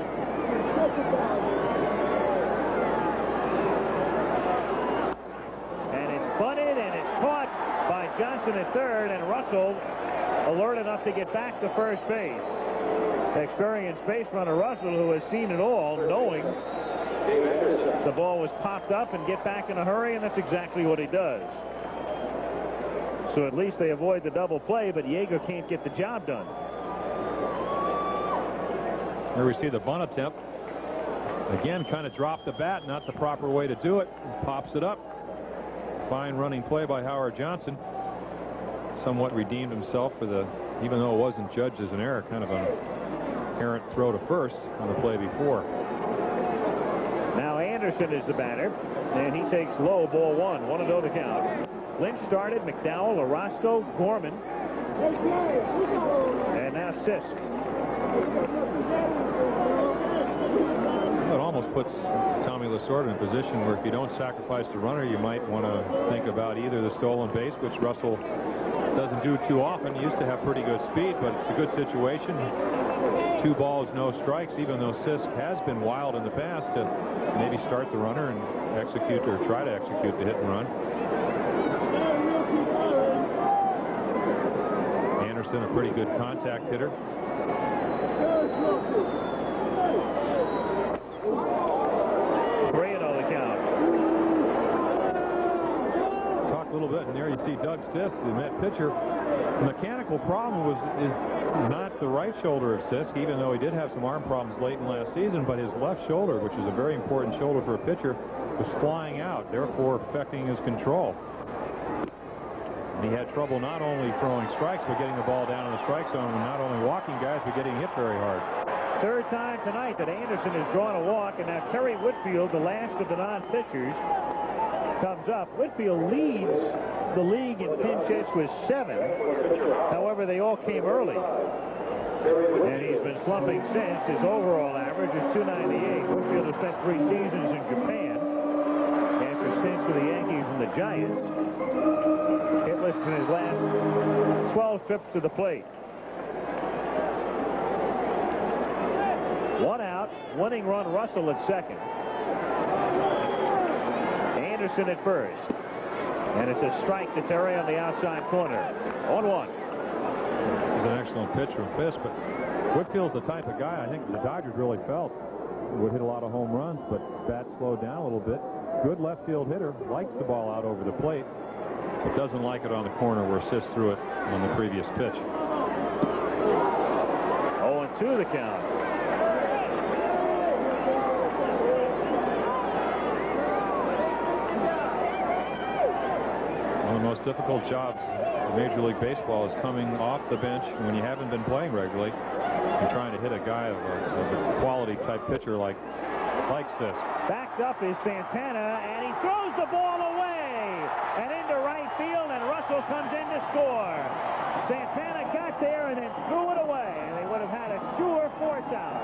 And it's bunted, and it's caught by Johnson at third, and Russell alert enough to get back to first base. Experienced base runner Russell, who has seen it all, knowing the ball was popped up, and get back in a hurry, and that's exactly what he does. So at least they avoid the double play, but Yeager can't get the job done. Here we see the bunt attempt. Again, kind of dropped the bat, not the proper way to do it. Pops it up. Fine running play by Howard Johnson. Somewhat redeemed himself for the, even though it wasn't judged as an error, kind of an errant throw to first on the play before. Now Anderson is the batter, and he takes low, ball 1. 1-0 the count. Lynch started, McDowell, Orozco, Gorman, and now Sisk. It almost puts Tommy Lasorda in a position where if you don't sacrifice the runner, you might want to think about either the stolen base, which Russell doesn't do too often. He used to have pretty good speed, but it's a good situation. 2 balls, no strikes, even though Sisk has been wild in the past, to maybe start the runner and execute, or try to execute, the hit and run. Anderson, a pretty good contact hitter. a little bit, and there you see Doug Sisk, the Met pitcher. The mechanical problem is not the right shoulder of Sisk, even though he did have some arm problems late in last season, but his left shoulder, which is a very important shoulder for a pitcher, was flying out, therefore affecting his control. And he had trouble not only throwing strikes, but getting the ball down in the strike zone, and not only walking guys, but getting hit very hard. Third time tonight that Anderson has drawn a walk, and now Terry Whitfield, the last of the non-pitchers, comes up. Whitfield leads the league in pinch hits with 7. However, they all came early. And he's been slumping since. His overall average is .298. Whitfield has spent 3 seasons in Japan after stints with the Yankees and the Giants. Hitless in his last 12 trips to the plate. 1 out, winning run Russell at second. Anderson at first. And it's a strike to Terry on the outside corner. 1-1. He's an excellent pitcher and Fisk, but Whitfield's the type of guy I think the Dodgers really felt would hit a lot of home runs, but bat slowed down a little bit. Good left field hitter, likes the ball out over the plate, but doesn't like it on the corner where Sisk threw it on the previous pitch. 0-2 the count. One of the most difficult jobs in Major League Baseball is coming off the bench when you haven't been playing regularly and trying to hit a guy of a quality type pitcher like Sisk. Backed up is Santana, and he throws the ball away and into right field, and Russell comes in to score. Santana got there and then threw it away, and they would have had a sure 4th out.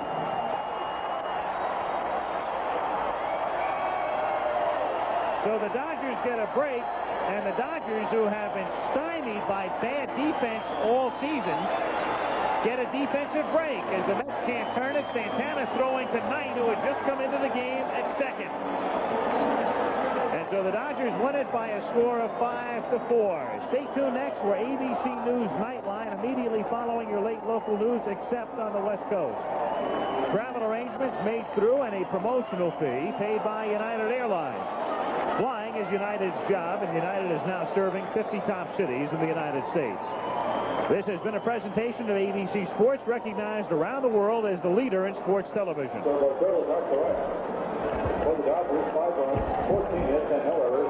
So the Dodgers get a break, and the Dodgers, who have been stymied by bad defense all season, get a defensive break as the Mets can't turn it. Santana throwing to Knight, who had just come into the game at second. And so the Dodgers win it by a score of 5-4. Stay tuned next for ABC News Nightline immediately following your late local news, except on the West Coast. Travel arrangements made through and a promotional fee paid by United Airlines. Flying is United's job, and United is now serving 50 top cities in the United States. This has been a presentation of ABC Sports, recognized around the world as the leader in sports television. So the totals are correct. For the Dodgers, 5 runs, 14 hits, and no errors.